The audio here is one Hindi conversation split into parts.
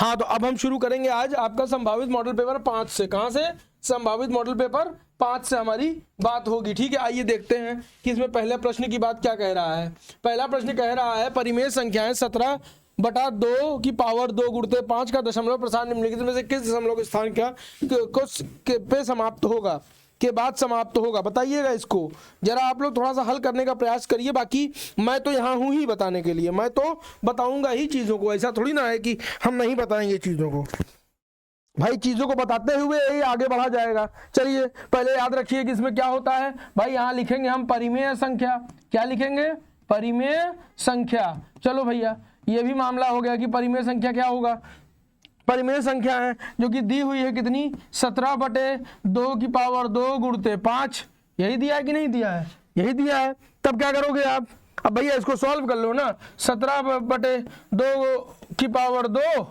हाँ, तो अब हम शुरू करेंगे आज आपका संभावित मॉडल पेपर 5 से। कहाँ से? संभावित मॉडल पेपर 5 से हमारी बात होगी। ठीक है, आइए देखते हैं कि इसमें पहले प्रश्न की बात क्या कह रहा है। पहला प्रश्न कह रहा है परिमेय संख्याएं 17/2 की पावर 2 गुणित 5 का दशमलव प्रसार निम्नलिखित में से किस दशमलव के स्थान पे समाप्त होगा, के बाद समाप्त होगा। बताइएगा इसको जरा आप लोग थोड़ा सा हल करने का प्रयास करिए। बाकी मैं तो यहाँ हूँ ही बताने के लिए, मैं तो बताऊंगा ही चीज़ों को, ऐसा थोड़ी ना है कि हम नहीं बताएंगे चीज़ों को। भाई चीज़ों को बताते हुए ही आगे बढ़ा जाएगा। चलिए पहले याद रखिए कि इसमें क्या होता है। भाई यहाँ लिखेंगे हम परिमेय संख्या। क्या लिखेंगे? परिमेय संख्या। चलो भैया ये भी मामला हो गया कि परिमेय संख्या क्या होगा। परिमेय संख्या है जो कि दी हुई है कितनी? 17/2 की पावर 2 गुणित 5। यही दिया है कि नहीं दिया है? यही दिया है। तब क्या करोगे आप? अब भैया इसको सॉल्व कर लो ना। 17/2 की पावर 2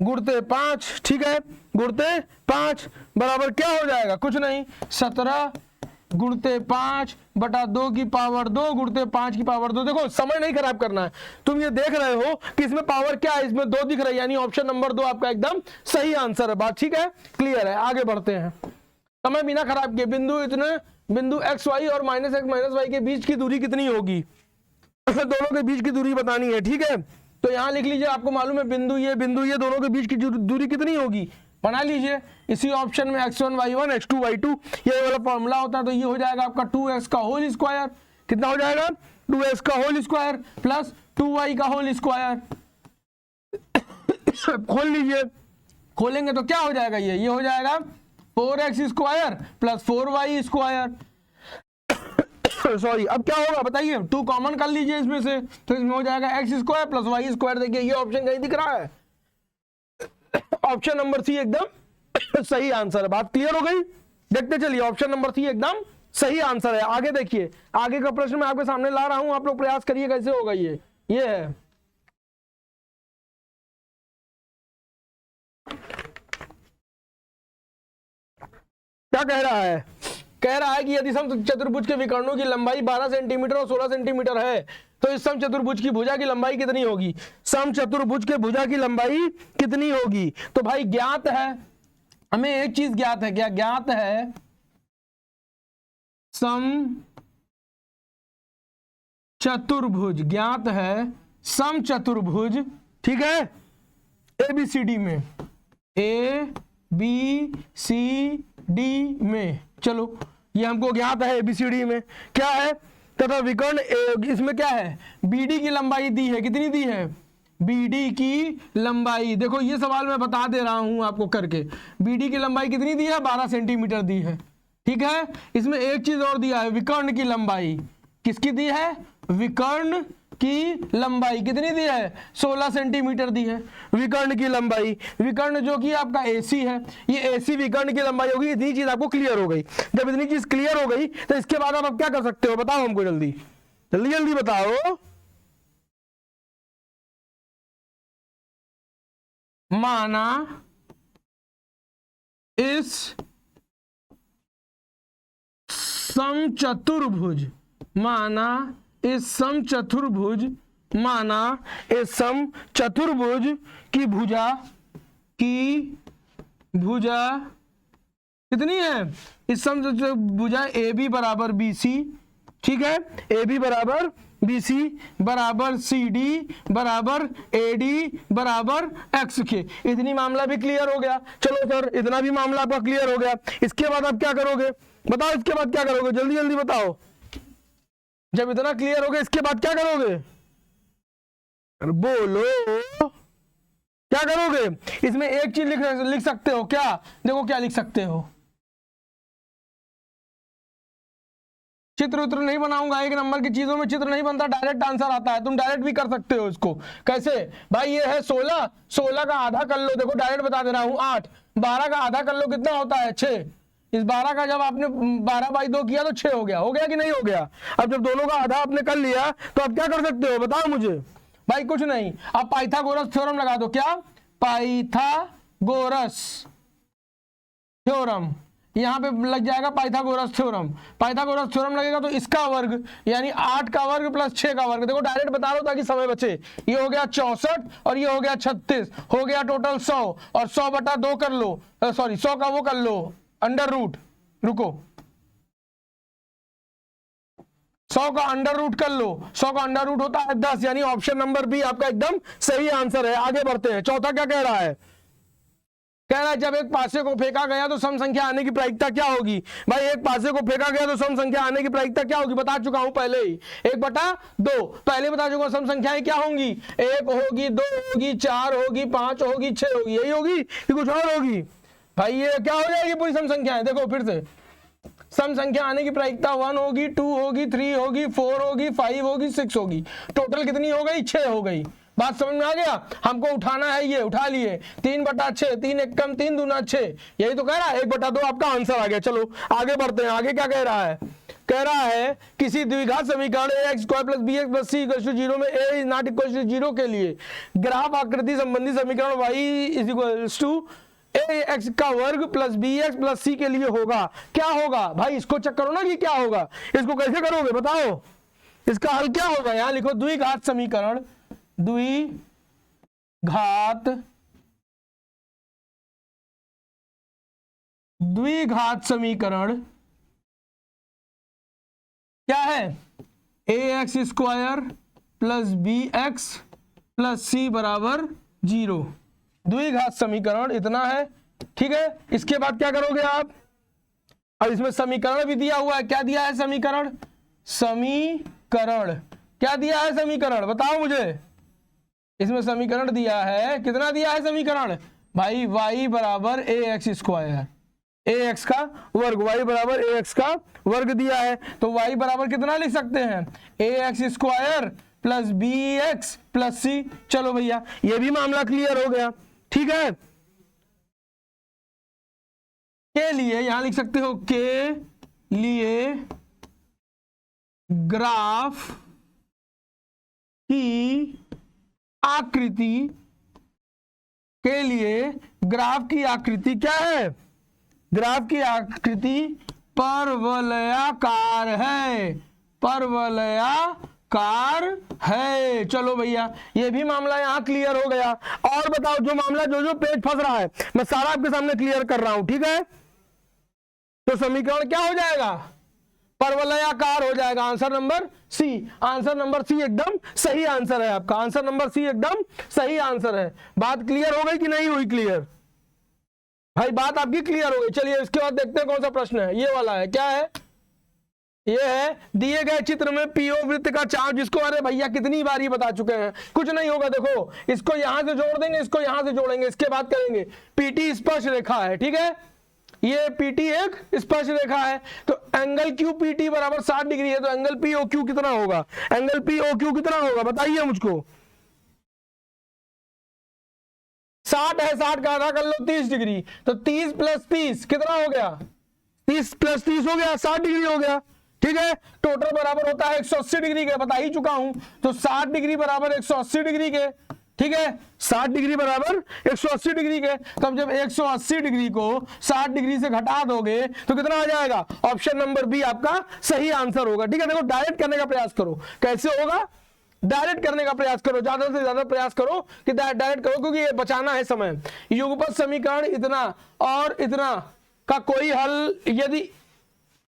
गुणित 5, ठीक है, गुणित 5 बराबर क्या हो जाएगा? कुछ नहीं, 17 गुणित 5/2 की पावर 2 गुणित 5 की पावर 2। देखो समय नहीं खराब करना है, तुम ये देख रहे हो कि इसमें पावर क्या है, इसमें 2 दिख रही है, यानी ऑप्शन नंबर 2 आपका एकदम सही आंसर है। बात ठीक है, क्लियर है। आगे बढ़ते हैं। समय बिना खराब किए बिंदु एक्स वाई और -x-y के बीच की दूरी कितनी होगी? दोनों के बीच की दूरी बतानी है। ठीक है, तो यहां लिख लीजिए, आपको मालूम है बिंदु ये दोनों के बीच की दूरी कितनी होगी, बना लीजिए। इसी ऑप्शन में x1 y1 x2 y2 ये वाला फॉर्मूला होता है। तो ये हो जाएगा आपका 2x का होल स्क्वायर। कितना हो जाएगा? 2x का होल स्क्वायर प्लस 2y का होल स्क्वायर। खोल लीजिए, खोलेंगे तो क्या हो जाएगा? ये हो जाएगा 4x square plus 4y square. Sorry, अब क्या होगा बताइए? 2 कॉमन कर लीजिए इसमें से, तो इसमें हो जाएगा x square plus y square. देखिए ये ऑप्शन कहीं दिख रहा है? ऑप्शन नंबर सी एकदम सही आंसर है। बात क्लियर हो गई? देखते चलिए, ऑप्शन नंबर सी एकदम सही आंसर है। आगे देखिए, आगे का प्रश्न मैं आपके सामने ला रहा हूं, आप लोग प्रयास करिए कैसे होगा। ये है, क्या कह रहा है? कह रहा है कि यदि सम चतुर्भुज के विकर्णों की लंबाई 12 सेंटीमीटर और 16 सेंटीमीटर है तो इस सम चतुर्भुज की भुजा की लंबाई कितनी होगी? सम चतुर्भुज के भुजा की लंबाई कितनी होगी? तो भाई ज्ञात है, हमें एक चीज ज्ञात है। क्या ज्ञात है? सम चतुर्भुज ज्ञात है। सम चतुर्भुज, ठीक है, ABCD में, ABCD में, चलो ये हमको ज्ञात है ABCD में क्या है। तथा विकर्ण इसमें क्या है? BD की लंबाई दी है। कितनी दी है? BD की लंबाई। देखो ये सवाल मैं बता दे रहा हूं आपको करके। BD की लंबाई कितनी दी है? 12 सेंटीमीटर दी है। ठीक है, इसमें एक चीज और दिया है, विकर्ण की लंबाई। किसकी दी है? विकर्ण की लंबाई कितनी दी है? 16 सेंटीमीटर दी है विकर्ण की लंबाई। विकर्ण जो कि आपका AC है, ये AC विकर्ण की लंबाई होगी। इतनी चीज आपको क्लियर हो गई। जब इतनी चीज क्लियर हो गई तो इसके बाद आप क्या कर सकते हो? बताओ हमको, जल्दी जल्दी जल्दी बताओ। माना इस समचतुर्भुज, माना इस समचतुर्भुज, माना इस समचतुर्भुज की भुजा कितनी है? इस समचतुर्भुजा AB बराबर BC, ठीक है, AB बराबर BC बराबर CD बराबर AD बराबर X के। इतनी मामला भी क्लियर हो गया। चलो सर, इतना भी मामला आपका क्लियर हो गया। इसके बाद आप क्या करोगे? बताओ इसके बाद क्या करोगे? जल्दी जल्दी बताओ। जब इतना क्लियर हो गया इसके बाद क्या करोगे? बोलो, क्या करोगे? इसमें एक चीज लिख सकते हो। क्या? देखो क्या लिख सकते हो। चित्र उत्र नहीं बनाऊंगा, 1 नंबर की चीजों में चित्र नहीं बनता, डायरेक्ट आंसर आता है। तुम डायरेक्ट भी कर सकते हो इसको। कैसे? भाई ये है 16 का आधा कर लो। देखो डायरेक्ट बता दे रहा हूं, 8। 12 का आधा कर लो, कितना होता है? 6। इस 12 का जब आपने 12/2 किया तो 6 हो गया। हो गया कि नहीं हो गया? अब जब दोनों का आधा आपने कर लिया तो आप क्या कर सकते हो? बताओ मुझे। भाई कुछ नहीं, आप पाइथागोरस थ्योरम लगा दो। क्या? पाइथागोरस थ्योरम यहाँ पे लग जाएगा पाइथागोरस थ्योरम। पाइथागोरस थ्योरम लगेगा तो इसका वर्ग यानी 8 का वर्ग प्लस 6 का वर्ग। देखो डायरेक्ट बता दो ताकि समय बचे। ये हो गया 64 और ये हो गया 36, हो गया टोटल 100 और 100/2 कर लो, सॉरी 100 का वो कर लो अंडर रूट, रुको 100 का अंडर रूट कर लो, 100 का अंडर रूट होता है 10, यानी ऑप्शन नंबर बी आपका एकदम सही आंसर है। आगे बढ़ते हैं। चौथा क्या कह रहा है? कह रहा है जब एक पासे को फेंका गया तो सम संख्या आने की प्रायिकता क्या होगी? भाई एक पासे को फेंका गया तो सम संख्या आने की प्रायिकता क्या होगी? बता चुका हूं पहले ही, 1/2 पहले बता चुका। सम संख्याएं क्या होंगी? 1 होगी, 2 होगी, 4 होगी, 5 होगी, 6 होगी। यही होगी कि कुछ और होगी? भाई ये क्या हो जाएगी पूरी सम संख्याएं? देखो फिर से, सम संख्या आने की प्रायिकता 1 होगी, 2 होगी, 3 होगी, 4 होगी, 5 होगी, 6 होगी। टोटल कितनी हो गई? 6 हो गई। बात समझ में आ गया? हमको उठाना है, ये उठा लिए 3/6, 3 एक कम 3 दूना 6, यही तो कह रहा है। 1/2 आपका आंसर आ गया। चलो आगे बढ़ते हैं। आगे क्या कह रहा है? कह रहा है किसी द्विघात समीकरण ax² + bx + c = 0 में a ≠ 0 के लिए ग्राफ आकृति संबंधी समीकरण y = ax का वर्ग + bx + c के लिए होगा। क्या होगा भाई? इसको चेक करो ना कि क्या होगा। इसको कैसे करोगे बताओ? इसका हल क्या होगा? यहां लिखो द्विघात समीकरण, द्विघात समीकरण क्या है? ax² + bx + c = 0। द्विघात समीकरण इतना है, ठीक है। इसके बाद क्या करोगे आप? अब इसमें समीकरण भी दिया हुआ है। क्या दिया है? समीकरण क्या दिया है? समीकरण बताओ मुझे। इसमें समीकरण दिया है, कितना दिया है समीकरण? भाई y = ax², ax का वर्ग, y = ax का वर्ग दिया है। तो y बराबर कितना लिख सकते हैं? ax² + bx + c। चलो भैया ये भी मामला क्लियर हो गया, ठीक है। के लिए यहां लिख सकते हो, के लिए ग्राफ की आकृति, के लिए ग्राफ की आकृति क्या है? ग्राफ की आकृति परवलयाकार है, परवलयाकार है। चलो भैया ये भी मामला यहां क्लियर हो गया। और बताओ जो मामला जो पेज फंस रहा है मैं सारा आपके सामने क्लियर कर रहा हूं, ठीक है। तो समीकरण क्या हो जाएगा? परवलयाकार हो जाएगा। Answer number C, answer number C एकदम सही आंसर है आपका। आंसर नंबर सी एकदम सही आंसर है। बात क्लियर हो गई कि नहीं हुई क्लियर? भाई बात आपकी क्लियर हो गई। चलिए इसके बाद देखते हैं कौन सा प्रश्न है। ये वाला है, क्या है? ये है दिए गए चित्र में पीओ वृत्त का चाप, जिसको अरे भैया कितनी बार ही बता चुके हैं, कुछ नहीं होगा। देखो इसको यहां से जोड़ देंगे, इसको यहां से जोड़ेंगे, इसके बाद करेंगे। पीटी स्पर्श रेखा है, ठीक है। ये पीटी एक स्पर्श रेखा है, तो एंगल क्यू पीटी = 60 डिग्री है। तो एंगल पी ओ क्यू कितना होगा? एंगल पी ओ क्यू कितना होगा बताइए मुझको। 60 है, 60 का आधा कर लो 30 डिग्री। तो 30 + 30 कितना हो गया? 30 + 30 हो गया 60 डिग्री हो गया, ठीक है। टोटल बराबर होता है 180 डिग्री के, बता ही चुका हूं। तो 60 डिग्री = 180 डिग्री के, ठीक है। 60 डिग्री = 180 डिग्री के। तब जब 180 डिग्री को 60 डिग्री से घटा दोगे तो कितना आ जाएगा? ऑप्शन नंबर बी आपका सही आंसर होगा, ठीक है। देखो डायरेक्ट करने का प्रयास करो। कैसे होगा? डायरेक्ट करने का प्रयास करो, ज्यादा से ज्यादा प्रयास करो कि डायरेक्ट करो, क्योंकि ये बचाना है समय। युगपत समीकरण इतना और इतना का कोई हल यदि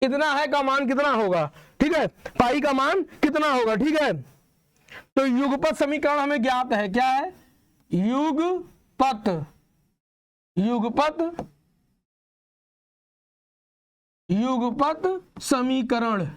इतना है का मान कितना होगा? ठीक है, पाई का मान कितना होगा? ठीक है। तो युगपत समीकरण हमें ज्ञात है, क्या है? युगपत समीकरण,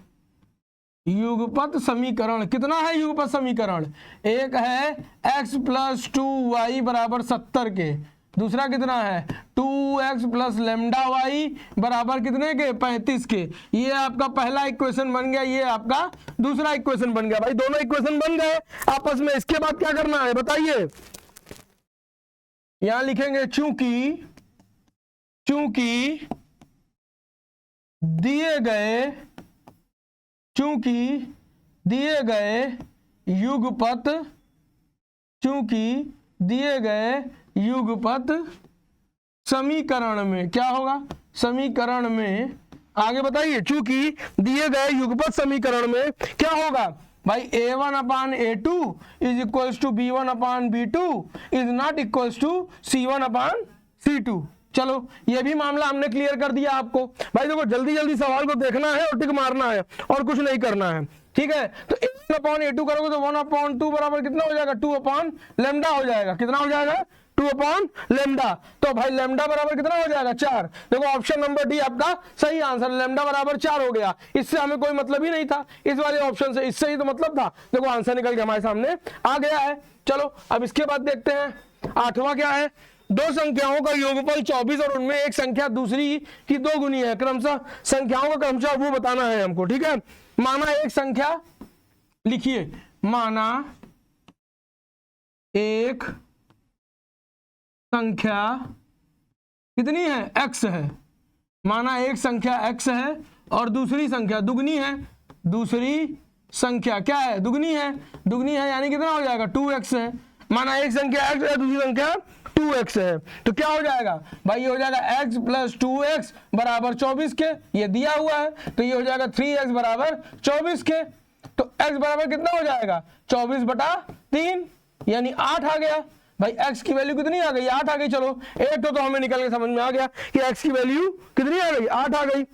युगपत समीकरण कितना है? युगपत समीकरण एक है x + 2y = 70 के, दूसरा कितना है 2x + λy बराबर कितने के? 35 के। ये आपका पहला इक्वेशन बन गया, ये आपका दूसरा इक्वेशन बन गया। भाई दोनों इक्वेशन बन गए आपस में। इसके बाद क्या करना है बताइए? यहां लिखेंगे चूंकि दिए गए युगपत समीकरण में क्या होगा, समीकरण में आगे बताइए, चूंकि दिए गए युगपत समीकरण में क्या होगा भाई, a1 upon a2 is equals to b1 upon b2 is not equals to c1 upon c2। चलो ये भी मामला हमने क्लियर कर दिया आपको। भाई देखो जल्दी जल्दी सवाल को देखना है और टिक मारना है और कुछ नहीं करना है, ठीक है। तो a1 अपान a2 करोगे तो 1 अपान 2 बराबर कितना हो जाएगा, 2 अपान लेमडा हो जाएगा। कितना हो जाएगा, 2 अपान लेमडा। तो भाई लेमडा बराबर कितना हो जाएगा, 4। देखो ऑप्शन नंबर डी आपका सही आंसर, लेमडा बराबर 4 हो गया। इससे हमें कोई मतलब ही नहीं था इस वाले ऑप्शन से, इससे ही तो मतलब था। देखो आंसर निकल के हमारे सामने आ गया है। चलो अब इसके बाद देखते हैं 8वां क्या है, दो संख्याओं का योगफल 24 और उनमें एक संख्या दूसरी की 2 गुनी है, क्रमशः संख्याओं का क्रमशः वो बताना है हमको, ठीक है। माना एक संख्या, लिखिए माना एक संख्या कितनी है, x है। माना एक संख्या x है और दूसरी संख्या दुगनी है, दूसरी संख्या क्या है, दुगनी है। दुगनी है यानी कितना हो जाएगा, 2x है। माना एक संख्या x है, दूसरी संख्या 2x है, तो क्या हो जाएगा भाई, ये हो जाएगा x प्लस 2x बराबर 24 के, ये दिया हुआ है। तो ये हो जाएगा 3x बराबर 24 के। तो x बराबर कितना हो जाएगा, 24 बटा 3 यानी 8 आ गया। भाई x की वैल्यू कितनी आ गई, 8 आ गई। चलो एक तो हमें निकल के समझ में आ गया कि x की वैल्यू कितनी आ गई, 8 आ गई।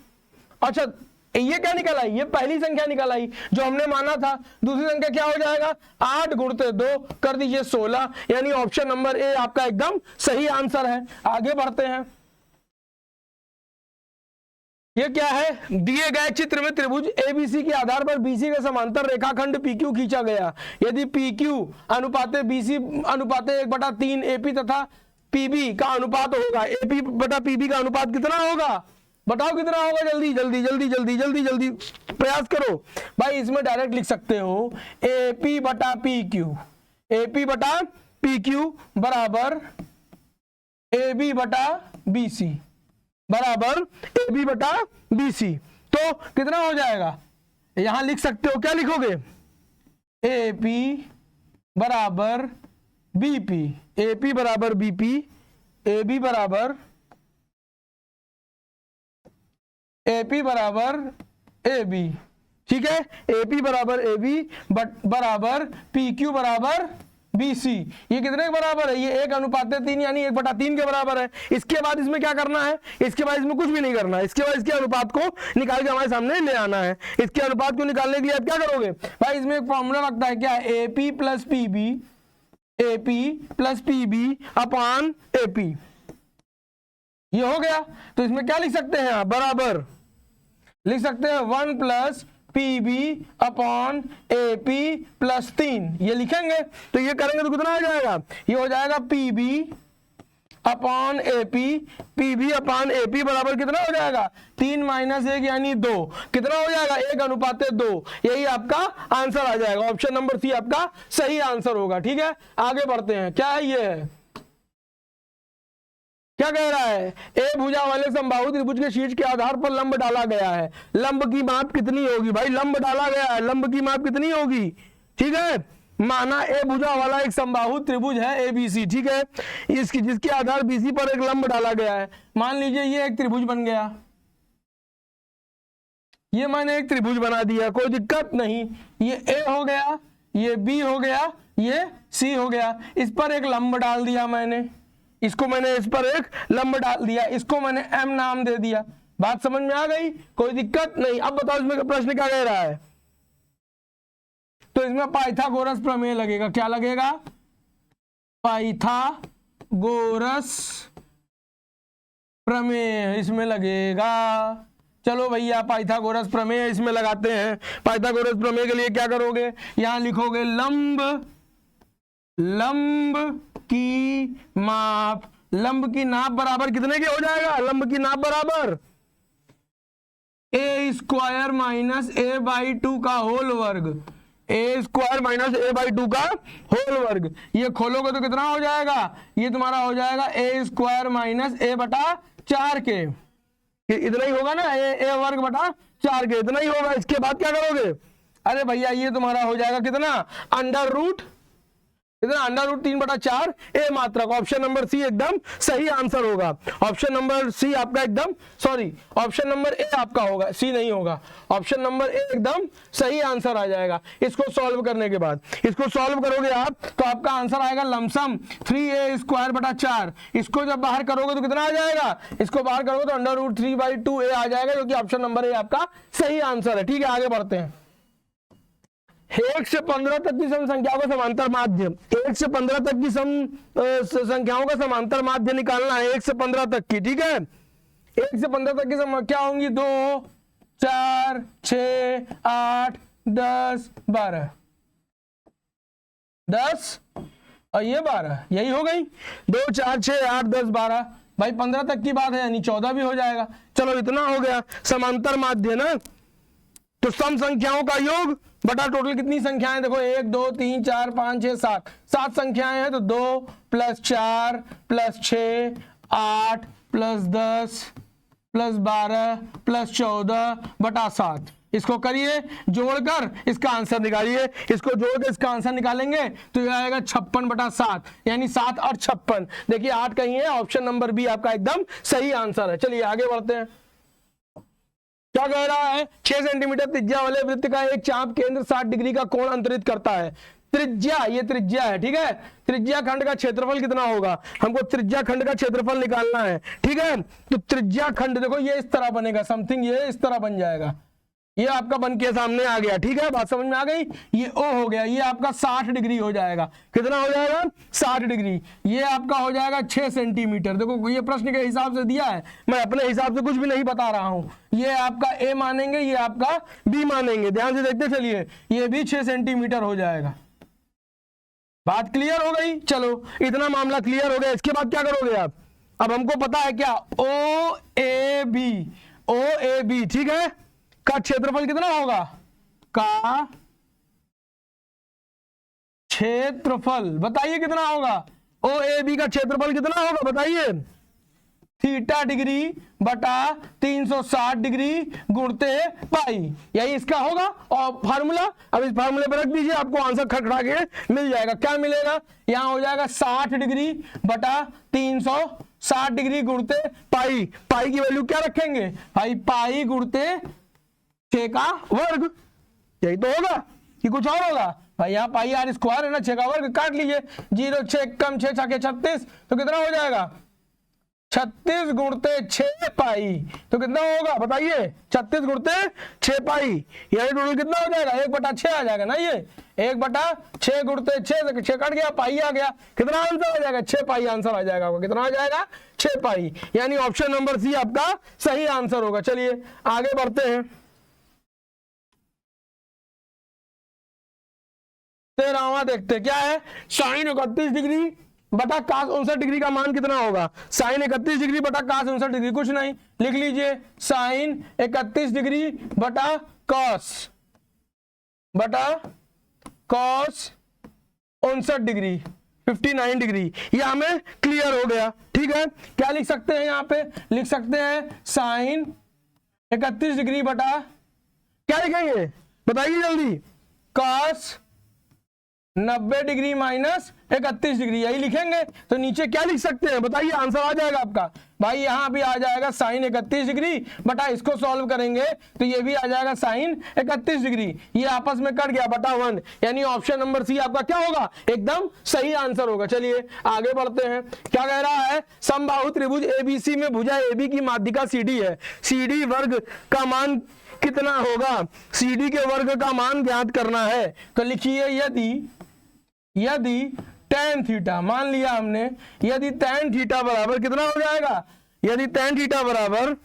अच्छा ये क्या निकल आई, ये पहली संख्या निकल आई जो हमने माना था। दूसरी संख्या क्या हो जाएगा, 8 गुणते 2 कर दीजिए 16, यानी ऑप्शन नंबर ए आपका एकदम सही आंसर है। आगे बढ़ते हैं, ये क्या है, दिए गए चित्र में त्रिभुज एबीसी के आधार पर बीसी के समांतर रेखाखंड पीक्यू खींचा गया। यदि पीक्यू अनुपाते बीसी अनुपाते 1/3 एपी तथा पीबी का अनुपात होगा, एपी बटा पीबी का अनुपात कितना होगा, बताओ कितना होगा, जल्दी जल्दी जल्दी जल्दी जल्दी जल्दी प्रयास करो। भाई इसमें डायरेक्ट लिख सकते हो एपी बटा पी क्यू, एपी बटा पी क्यू बराबर एबी बटा बीसी, बराबर एबी बटा बीसी। तो कितना हो जाएगा, यहां लिख सकते हो, क्या लिखोगे, एपी बराबर बीपी, एपी बराबर बीपी, एबी बराबर एपी बराबर ए बी, ठीक है। एपी बराबर ए बी बराबर पी क्यू बराबर बी सी। ये कितने के बराबर है, ये 1:3 यानी 1/3 के बराबर है। इसके बाद इसमें क्या करना है, इसके बाद इसमें कुछ भी नहीं करना है। इसके बाद इसके अनुपात को निकाल के हमारे सामने ले आना है। इसके अनुपात को निकालने के लिए आप क्या करोगे भाई, इसमें एक फॉर्मूला लगता है, क्या, AP plus P B, AP plus P B upon AP, ये हो गया। तो इसमें क्या लिख सकते हैं आप, बराबर लिख सकते हैं 1 plus P B upon A P plus 3, ये लिखेंगे। तो ये करेंगे तो कितना हो जाएगा, ये हो जाएगा P B upon A P, P B upon A P बराबर कितना हो जाएगा, 3 - 1 यानी 2, कितना हो जाएगा 1:2। यही आपका आंसर आ जाएगा। ऑप्शन नंबर सी आपका सही आंसर होगा, ठीक है। आगे बढ़ते हैं, क्या है ये, क्या कह रहा है, ए भुजा वाले समबाहु त्रिभुज के शीर्ष के आधार पर लंब डाला गया है। लंब की माप कितनी होगी, भाई लंब डाला गया है, लंब की माप कितनी होगी, ठीक है। माना ए भुजा वाला एक समबाहु त्रिभुज है एबीसी, ठीक है, इसकी जिसके आधार बीसी पर एक लंब डाला गया है। मान लीजिए ये एक त्रिभुज बन गया, ये मैंने एक त्रिभुज बना दिया, कोई दिक्कत नहीं। ये ए हो गया, ये बी हो गया, ये सी हो गया। इस पर एक लंब डाल दिया मैंने, इसको मैंने इस पर एक लंब डाल दिया, इसको मैंने एम नाम दे दिया। बात समझ में आ गई, कोई दिक्कत नहीं। अब बताओ इसमें प्रश्न क्या कह रहा है, तो इसमें पाइथागोरस प्रमेय लगेगा। क्या लगेगा, पाइथागोरस प्रमेय इसमें लगेगा। चलो भैया पाइथागोरस प्रमेय इसमें लगाते हैं। पाइथागोरस प्रमेय के लिए क्या करोगे, यहां लिखोगे लंब की माप, लंब की नाप बराबर कितने के हो जाएगा, लंब की नाप बराबर ए स्क्वायर माइनस ए बाई 2 का होल वर्ग, ए स्क्वायर माइनस ए बाई 2 का होल वर्ग। ये खोलोगे तो कितना हो जाएगा, ये तुम्हारा हो जाएगा ए स्क्वायर माइनस ए बटा 4 के, इतना ही होगा ना, ए वर्ग बटा 4 के, इतना ही होगा। इसके बाद क्या करोगे, अरे भैया ये तुम्हारा हो जाएगा कितना, अंडर रूट इतना √3/4 ए मात्रक। ऑप्शन नंबर सी एकदम सही आंसर होगा। ऑप्शन नंबर सी आपका एकदम, सॉरी ऑप्शन नंबर ए आपका होगा, सी नहीं होगा। ऑप्शन नंबर ए एकदम सही आंसर आ जाएगा। इसको सॉल्व करने के बाद, इसको सॉल्व करोगे आप तो आपका आंसर आएगा लमसम 3a² 4। इसको जब बाहर करोगे तो कितना आ जाएगा, इसको बाहर करोगे तो √3/2a आ जाएगा, जो कि ऑप्शन नंबर ए आपका सही आंसर है। ठीक है, आगे बढ़ते हैं। 1 से 15 तक की सम संख्याओं का समांतर माध्य, 1 से 15 तक की संख्याओं का समांतर माध्य निकालना है, 1 से 15 तक की। ठीक है, 1 से 15 तक की संख्या होंगी 2, 4, 6, 8, 10, 12, 10 और ये 12, यही हो गई। 2, 4, 6, 8, 10, 12, भाई 15 तक की बात है, यानी 14 भी हो जाएगा। चलो इतना हो गया समांतर माध्य ना। तो सम संख्याओं का योग बटा टोटल कितनी संख्याएं, देखो 1, 2, 3, 4, 5, 6, 7, 7 संख्याएं हैं। तो 2 + 4 + 6 8 + 10 + 12 + 14 बटा 7। इसको करिए, जोड़कर इसका आंसर निकालिए। इसको जोड़कर इसका आंसर निकालेंगे तो ये आएगा 56/7, यानी 7 और 56। देखिए 8 कहीं है, ऑप्शन नंबर बी आपका एकदम सही आंसर है। चलिए आगे बढ़ते हैं। क्या कह रहा है, 6 सेंटीमीटर त्रिज्या वाले वृत्त का एक चाप केंद्र 60 डिग्री का कोण अंतरित करता है। त्रिज्या, ये त्रिज्या है। ठीक है, त्रिज्या खंड का क्षेत्रफल कितना होगा, हमको त्रिज्या खंड का क्षेत्रफल निकालना है। ठीक है, तो त्रिज्या खंड देखो ये इस तरह बनेगा, समथिंग ये इस तरह बन जाएगा। ये आपका बन के सामने आ गया। ठीक है, बात समझ में आ गई। ये ओ हो गया, ये आपका 60 डिग्री हो जाएगा। कितना हो जाएगा, 60 डिग्री। ये आपका हो जाएगा 6 सेंटीमीटर। देखो ये प्रश्न के हिसाब से दिया है, मैं अपने हिसाब से कुछ भी नहीं बता रहा हूं। ये आपका ए मानेंगे, ये आपका बी मानेंगे। ध्यान से देखते चलिए, ये भी 6 सेंटीमीटर हो जाएगा। बात क्लियर हो गई। चलो इतना मामला क्लियर हो गया। इसके बाद क्या करोगे आप, अब हमको पता है क्या, ओ ए बी, ठीक है, का क्षेत्रफल कितना होगा, का क्षेत्रफल बताइए कितना होगा, ओ ए बी का क्षेत्रफल कितना होगा बताइए, थीटा डिग्री बटा 360 डिग्री गुणते पाई, यही इसका होगा। और फार्मूला, अब इस फार्मूले पर रख दीजिए, आपको आंसर खटखटा के मिल जाएगा। क्या मिलेगा, यहां हो जाएगा 60 डिग्री बटा 360 डिग्री गुणते पाई। पाई की वैल्यू क्या रखेंगे भाई, पाई गुणते 6 का वर्ग, यही तो होगा कि कुछ और होगा भाई। यहाँ पाई आर स्क्वायर है ना, 6 का वर्ग काट लीजिए, 0 6 कम 6 6 36, तो कितना हो जाएगा 36 गुणते 6 पाई, तो कितना होगा बताइए, 36 गुणते 6 पाई, यानी टोटल कितना हो जाएगा 1/6 आ जाएगा ना। ये 1/6 गुणते 6 6 कट गया, पाई आ गया, कितना आंसर आ जाएगा 6 पाई आंसर आ जाएगा। कितना आ जाएगा 6 पाई, यानी ऑप्शन नंबर सी आपका सही आंसर होगा। चलिए आगे बढ़ते हैं। 13वां देखते क्या है, साइन 31 डिग्री बटा cos 59 डिग्री का मान कितना होगा। साइन 31 डिग्री बटा cos 59 डिग्री, कुछ नहीं, लिख लीजिए साइन 31 डिग्री बटा cos 59 डिग्री 59 डिग्री, ये हमें क्लियर हो गया। ठीक है, क्या लिख सकते हैं, यहाँ पे लिख सकते हैं साइन 31 डिग्री बटा, क्या लिखेंगे बताइए जल्दी, cos 90 डिग्री माइनस 31 डिग्री, यही लिखेंगे। तो नीचे क्या लिख सकते हैं बताइए, आंसर आ जाएगा आपका भाई, यहां भी आ जाएगा साइन 31 डिग्री बटा, इसको सॉल्व करेंगे तो ये भी आ जाएगा साइन 31 डिग्री, ये आपस में कट गया बटा 1, यानी ऑप्शन नंबर सी आपका क्या होगा, एकदम सही आंसर होगा। चलिए आगे बढ़ते हैं। क्या कह रहा है, समबाहु त्रिभुज एबीसी में भुजा एबी की माध्यिका सीडी है, सीडी वर्ग का मान कितना होगा, सीडी के वर्ग का मान ज्ञात करना है। तो लिखिए यदि tan थीटा, मान लिया हमने, यदि tan थीटा बराबर कितना हो जाएगा, यदि tan थीटा बराबर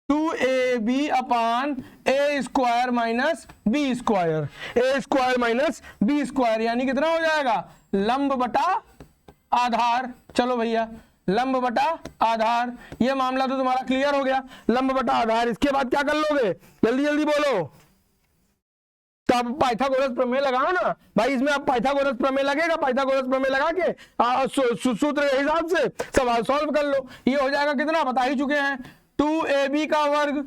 2ab upon a square minus B square, a square minus B square, यानी कितना हो जाएगा लंब बटा आधार। चलो भैया लंब बटा आधार, ये मामला तो तुम्हारा क्लियर हो गया, लंब बटा आधार। इसके बाद क्या कर लोगे, जल्दी जल्दी बोलो। तो आप पाइथागोरस प्रमेय लगाओ ना भाई, इसमें आप पाइथागोरस प्रमेय लगेगा, पाइथागोरस प्रमेय लगा के सूत्र के हिसाब से सवाल सॉल्व कर लो। ये हो जाएगा कितना बता ही चुके हैं, 2ab का वर्ग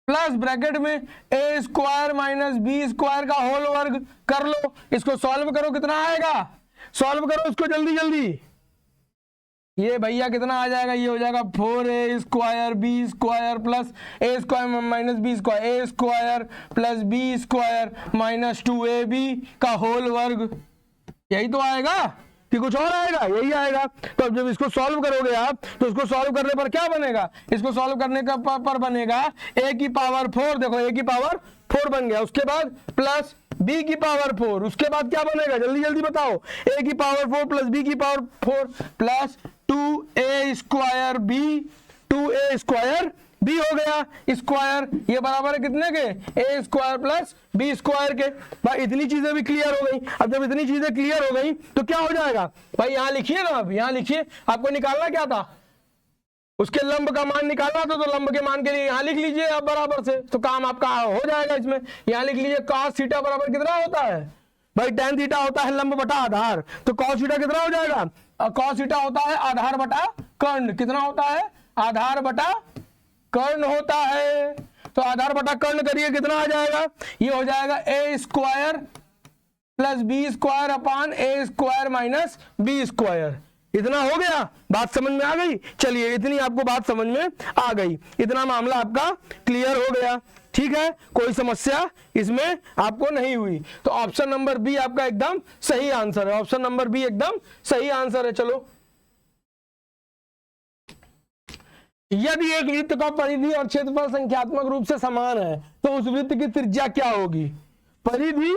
प्लस ब्रैकेट में ए स्क्वायर माइनस बी स्क्वायर का होल वर्ग कर लो। इसको सॉल्व करो, कितना आएगा, सॉल्व करो इसको जल्दी जल्दी। ये भैया कितना आ जाएगा, ये हो जाएगा 4a square b square plus a square minus B square, a square plus b square minus 2ab का होल वर्ग। यही तो आएगा कि कुछ और आएगा, यही आएगा। तो अब जब इसको सॉल्व करोगे आप तो इसको सॉल्व करने पर क्या बनेगा, इसको सॉल्व करने का पर बनेगा a की पावर 4, देखो a की पावर 4 बन गया। उसके बाद प्लस b की पावर 4, उसके बाद क्या बनेगा जल्दी जल्दी बताओ, a की पावर 4 प्लस b की power 4 plus 2a square b, 2a square b हो गया स्क्वायर, ये बराबर है कितने के, a square plus b square के। भाई इतनी चीजें भी क्लियर हो गई। अब जब इतनी चीजें क्लियर हो गई तो क्या हो जाएगा भाई, यहां लिखिए ना, अब यहां लिखिए, आपको निकालना क्या था, उसके लंब का मान निकालना था, तो लंब के मान के लिए यहां लिख लीजिए अब बराबर से, तो काम आपका हो जाएगा इसमें। यहां लिख लीजिए cos थीटा बराबर कितना होता है भाई, tan थीटा होता है लंब बटा आधार, तो cos थीटा कितना हो जाएगा, cos थीटा होता है आधार बटा कर्ण, कितना होता है, आधार बटा कर्ण होता है। तो आधार बटा कर्ण करिए, कितना आ जाएगा, ये हो जाएगा a square plus b square upon a square minus B square. इतना हो गया, बात समझ में आ गई। चलिए इतनी आपको बात समझ में आ गई, इतना मामला आपका क्लियर हो गया, ठीक है, कोई समस्या इसमें आपको नहीं हुई। तो ऑप्शन नंबर बी आपका एकदम सही आंसर है, ऑप्शन नंबर बी एकदम सही आंसर है। चलो, यदि एक वृत्त का परिधि और क्षेत्रफल संख्यात्मक रूप से समान है तो उस वृत्त की त्रिज्या क्या होगी, परिधि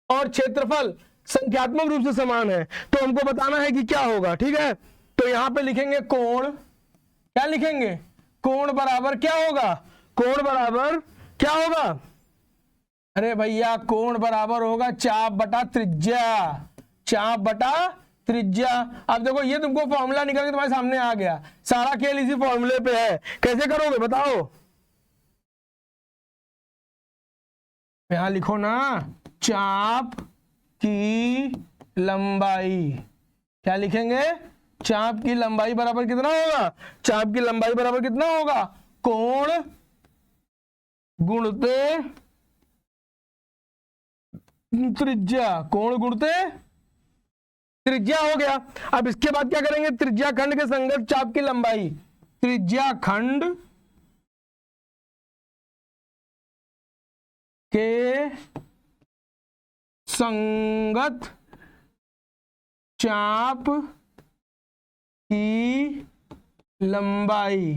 और क्षेत्रफल संख्यात्मक रूप से समान है तो हमको बताना है कि क्या होगा, ठीक है। तो यहां पे लिखेंगे कोण, क्या लिखेंगे, कोण बराबर क्या होगा, कोण बराबर क्या होगा, अरे भैया कोण बराबर होगा चाप बटा त्रिज्या, चाप बटा त्रिज्या। अब देखो ये तुमको फॉर्मूला निकल के तुम्हारे सामने आ गया, सारा खेल इसी फॉर्मूले पे है, कैसे करोगे बताओ, यहां लिखो ना, चाप की लंबाई, क्या लिखेंगे, चाप की लंबाई बराबर कितना होगा, चाप की लंबाई बराबर कितना होगा, कोण गुणते त्रिज्या, कोण गुणते त्रिज्या हो गया। अब इसके बाद क्या करेंगे, त्रिज्या खंड के संगत चाप की लंबाई, त्रिज्या खंड के संगत चाप की लंबाई,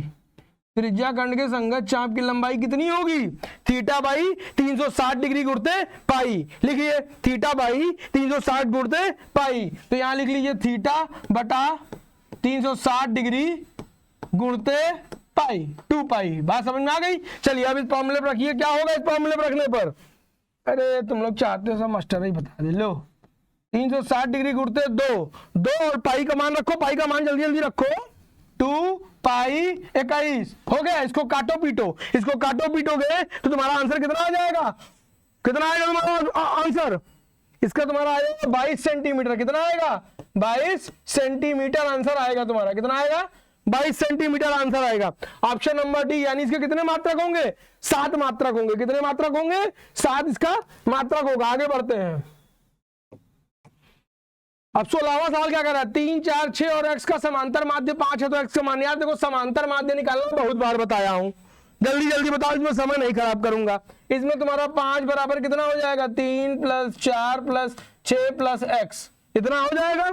त्रिज्या खंड के संगत चाप की लंबाई कितनी होगी, थीटा बाई 360 डिग्री गुणते पाई, लिखिए थीटा बाई 360 गुणते पाई। तो यहां लिख लीजिए थीटा बटा 360 डिग्री गुणते पाई, 2 पाई। बात समझ में आ गई। चलिए अब इस फॉर्मूले पर रखिए, क्या होगा इस फॉर्मूले पर रखने पर, अरे तुम लोग चाहते हो सब मास्टर ही बता दे, लो 360 डिग्री गुणते 2 और पाई का मान रखो, पाई का मान जल्दी जल्दी रखो, 2 पाई 21 हो गया। इसको काटो पीटो, इसको काटो पीटोगे तो तुम्हारा आंसर कितना आ जाएगा, कितना आएगा तुम्हारा आंसर, इसका तुम्हारा आएगा 22 सेंटीमीटर, कितना आएगा 22 सेंटीमीटर आंसर आएगा तुम्हारा, कितना आएगा 22 सेंटीमीटर आंसर आएगा। ऑप्शन नंबर डी, यानी इसके कितने मात्रक होंगे, 7 मात्रक होंगे, कितने मात्रक होंगे, 7 इसका मात्रक होगा। आगे बढ़ते हैं, अब 16वां सवाल क्या कर रहा है, 3, 4, 6 और x का समांतर माध्य 5 है तो x का मान, यार देखो समांतर माध्य निकालना बहुत बार बताया हूं, जल्दी जल्दी बताओ, इसमें समय नहीं खराब करूंगा। इसमें तुम्हारा 5 बराबर कितना हो जाएगा, 3 + 4 + 6 + x, इतना हो जाएगा,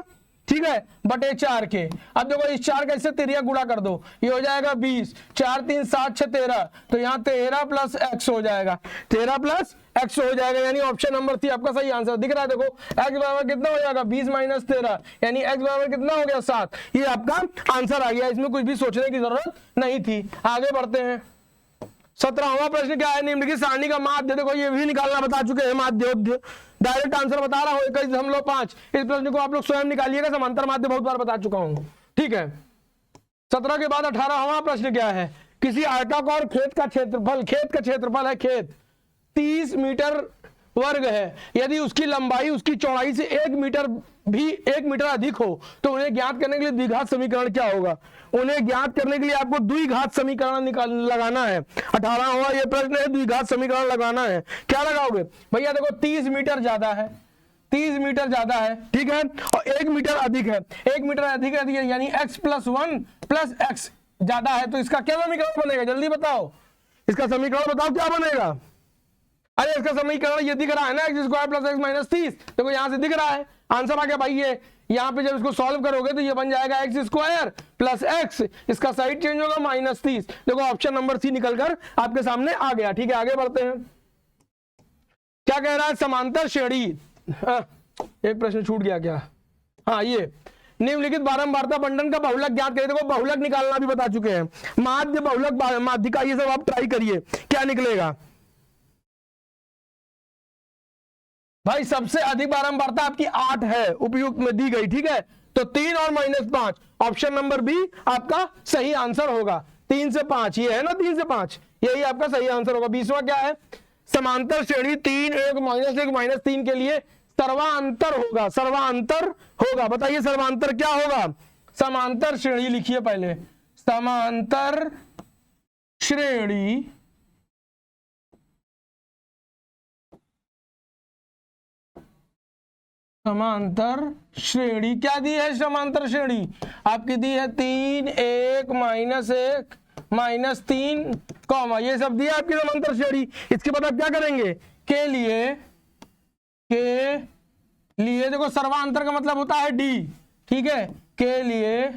ठीक है, बटे 4 के। अब देखो इस 4 का इससे तिरिया गुणा कर दो, ये हो जाएगा 20, 4 3 7 6 13, तो यहाँ 13 + x हो जाएगा, 13 + x हो जाएगा, यानी ऑप्शन नंबर 3 आपका सही आंसर दिख रहा है। देखो x बराबर कितना हो जाएगा, 20 - 13, यानी x बराबर कितना हो गया 7, ये आपका आंसर आ गया, इसमें कुछ भी सोचने की जरूरत नहीं थी। आगे बढ़ते हैं, 17वां प्रश्न क्या है, निम्नलिखित सारणी का माध्य, देखो ये भी निकालना बता चुके हैं, माध्य डायरेक्ट आंसर बता रहा हूं, 21.5। इस प्रश्न को आप लोग स्वयं निकालिएगा, समांतर माध्य बहुत बार बता चुका हूं, ठीक है। 17 के बाद 18वां प्रश्न क्या है, किसी आयताकार खेत का क्षेत्रफल, खेत का क्षेत्रफल है, खेत 30 मीटर वर्ग है। यदि उसकी लंबाई उसकी चौड़ाई से 1 मीटर अधिक हो तो उन्हें ज्ञात करने के लिए द्विघात समीकरण क्या होगा? उन्हें ज्ञात करने के लिए आपको द्विघात समीकरण लगाना है। 18वां ये प्रश्न है, द्विघात समीकरण लगाना है। क्या लगाओगे भैया? देखो 30 मीटर ज्यादा है, 30 मीटर ज्यादा है, ठीक है, और 1 मीटर अधिक है, 1 मीटर अधिक है यानी x + 1 + x ज्यादा है, तो इसका क्या समीकरण बनेगा? जल्दी बताओ, इसका समीकरण बताओ क्या बनेगा? अरे इसका समीकरण ये दिख रहा है ना, x² + x - 30। देखो यहां से दिख रहा है, आंसर आ गया भाई। ये यहां पे जब इसको सॉल्व करोगे तो ये बन जाएगा x² + x, इसका साइड चेंज होगा -30। देखो ऑप्शन नंबर सी निकलकर आपके सामने आ गया। ठीक है, आगे बढ़ते हैं। क्या कह रहा है? समांतर श्रेणी, एक प्रश्न छूट गया क्या? हाँ, ये निम्नलिखित बारंबारता बंटन का बहुलक ज्ञात करिए। देखो बहुलक निकालना भी बता चुके हैं, माध्य, बहुलक, माध्यिका, ये सब आप ट्राई करिए क्या निकलेगा। भाई सबसे अधिक बारंबारता आपकी 8 है, उपयुक्त में दी गई, ठीक है, तो 3 और -5, ऑप्शन नंबर बी आपका सही आंसर होगा। 3 से 5 ये है ना, 3 से 5 यही आपका सही आंसर होगा। 20वां क्या है? समांतर श्रेणी 3 1 -1 -3 के लिए सर्वांतर होगा, सर्वांतर होगा। बताइए सर्वांतर क्या होगा? समांतर श्रेणी लिखिए पहले, समांतर श्रेणी समांतर श्रेणी क्या दी है? समांतर श्रेणी आपकी दी है 3 1 -1 -3 कॉमा, ये सब दिया आपकी समांतर श्रेणी। इसके बाद आप क्या करेंगे? के लिए देखो सर्वांतर का मतलब होता है डी, ठीक है, के लिए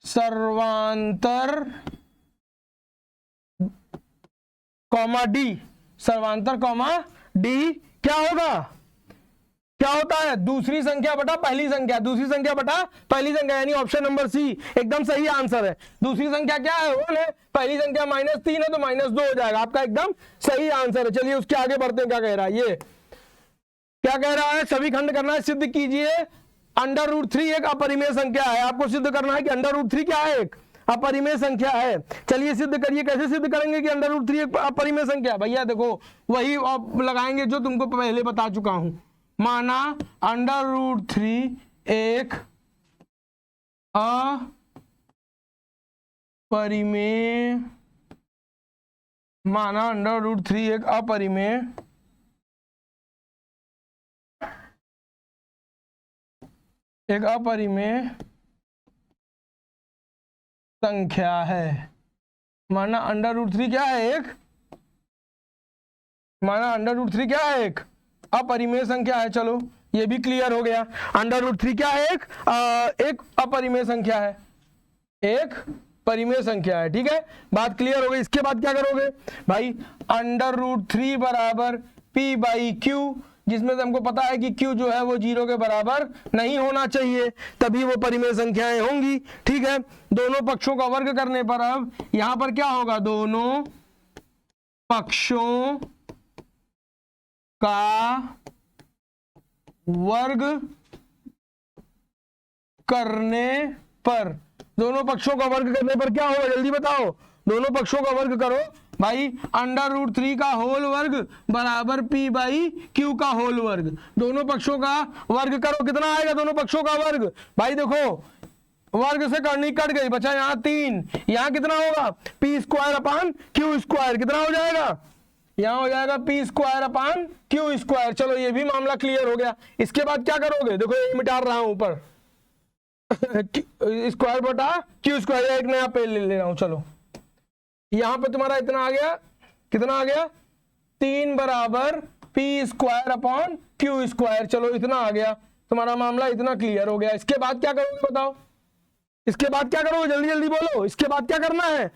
सर्वांतर कॉमा डी, सर्वांतर कॉमा डी क्या होगा? क्या होता है? दूसरी संख्या बटा पहली संख्या, दूसरी संख्या बटा पहली संख्या, यानी ऑप्शन नंबर सी एकदम सही आंसर है। दूसरी संख्या क्या है? 1 है, पहली संख्या -3 है तो -2 हो जाएगा, आपका एकदम सही आंसर है। चलिए उसके आगे बढ़ते हैं। क्या कह रहा है? ये क्या कह रहा है? सभी खंड करना है, सिद्ध कीजिए √3 एक अपरिमेय संख्या है। आपको सिद्ध करना है कि √3 क्या है? एक अपरिमेय संख्या है। चलिए सिद्ध करिए। कैसे सिद्ध करेंगे कि √3 एक अपरिमेय संख्या? भैया देखो वही लगाएंगे जो तुमको पहले बता चुका हूं। माना √3 एक अपरिमेय, माना √3 एक अपरिमेय संख्या है। माना √3 क्या है? एक, माना √3 क्या है? एक अपरिमेय संख्या है। चलो ये भी क्लियर हो गया। √3 क्या है? एक अपरिमेय संख्या है, एक परिमेय संख्या है, ठीक है, बात क्लियर हो गई। इसके बाद क्या करोगे भाई? √3 बराबर p/q, जिसमें से हमको पता है कि q जो है वो 0 के बराबर नहीं होना चाहिए, तभी वो परिमेय संख्याएं होंगी, ठीक है। दोनों पक्षों का वर्ग करने पर अब यहां पर क्या होगा? दोनों पक्षों का वर्ग करने पर, दोनों पक्षों का वर्ग करने पर क्या होगा? जल्दी बताओ। दोनों पक्षों का वर्ग करो भाई, √3 का होल वर्ग बराबर p/q का होल वर्ग। दोनों पक्षों का वर्ग करो, कितना आएगा दोनों पक्षों का वर्ग? भाई देखो वर्ग से करनी कट गई, बचा यहाँ 3, यहाँ कितना होगा? p²/q², कितना हो जाएगा? यहाँ हो जाएगा p²/q²। चलो ये भी मामला क्लियर हो गया। इसके बाद क्या करोगे? देखो ये मिटा रहा हूं ऊपर स्क्वायर बटा q², एक नया पेज ले रहा हूं। चलो यहां पे तुम्हारा इतना आ गया, कितना आ गया? 3 बराबर p²/q²। चलो इतना आ गया, तुम्हारा मामला इतना क्लियर हो गया। इसके बाद क्या करोगे बताओ? इसके बाद क्या करोगे? जल्दी जल्दी बोलो। इसके बाद क्या करना है?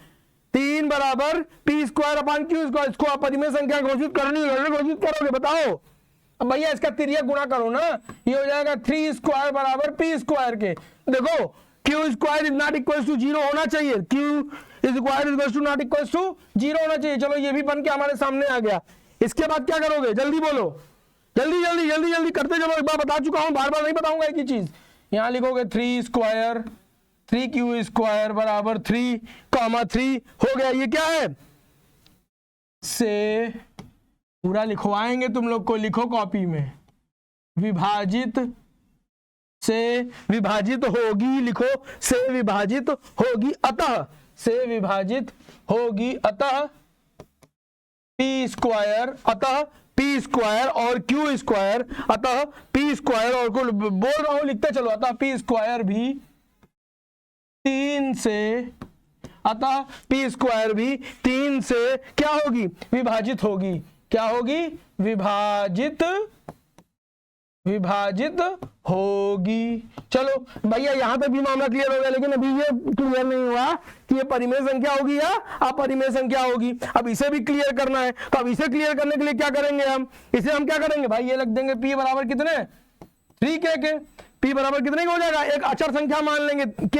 3 बराबर p²/q², इसको अपरिमेय संख्या घोषित करनी है, घोषित करोगे, बताओ। अब भैया इसका तिर्यक गुणा करो ना, ये हो जाएगा 3² बराबर p² के। देखो q² is not equal to 0 होना चाहिए, q is not equal to 0 होना चाहिए। चलो ये भी बन के हमारे सामने आ गया। इसके बाद क्या करोगे? जल्दी बोलो, जल्दी जल्दी जल्दी जल्दी करते चलो। एक बार बता चुका हूं, बार बार नहीं बताऊंगा एक ही चीज। यहां लिखोगे 3² बराबर 3, 3 हो गया। ये क्या है? से पूरा लिखवाएंगे तुम लोग को, लिखो कॉपी में। विभाजित से विभाजित होगी, लिखो से विभाजित होगी अतः, से विभाजित होगी अतः पी स्क्वायर, अतः पी स्क्वायर और क्यू स्क्वायर, अतः पी स्क्वायर और को बोल रहा हूं लिखते चलो, अतः पी स्क्वायर भी 3 से, अतः पी स्क्वायर भी 3 से क्या होगी, विभाजित होगी। क्या होगी, विभाजित होगी। चलो भैया यहां तक भी मामला क्लियर हो गया, लेकिन अभी ये क्लियर नहीं हुआ कि ये परिमेय संख्या होगी या अपरिमेय संख्या होगी। अब इसे भी क्लियर करना है, तो अब इसे क्लियर करने के लिए क्या करेंगे हम, इसे हम क्या करेंगे भाई, ये लिख देंगे p बराबर कितने 3k के, p बराबर कितने का हो जाएगा, एक अचर संख्या मान लेंगे k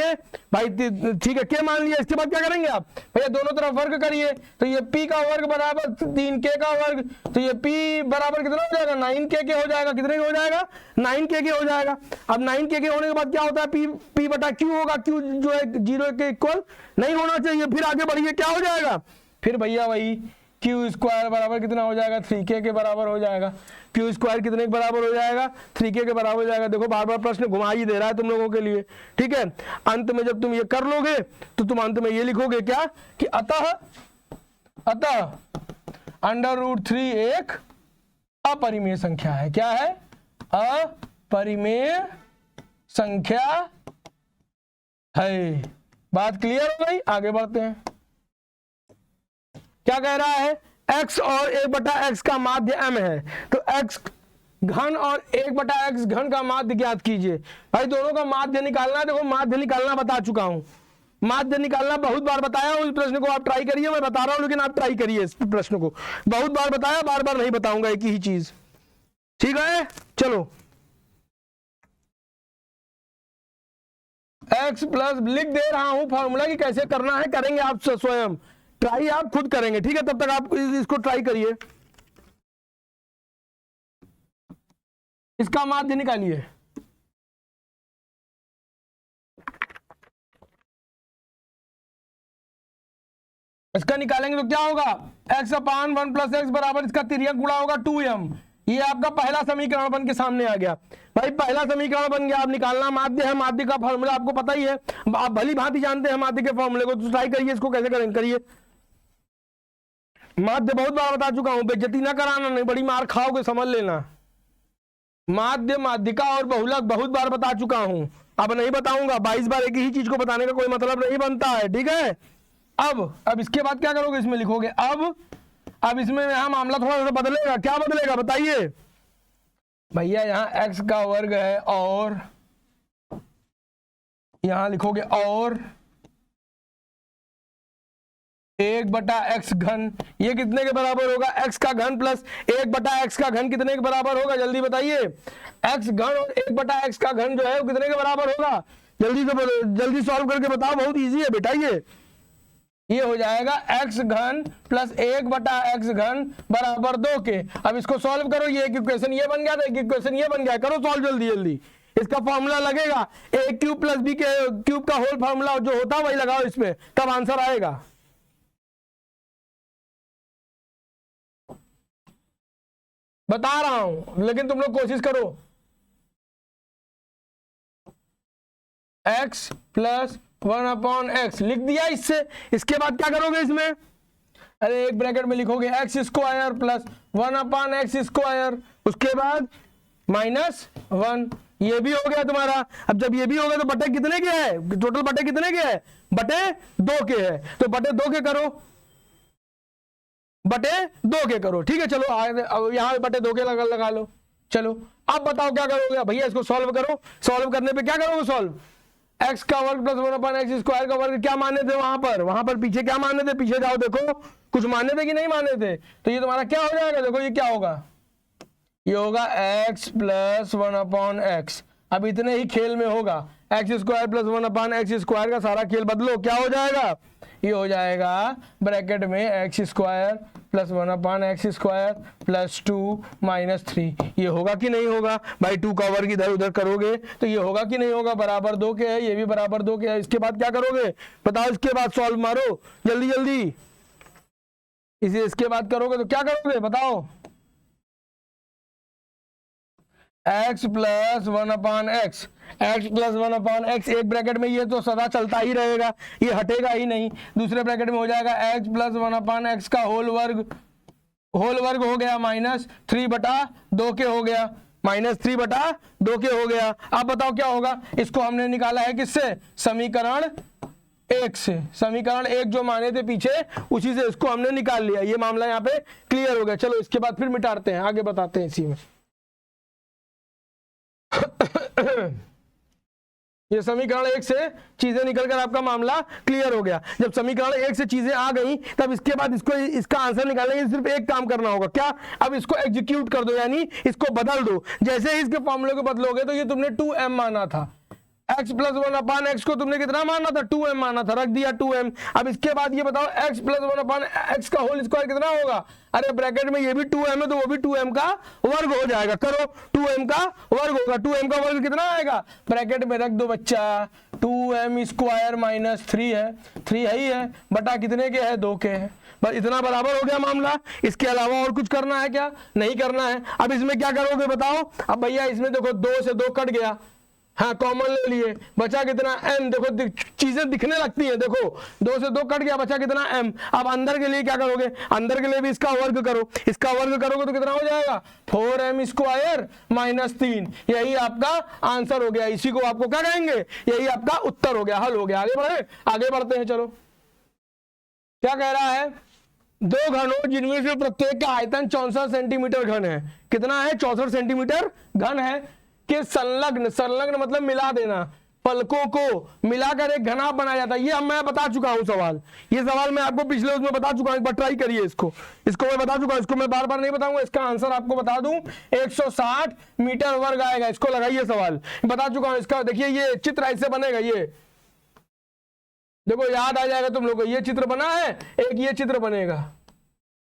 भाई, ठीक है k मान लिया। इसके बाद क्या करेंगे आप भैया, दोनों तरफ वर्ग करिए, तो ये p का वर्ग बराबर 3k का वर्ग, तो ये p बराबर कितना हो जाएगा 9k के हो जाएगा। कितने के हो जाएगा, 9k के हो जाएगा। अब 9k के होने के बाद क्या होता है, p बटा q होगा, q जो है 0 के इक्वल नहीं होना चाहिए। फिर आगे बढ़िए क्या हो जाएगा, फिर भैया वही क्यू स्क्वायर बराबर कितना हो जाएगा, 3k के बराबर हो जाएगा। क्यू स्क्वायर कितने के बराबर हो जाएगा, 3k के बराबर हो जाएगा। देखो बार बार प्रश्न घुमा ही दे रहा है तुम लोगों के लिए, ठीक है। अंत में जब तुम ये कर लोगे तो तुम अंत में ये लिखोगे क्या कि अतः √3 एक अपरिमेय संख्या है। क्या है, अपरिमेय संख्या है। बात क्लियर हो गई, आगे बढ़ते हैं। क्या कह रहा है, x और 1/x का माध्य m है, तो x घन और 1/x घन का माध्य ज्ञात कीजिए। भाई दोनों का माध्य निकालना है। देखो माध्य निकालना बता चुका हूं, माध्य निकालना बहुत बार बताया हूं। इस प्रश्न को आप ट्राई करिए, मैं बता रहा हूं लेकिन आप ट्राई करिए इस प्रश्न को। बहुत बार बताया, बार बार नहीं बताऊंगा एक ही चीज, ठीक है। चलो x प्लस लिख दे रहा हूं फॉर्मूला की, कैसे करना है करेंगे आप स्वयं, ट्राई आप खुद करेंगे, ठीक है। तब तक आप इसको ट्राई करिए, इसका माध्य निकालिए। इसका निकालेंगे तो क्या होगा, x/1 + x बराबर इसका तिर्यक गुणा होगा 2m। ये आपका पहला समीकरण बन के सामने आ गया। भाई पहला समीकरण बन गया। अब निकालना माध्य है, माध्य का फॉर्मूला आपको पता ही है, आप भली भांति जानते हैं माध्य के फॉर्मूले को। तो ट्राई करिए इसको कैसे करेंगे, करिए। माध्य बहुत बार बता चुका हूं, बेइज्जती ना कराना, नहीं बड़ी मार खाओगे, समझ लेना। माध्य, माध्यिका और बहुलक बहुत बार बता चुका हूं, अब नहीं बताऊंगा। 22 बार एक ही चीज को बताने का कोई मतलब नहीं बनता है, ठीक है। अब इसके बाद क्या करोगे, इसमें लिखोगे अब इसमें यहां मामला थोड़ा सा बदलेगा। क्या बदलेगा बताइए भैया, यहां x का वर्ग है और यहां लिखोगे और 1/x घन, ये कितने के बराबर होगा, x का घन प्लस 1/x का घन कितने के बराबर होगा, जल्दी बताइए। x घन और 1/x का घन जो है वो कितने के बराबर होगा, जल्दी से जल्दी सॉल्व करके बताओ, बहुत इजी है बेटा। ये हो जाएगा x घन प्लस 1/x घन बराबर 2 के। अब इसको सॉल्व करो, ये एक इक्वेशन ये बन गया था, एक इक्वेशन ये बन गया। करो सॉल्व जल्दी जल्दी, इसका फॉर्मूला लगेगा a³ + b के क्यूब का होल फॉर्मूला जो होता है वही लगाओ इसमें, तब आंसर आएगा। बता रहा हूं लेकिन तुम लोग कोशिश करो। x + 1/x लिख दिया इससे। इसके बाद क्या करोगे इसमें, अरे एक ब्रैकेट में लिखोगे x² + 1/x², उसके बाद -1, ये भी हो गया तुम्हारा। अब जब ये भी हो गया तो बटे कितने के है, टोटल बटे कितने के है, बटे 2 के है, तो बटे 2 के करो, बटे 2 के करो, ठीक है। चलो अब यहां बटे 2 के लगा लो। चलो अब बताओ क्या करोगे भैया, इसको सॉल्व करो। सॉल्व करने पे क्या करोगे, सॉल्व x का वर्ग प्लस 1/x² का वर्ग क्या माने थे वहां पर पीछे क्या माने थे, पीछे जाओ देखो कुछ माने थे कि नहीं माने थे। तो ये तुम्हारा क्या हो जाएगा, देखो ये क्या होगा, ये होगा x + 1/x। अब इतने ही खेल में होगा, x² + 1/x² का सारा खेल बदलो, क्या हो जाएगा, ये हो जाएगा ब्रैकेट में x² + 1/x² + 2 - 3। ये होगा कि नहीं होगा भाई, 2 का वर्ग इधर उधर करोगे तो ये होगा कि नहीं होगा, बराबर 2 के है, ये भी बराबर 2 के है। इसके बाद क्या करोगे बताओ, इसके बाद सॉल्व मारो जल्दी जल्दी। इसे इसके बाद करोगे तो क्या करोगे बताओ, x plus 1/x, x plus 1/x, एक ब्रैकेट में ये तो सदा चलता ही रहेगा, ये हटेगा ही नहीं। दूसरे ब्रैकेट में हो जाएगा x प्लस 1/x का होल वर्ग हो गया -3/2 के हो गया, -3/2 के हो गया। अब बताओ क्या होगा, इसको हमने निकाला है किससे, समीकरण 1 से। समीकरण 1 जो माने थे पीछे, उसी से इसको हमने निकाल लिया। ये मामला यहाँ पे क्लियर हो गया। चलो इसके बाद फिर मिटाते हैं, आगे बताते हैं इसी में। ये समीकरण 1 से चीजें निकलकर आपका मामला क्लियर हो गया। जब समीकरण 1 से चीजें आ गई, तब इसके बाद इसका आंसर निकालने के लिए सिर्फ एक काम करना होगा, क्या, अब इसको एग्जीक्यूट कर दो, यानी इसको बदल दो। जैसे ही इसके फॉर्मूले को बदलोगे तो ये तुमने 2m माना था, x प्लस 1/x को तुमने कितना माना था, 2m माना था, रख दिया 2m। अब इसके बाद ये बताओ x प्लस 1/x का होल स्क्वायर कितना होगा, अरे ब्रैकेट में ये भी 2m है तो वो भी 2m का वर्ग हो जाएगा। करो, 2m का वर्ग होगा, 2m का वर्ग कितना आएगा, ब्रैकेट में रख दो बच्चा, 2m स्क्वायर -3 है, 3 है ही है, बटा कितने के है, 2 के है। बस इतना बराबर हो गया मामला। इसके अलावा और कुछ करना है क्या, नहीं करना है। अब इसमें क्या करोगे बताओ, अब भैया इसमें देखो 2 से 2 कट गया, हाँ कॉमन ले लिए, बचा कितना m, देखो चीजें दिखने लगती हैं, देखो 2 से 2 कट गया, बचा कितना m। अब अंदर के लिए क्या करोगे, अंदर के लिए भी इसका वर्ग करो, इसका वर्ग करोगे तो कितना हो जाएगा, 4m स्क्वायर -3। यही आपका आंसर हो गया, इसी को आपको क्या कहेंगे, यही आपका उत्तर हो गया, हल हो गया। आगे बढ़ते हैं। चलो क्या कह रहा है, 2 घनों जिनमें से प्रत्येक का आयतन 64 सेंटीमीटर घन है, कितना है, 64 सेंटीमीटर घन है, कि संलग्न मतलब मिला देना, पलकों को मिलाकर एक घना बनाया जाता है। ये अब मैं बता चुका हूं सवाल, ये सवाल मैं आपको पिछले उसमें बता चुका हूं, एक बार ट्राई करिए इसको मैं बता चुका हूं, इसको मैं बार बार नहीं बताऊंगा, इसका आंसर आपको बता दूं 160 मीटर वर्ग आएगा। इसको लगाइए, सवाल बता चुका हूं इसका। देखिए ये चित्र ऐसे बनेगा, ये देखो याद आ जाएगा तुम लोग को, ये चित्र बना है, एक ये चित्र बनेगा,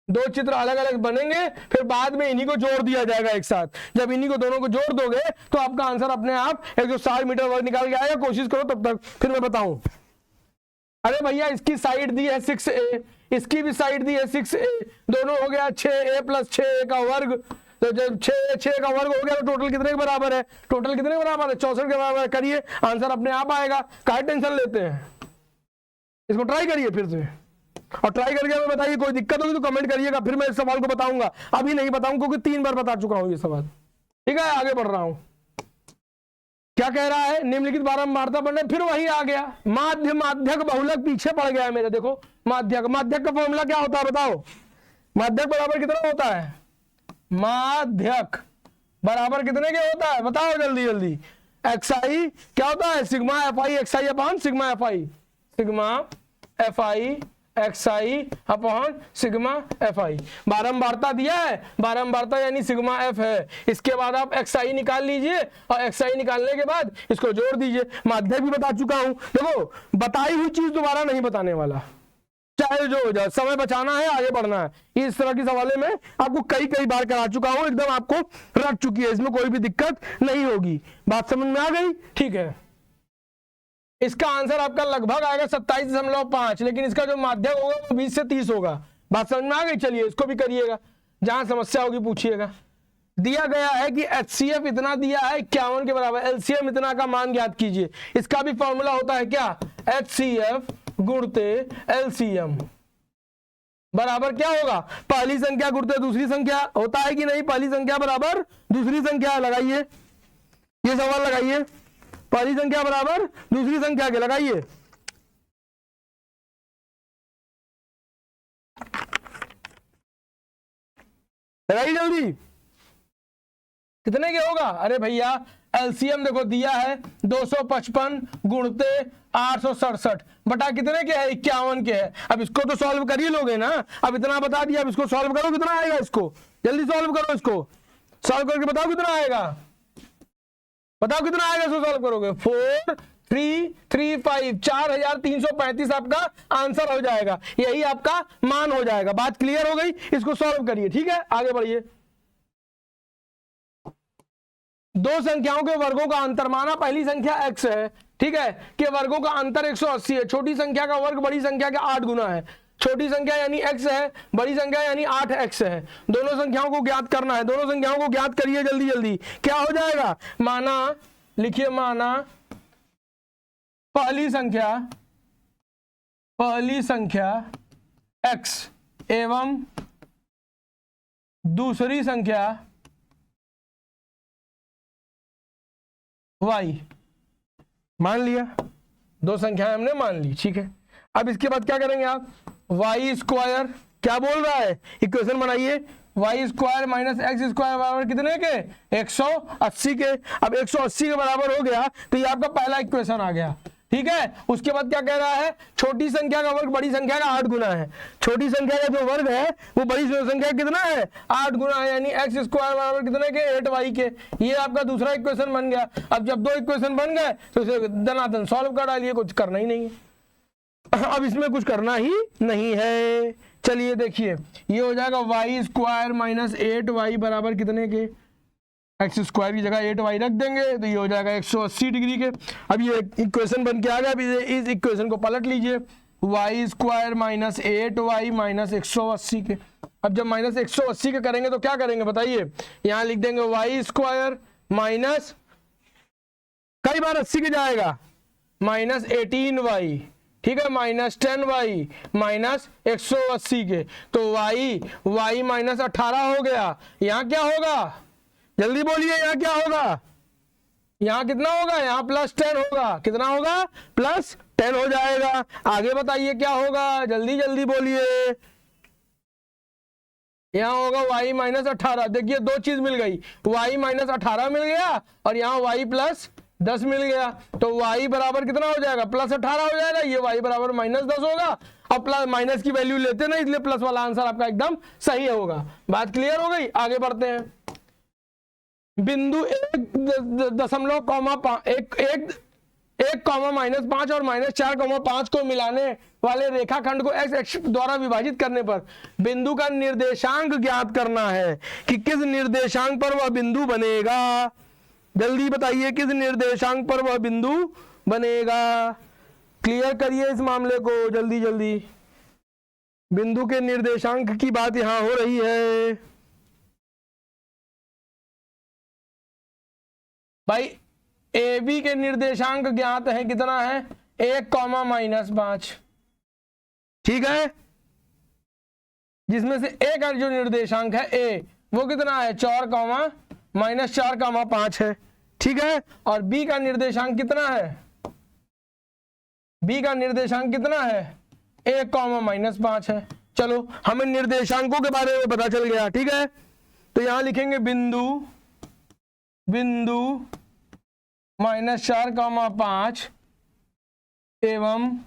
2 चित्र अलग अलग बनेंगे, फिर बाद में इन्हीं को जोड़ दिया जाएगा एक साथ। जब इन्हीं को दोनों को जोड़ दोगे तो आपका आंसर अपने आप 160 मीटर वर्ग निकाल के आएगा। कोशिश करो तब तक, फिर मैं बताऊं। अरे भैया इसकी साइड दी है 6a, इसकी भी साइड दी है 6a, दोनों हो गया 6a + 6a का वर्ग। तो जब 6 का वर्ग हो गया तो टोटल कितने के बराबर है, टोटल कितने के बराबर है, 64 के बराबर है। करिए, आंसर अपने आप आएगा, काहे टेंशन लेते हैं, इसको ट्राई करिए फिर से, और ट्राई करके हमें बताइए, कोई दिक्कत होगी तो कमेंट करिएगा, फिर मैं इस सवाल को बताऊंगा। अभी नहीं बताऊंगा क्योंकि 3 बार बता चुका हूं ये सवाल। ठीक है, आगे बढ़ रहा हूं। क्या कह रहा है, निम्नलिखित बारंबारता पढ़ने, फिर वही आ गया, माध्यक बहुलक पीछे पड़ गया है मेरे। देखो माध्यक का फॉर्मूला क्या होता है बताओ, माध्यक बराबर कितना होता है, माध्यक बराबर कितने के होता है बताओ जल्दी जल्दी। xi क्या होता है, sigma fi xi upon sigma fi, sigma fi xi upon sigma fi। बारंबारता दिया है, बारंबारता यानी सिग्मा f है। इसके बाद आप xi निकाल लीजिए, और xi निकालने के बाद इसको जोड़ दीजिए। माध्यक भी बता चुका हूं, देखो बताई हुई चीज दोबारा नहीं बताने वाला, चाहे जो हो जाए, समय बचाना है, आगे बढ़ना है। इस तरह की सवालें मैं आपको कई बार करा चुका हूं, एकदम आपको रट चुकी है, इसमें कोई भी दिक्कत नहीं होगी। बात समझ में आ गई, ठीक है। इसका आंसर आपका लगभग आएगा 27.5, लेकिन इसका जो माध्यक होगा वो 20 से 30 होगा। बात समझ में आ गई, चलिए इसको भी करिएगा, जहां समस्या होगी पूछिएगा। दिया गया है कि HCF इतना दिया है 51 के बराबर, LCM इतना का मान ज्ञात कीजिए। इसका भी फॉर्मूला होता है क्या, HCF गुणते LCM बराबर क्या होगा, पहली संख्या गुणते दूसरी संख्या, होता है कि नहीं, पहली संख्या बराबर दूसरी संख्या। लगाइए, ये सवाल लगाइए, पहली संख्या बराबर दूसरी संख्या के, लगाइए। लगाइए जल्दी, कितने के होगा, अरे भैया एलसीएम देखो दिया है 255 गुणते 867 बटा कितने के है, 51 के है। अब इसको तो सॉल्व कर ही लोगे ना, अब इतना बता दिया, अब इसको सॉल्व करो, कितना आएगा, इसको जल्दी सॉल्व करो, इसको सॉल्व करके बताओ कितना आएगा, बताओ कितना आएगा, इसको सॉल्व करोगे 4335 4335 आपका आंसर हो जाएगा, यही आपका मान हो जाएगा। बात क्लियर हो गई, इसको सॉल्व करिए, ठीक है, आगे बढ़िए। दो संख्याओं के वर्गों का अंतर, माना पहली संख्या x है, ठीक है, के वर्गों का अंतर 180 है, छोटी संख्या का वर्ग बड़ी संख्या के 8 गुना है, छोटी संख्या यानी x है, बड़ी संख्या यानी 8x है। दोनों संख्याओं को ज्ञात करना है, दोनों संख्याओं को ज्ञात करिए जल्दी जल्दी। क्या हो जाएगा, माना लिखिए, माना पहली संख्या x एवं दूसरी संख्या y। मान लिया, दो संख्याएं हमने मान ली, ठीक है। अब इसके बाद क्या करेंगे आप, वाई स्क्वायर, क्या बोल रहा है, इक्वेशन बनाइए, Y square minus X square बराबर कितने के, 180 के। अब 180 के बराबर हो गया तो ये आपका पहला इक्वेशन आ गया, ठीक है। उसके बाद क्या कह रहा है, छोटी संख्या का वर्ग बड़ी संख्या का 8 गुना है। छोटी संख्या का जो वर्ग है वो बड़ी संख्या कितना है, 8 गुना है, यानी एक्स स्क्वायर बराबर कितने के, 8y के। ये आपका दूसरा इक्वेशन बन गया। अब जब दो इक्वेशन बन गए तो इसे दनादन सॉल्व कर डालिए, कुछ करना ही नहीं है। अब इसमें कुछ करना ही नहीं है। चलिए देखिए, ये हो जाएगा वाई स्क्वायर माइनस 8y बराबर कितने के, एक्स स्क्वायर की जगह 8y रख देंगे तो ये हो जाएगा 180 डिग्री के। अब ये इक्वेशन बन के आ गया। अब इस इक्वेशन को पलट लीजिए, Y square minus 8y minus 180 के। अब जब माइनस 180 के करेंगे तो क्या करेंगे बताइए, यहाँ लिख देंगे वाई स्क्वायर माइनस, कई बार 80 के जाएगा, माइनस 18y, ठीक है, माइनस 10y माइनस 180 के, तो y माइनस 18 हो गया। यहाँ क्या होगा, जल्दी बोलिए, यहाँ क्या होगा, यहाँ कितना होगा, यहाँ प्लस 10 होगा। कितना होगा, प्लस 10 हो जाएगा। आगे बताइए क्या होगा, जल्दी जल्दी बोलिए। यहाँ होगा y माइनस 18। देखिए दो चीज मिल गई, y माइनस 18 मिल गया और यहाँ y प्लस 10 मिल गया। तो y बराबर कितना हो जाएगा, प्लस 18 हो जाएगा। ये y बराबर माइनस 10 होगा। अब प्लस माइनस की वैल्यू लेते ना, इसलिए प्लस वाला आंसर आपका एकदम सही होगा। बात क्लियर हो गई, आगे बढ़ते हैं। बिंदु 1.1 और -4,5 को मिलाने वाले रेखाखंड को x द्वारा विभाजित करने पर बिंदु का निर्देशांक ज्ञात करना है कि किस निर्देशांक पर वह बिंदु बनेगा। जल्दी बताइए, किस निर्देशांक पर वह बिंदु बनेगा। क्लियर करिए इस मामले को जल्दी जल्दी। बिंदु के निर्देशांक की बात यहां हो रही है भाई। ए बी के निर्देशांक ज्ञात है, कितना है, 1,-5, ठीक है। जिसमें से ए का जो निर्देशांक है ए, वो कितना है, 4,-4,5 है, ठीक है। और बी का निर्देशांक कितना है, बी का निर्देशांक कितना है, 1,-5 है। चलो हमें निर्देशांकों के बारे में पता चल गया, ठीक है। तो यहां लिखेंगे बिंदु -4,5 एवं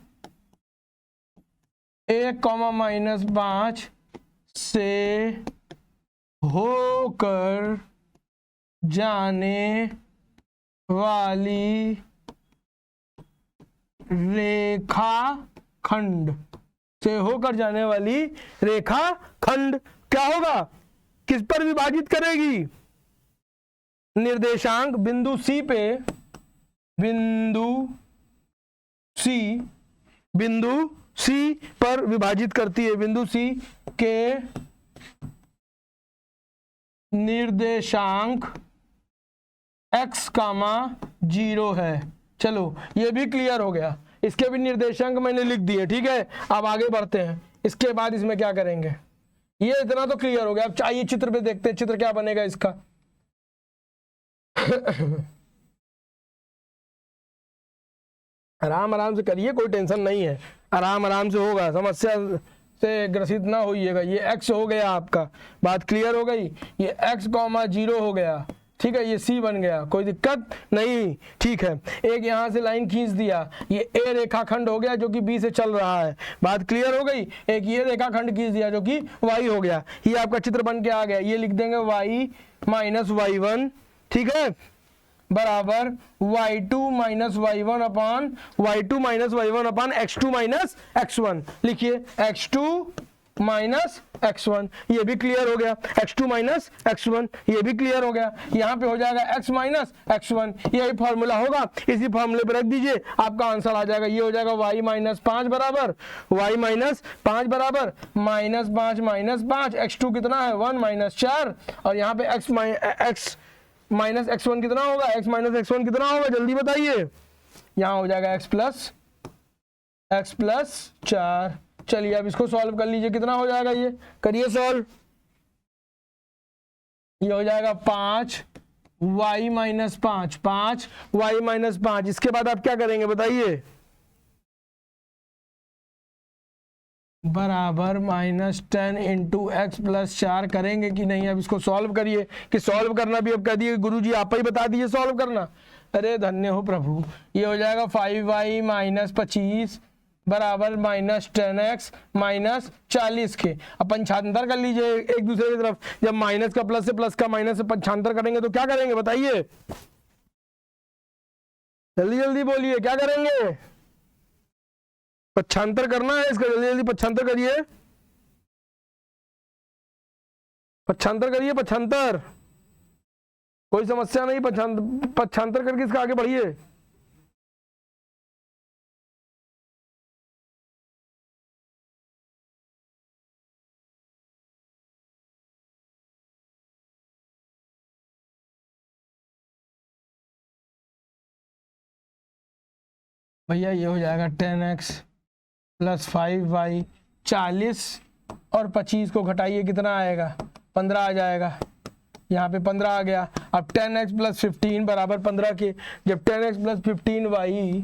1,-5 से होकर जाने वाली रेखाखंड, से होकर जाने वाली रेखाखंड क्या होगा, किस पर विभाजित करेगी, निर्देशांक बिंदु सी पे, बिंदु सी पर विभाजित करती है। बिंदु सी के निर्देशांक x,0 है। चलो ये भी क्लियर हो गया, इसके भी निर्देशांक मैंने लिख दिए, ठीक है। अब आगे बढ़ते हैं, इसके बाद इसमें क्या करेंगे, ये इतना तो क्लियर हो गया। अब चाहिए चित्र पे देखते हैं, चित्र क्या बनेगा इसका। आराम से करिए, कोई टेंशन नहीं है, आराम से होगा, समस्या से ग्रसित ना होइएगा। ये x हो गया आपका, बात क्लियर हो गई। ये x,0 हो गया, ठीक है। ये c बन गया, कोई दिक्कत नहीं, ठीक है। एक यहाँ से लाइन खींच दिया, ये a रेखाखंड हो गया जो कि b से चल रहा है, बात क्लियर हो गई। एक ये रेखाखंड खींच दिया जो कि y हो गया, ये आपका चित्र बन के आ गया। ये लिख देंगे y माइनस y1, ठीक है, बराबर y2 माइनस y1 अपान x2 माइनस x1। लिखिए x2 माइनस x1, ये भी क्लियर हो गया। x2 माइनस x1, ये भी क्लियर हो गया। यहाँ पे हो जाएगा x माइनस x1, यही फॉर्मूला होगा, इसी फॉर्मूले पे रख दीजिए, आपका आंसर आ जाएगा। ये हो जाएगा y माइनस 5 बराबर माइनस 5 x2 कितना है 1 माइनस 4, और यहाँ पे x माइनस x1 कितना होगा, x माइनस x1 कितना होगा, जल्दी बताइए। यहाँ हो जाएगा x प्लस 4। चलिए अब इसको सॉल्व कर लीजिए, कितना हो जाएगा, ये करिए सॉल्व। ये हो जाएगा 5 y माइनस 5 y माइनस 5। इसके बाद आप क्या करेंगे बताइए, बराबर माइनस 10 इंटू एक्स प्लस 4 करेंगे कि नहीं। अब इसको सॉल्व करिए, कि सॉल्व करना भी अब कह दिए गुरुजी आप ही बता दीजिए सॉल्व करना। अरे धन्य हो प्रभु। ये हो जाएगा 5y माइनस 25 बराबर माइनस 10x माइनस 40 के। अब पंचांतर कर लीजिए एक दूसरे की तरफ, जब माइनस का प्लस से प्लस का माइनस से पंचांतर करेंगे तो क्या करेंगे बताइए, जल्दी जल्दी बोलिए क्या करेंगे, पक्षांतर करना है इसका, जल्दी जल्दी पक्षांतर करिए, पक्षांतर करिए, पक्षांतर, कोई समस्या नहीं, पक्षांतर करके इसका आगे बढ़िए। भैया ये हो जाएगा 10x प्लस 5y, 40 और 25 को घटाइए कितना आएगा, 15 आ जाएगा। यहाँ पे 15 आ गया। अब 10x प्लस 15 बराबर 15 के, जब 10x प्लस 15y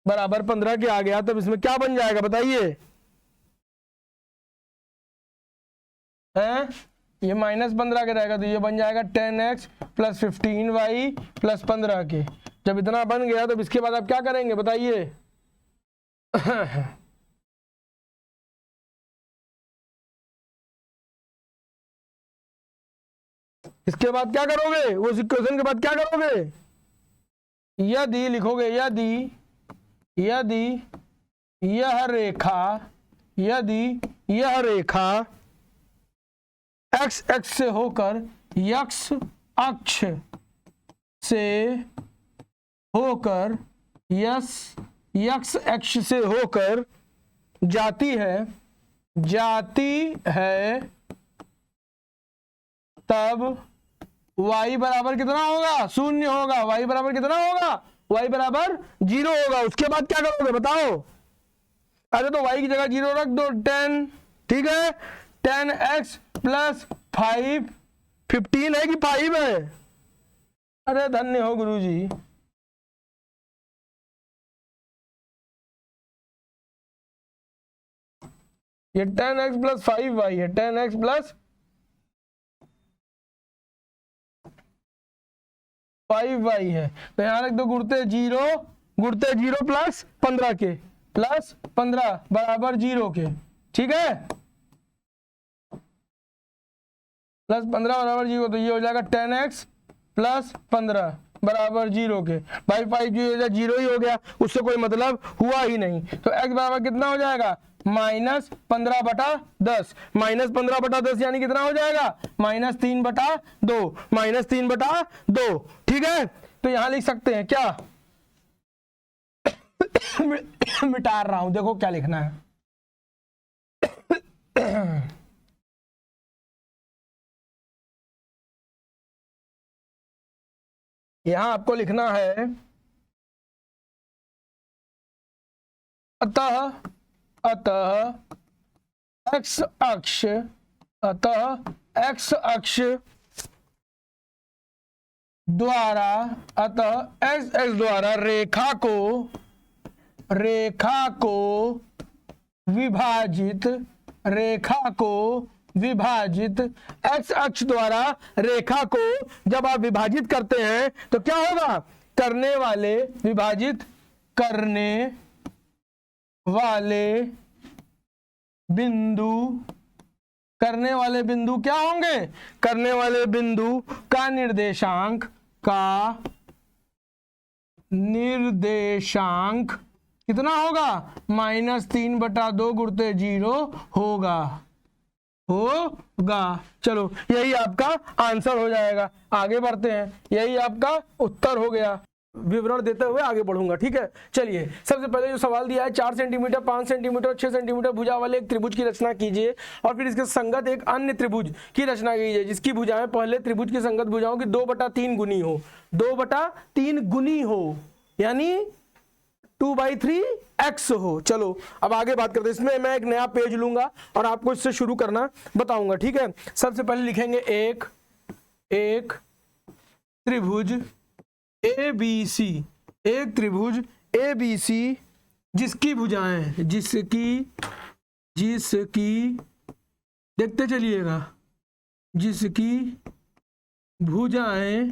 बराबर 15 के आ गया तब इसमें क्या बन जाएगा बताइए, हैं, ये माइनस 15 के रहेगा तो ये बन जाएगा 10x प्लस 15y प्लस 15 के। जब इतना बन गया तो इसके बाद आप क्या करेंगे बताइए इसके बाद क्या करोगे, वो इक्वेशन के बाद क्या करोगे, यदि लिखोगे यदि यह रेखा x अक्ष से होकर x अक्ष से होकर x अक्ष से होकर जाती है तब y बराबर कितना होगा, 0 होगा। y बराबर कितना होगा, y बराबर 0 होगा। उसके बाद क्या करोगे बताओ, अरे तो y की जगह 0 रख दो, 10, ठीक है, 10x प्लस 5, 15 है कि 5 है, अरे धन्य हो गुरुजी। ये 10x प्लस 5y है, 10x प्लस 5y है, तो यहां रख दो गुणते 0 प्लस 15 के, प्लस 15 बराबर 0 के, ठीक है, प्लस 15 बराबर 0, तो ये हो जाएगा 10x प्लस 15 बराबर 0 के। भाई 5 0 ही हो गया, उससे कोई मतलब हुआ ही नहीं। तो x बराबर कितना हो जाएगा, माइनस 15/10, माइनस 15/10 यानी कितना हो जाएगा, माइनस 3/2, माइनस 3/2, ठीक है। तो यहां लिख सकते हैं क्या मिटा रहा हूं, देखो क्या लिखना है यहां आपको लिखना है अतः x अक्ष द्वारा रेखा को विभाजित x अक्ष द्वारा रेखा को जब आप विभाजित करते हैं तो क्या होगा, करने वाले बिंदु क्या होंगे, करने वाले बिंदु का निर्देशांक कितना होगा, -3/2 गुणित 0 होगा, होगा। चलो यही आपका आंसर हो जाएगा। आगे बढ़ते हैं, यही आपका उत्तर हो गया। विवरण देते हुए आगे बढ़ूंगा, ठीक है। चलिए सबसे पहले जो सवाल दिया है, 4 सेंटीमीटर, 5 सेंटीमीटर और 6 सेंटीमीटर भुजा वाले एक त्रिभुज की रचना कीजिए और फिर इसके संगत एक अन्य त्रिभुज की रचना कीजिए जिसकी भुजाएं पहले त्रिभुज की संगत भुजाओं की 2/3 गुनी हो। 2/3 गुनी हो यानी 2/3x हो। चलो अब आगे बात करते हैं। इसमें मैं एक नया पेज लूंगा और आपको इससे शुरू करना बताऊंगा, ठीक है। सबसे पहले लिखेंगे एक त्रिभुज ABC, एक त्रिभुज ABC जिसकी भुजाएं जिसकी देखते चलिएगा, जिसकी भुजाएं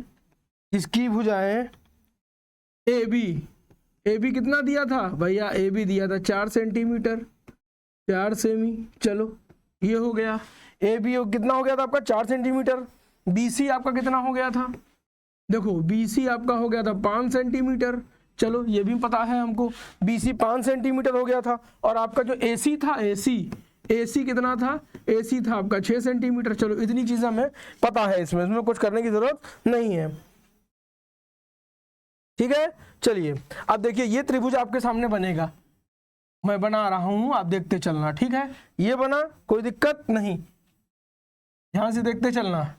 AB कितना दिया था भैया? AB दिया था 4 सेंटीमीटर, 4 सेमी। चलो ये हो गया। AB कितना हो गया था आपका? 4 सेंटीमीटर। BC आपका कितना हो गया था? देखो BC आपका हो गया था 5 सेंटीमीटर। चलो ये भी पता है हमको, BC 5 सेंटीमीटर हो गया था। और आपका जो AC था, AC कितना था? AC था आपका 6 सेंटीमीटर। चलो इतनी चीजें हमें पता है, इसमें कुछ करने की जरूरत नहीं है, ठीक है। चलिए अब देखिए, ये त्रिभुज आपके सामने बनेगा, मैं बना रहा हूं, आप देखते चलना, ठीक है। ये बना, कोई दिक्कत नहीं, ध्यान से देखते चलना।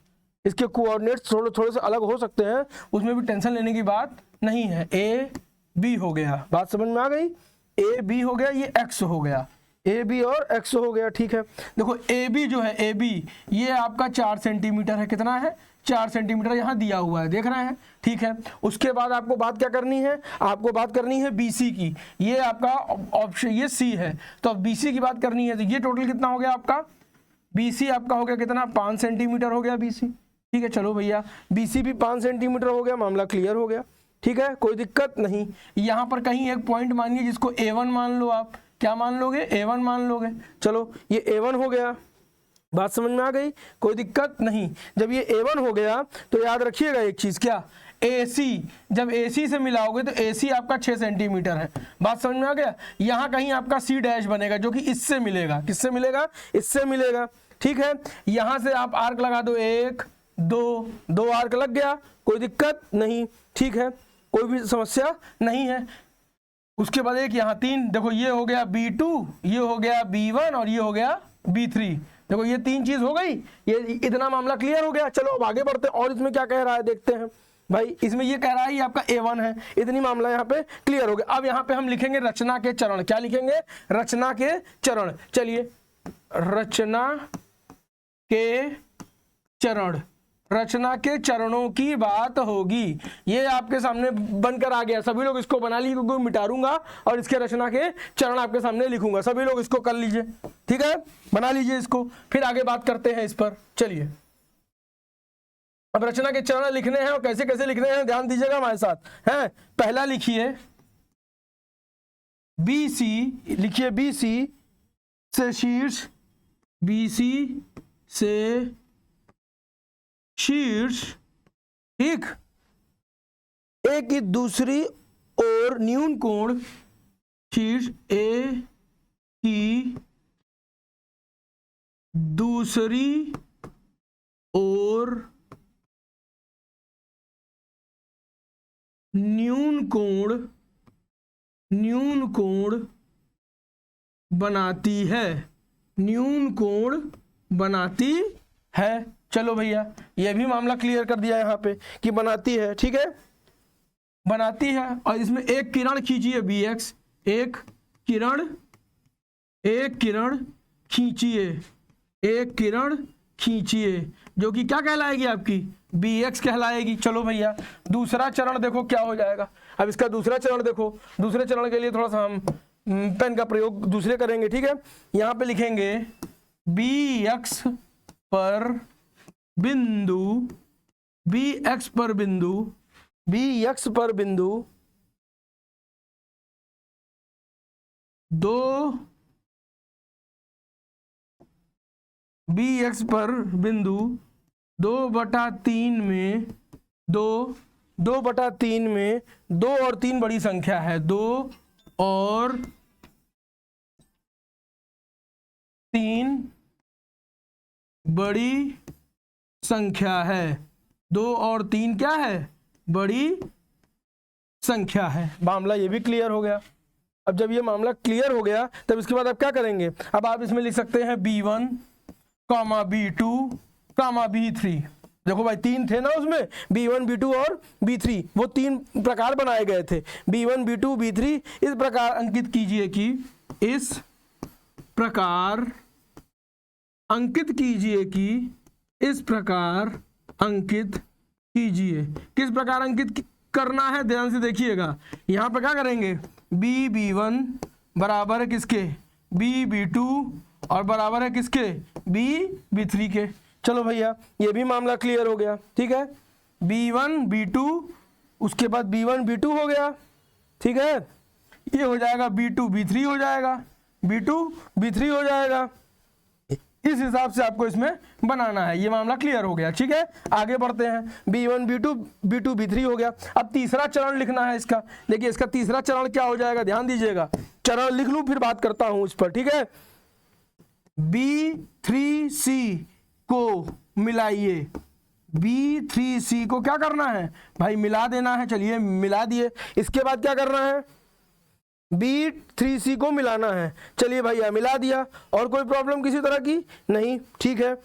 इसके कोऑर्डिनेट्स थोड़े से अलग हो सकते हैं, उसमें भी टेंशन लेने की बात नहीं है। AB हो गया, बात समझ में आ गई? AB हो गया, ये X हो गया, AB और X हो गया, ठीक है। देखो AB जो है, AB ये आपका 4 सेंटीमीटर है। कितना है? 4 सेंटीमीटर यहाँ दिया हुआ है, देख रहे हैं, ठीक है। उसके बाद आपको बात क्या करनी है? आपको बात करनी है BC की। ये आपका ऑप्शन, ये C है, तो अब BC की बात करनी है। तो ये टोटल कितना हो गया आपका? BC आपका हो गया कितना? 5 सेंटीमीटर हो गया BC, ठीक है। चलो भैया BC भी 5 सेंटीमीटर हो गया, मामला क्लियर हो गया, ठीक है, कोई दिक्कत नहीं। यहाँ पर कहीं एक पॉइंट मानिए जिसको A1 मान लो आप। क्या मान लोगे? A1 मान लोगे। चलो ये A1 हो गया, बात समझ में आ गई? कोई दिक्कत नहीं। जब ये A1 हो गया तो याद रखिएगा एक चीज, क्या? AC, जब AC से मिलाओगे तो AC आपका 6 सेंटीमीटर है, बात समझ में आ गया? यहाँ कहीं आपका C डैश बनेगा जो कि इससे मिलेगा। किससे मिलेगा? इससे मिलेगा, ठीक है। यहाँ से आप आर्क लगा दो, 1 2 आर्क लग गया, कोई दिक्कत नहीं, ठीक है, कोई भी समस्या नहीं है। उसके बाद एक यहाँ 3, देखो ये हो गया B2, ये हो गया B1 और ये हो गया B3। देखो ये 3 चीज हो गई, ये इतना मामला क्लियर हो गया। चलो अब आगे बढ़ते हैं और इसमें क्या कह रहा है देखते हैं। भाई इसमें ये कह रहा है ये आपका A1 है, इतनी मामला यहाँ पे क्लियर हो गया। अब यहाँ पे हम लिखेंगे रचना के चरण। क्या लिखेंगे? रचना के चरण। चलिए रचना के चरण, रचना के चरणों की बात होगी। ये आपके सामने बनकर आ गया, सभी लोग इसको बना लीजिए क्योंकि मिटा दूंगा और इसके रचना के चरण आपके सामने लिखूंगा। सभी लोग इसको कर लीजिए, ठीक है, बना लीजिए इसको, फिर आगे बात करते हैं इस पर। चलिए अब रचना के चरण लिखने हैं और कैसे कैसे लिखने हैं ध्यान दीजिएगा हमारे साथ, हैं। पहला लिखिए BC, लिखिए BC से शीर्ष, BC से शीर्ष, ठीक। ए की दूसरी ओर न्यून कोण, शीर्ष A की दूसरी ओर न्यून कोण बनाती है, न्यून कोण बनाती है। चलो भैया ये भी मामला क्लियर कर दिया यहाँ पे कि बनाती है, ठीक है, बनाती है। और इसमें एक किरण खींचिए BX, एक किरण खींचिए, एक किरण खींचिए जो कि क्या कहलाएगी आपकी? BX कहलाएगी। चलो भैया दूसरा चरण देखो क्या हो जाएगा। अब इसका दूसरा चरण देखो, दूसरे चरण के लिए थोड़ा सा हम पेन का प्रयोग दूसरे करेंगे, ठीक है। यहाँ पे लिखेंगे BX पर बिंदु, BX पर बिंदु, BX पर बिंदु 2, BX पर बिंदु 2/3 में 2/3 में 2 और 3 बड़ी संख्या है, 2 और 3 बड़ी संख्या है। 2 और 3 क्या है? बड़ी संख्या है। मामला ये भी क्लियर हो गया। अब जब ये मामला क्लियर हो गया तब इसके बाद आप क्या करेंगे? अब आप इसमें लिख सकते हैं B1, B2, B3। देखो भाई 3 थे ना उसमें, B1, B2 और B3, वो 3 प्रकार बनाए गए थे, B1, B2, B3। इस प्रकार अंकित कीजिए कि इस प्रकार अंकित कीजिए कि इस प्रकार अंकित कीजिए। किस प्रकार अंकित करना है? ध्यान से देखिएगा। यहाँ पर क्या करेंगे? B1 बराबर है किसके? B2 और बराबर है किसके? B3 के। चलो भैया ये भी मामला क्लियर हो गया। ठीक है, B1 B2, उसके बाद B1 B2 हो गया। ठीक है, ये हो जाएगा B2 B3 हो जाएगा, B2 B3 हो जाएगा। इस हिसाब से आपको इसमें बनाना है। ये मामला क्लियर हो गया। ठीक है, आगे बढ़ते हैं। B1 B2 B2 B3 हो गया। अब तीसरा चरण लिखना है इसका। देखिए इसका तीसरा चरण क्या हो जाएगा, ध्यान दीजिएगा। चरण लिख लूं फिर बात करता हूं इस पर। ठीक है, B3C को मिलाइए। B3C को क्या करना है भाई? मिला देना है। चलिए मिला दिए। इसके बाद क्या करना है? B3C को मिलाना है। चलिए भैया मिला दिया। और कोई प्रॉब्लम किसी तरह की नहीं? ठीक है,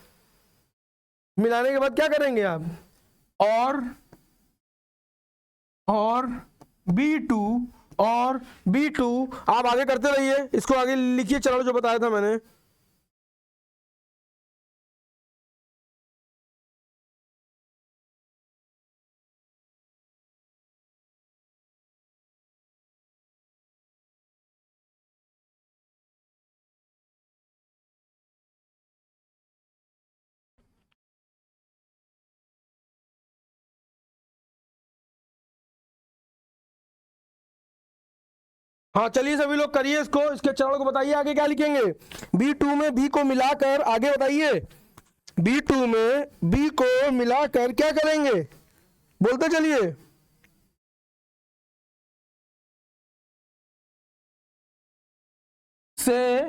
मिलाने के बाद क्या करेंगे आप? और B2 और B2 आप आगे करते रहिए। इसको आगे लिखिए, चरण जो बताया था मैंने। हाँ चलिए सभी लोग करिए इसको, इसके चरण को बताइए आगे क्या लिखेंगे। B2 में B को मिलाकर, आगे बताइए। B2 में B को मिलाकर क्या करेंगे? बोलते चलिए। से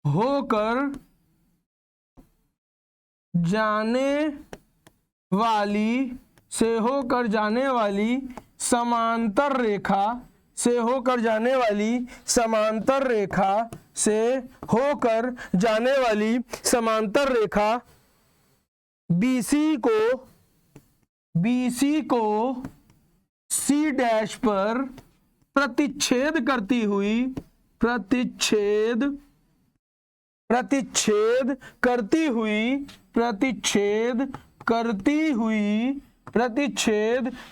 होकर जाने वाली, से होकर जाने वाली समांतर रेखा, से होकर जाने वाली समांतर रेखा, से होकर जाने वाली समांतर रेखा BC को C डैश पर प्रतिच्छेद करती हुई, प्रतिच्छेद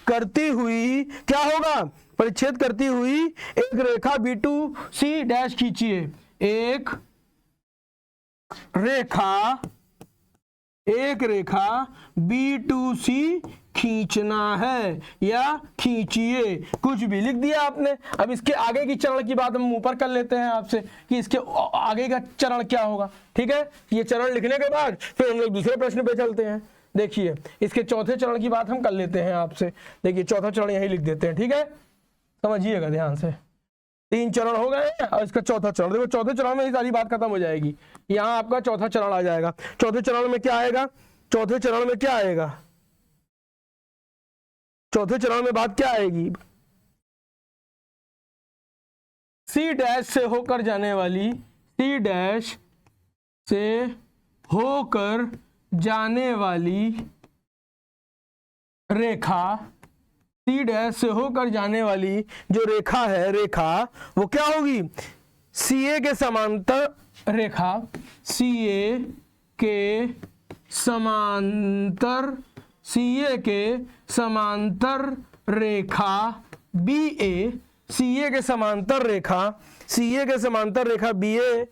करती हुई क्या होगा? परिच्छेद करती हुई एक रेखा B2C डैश खींचिए। एक रेखा B2C खींचना है या खींचिए, कुछ भी लिख दिया आपने। अब इसके आगे की चरण की बात हम ऊपर कर लेते हैं आपसे कि इसके आगे का चरण क्या होगा। ठीक है, ये चरण लिखने के बाद फिर हम लोग दूसरे प्रश्न पे चलते हैं। देखिए इसके चौथे चरण की बात हम कर लेते हैं आपसे। देखिए चौथा चरण यही लिख देते हैं। ठीक है, समझिएगा ध्यान से। 3 चरण हो गए और इसका चौथा चरण। देखो चौथे चरण में ही सारी बात खत्म हो जाएगी। यहाँ आपका चौथा चरण आ जाएगा। चौथे चरण में क्या आएगा? चौथे चरण में क्या आएगा? चौथे चरण में बात क्या आएगी? C डैश से होकर जाने वाली, C डैश से होकर जाने वाली रेखा, C डैश से होकर जाने वाली जो रेखा है, रेखा वो क्या होगी? CA के समांतर रेखा, CA के समांतर, CA के समांतर रेखा BA, CA के समांतर रेखा, CA के समांतर रेखा BA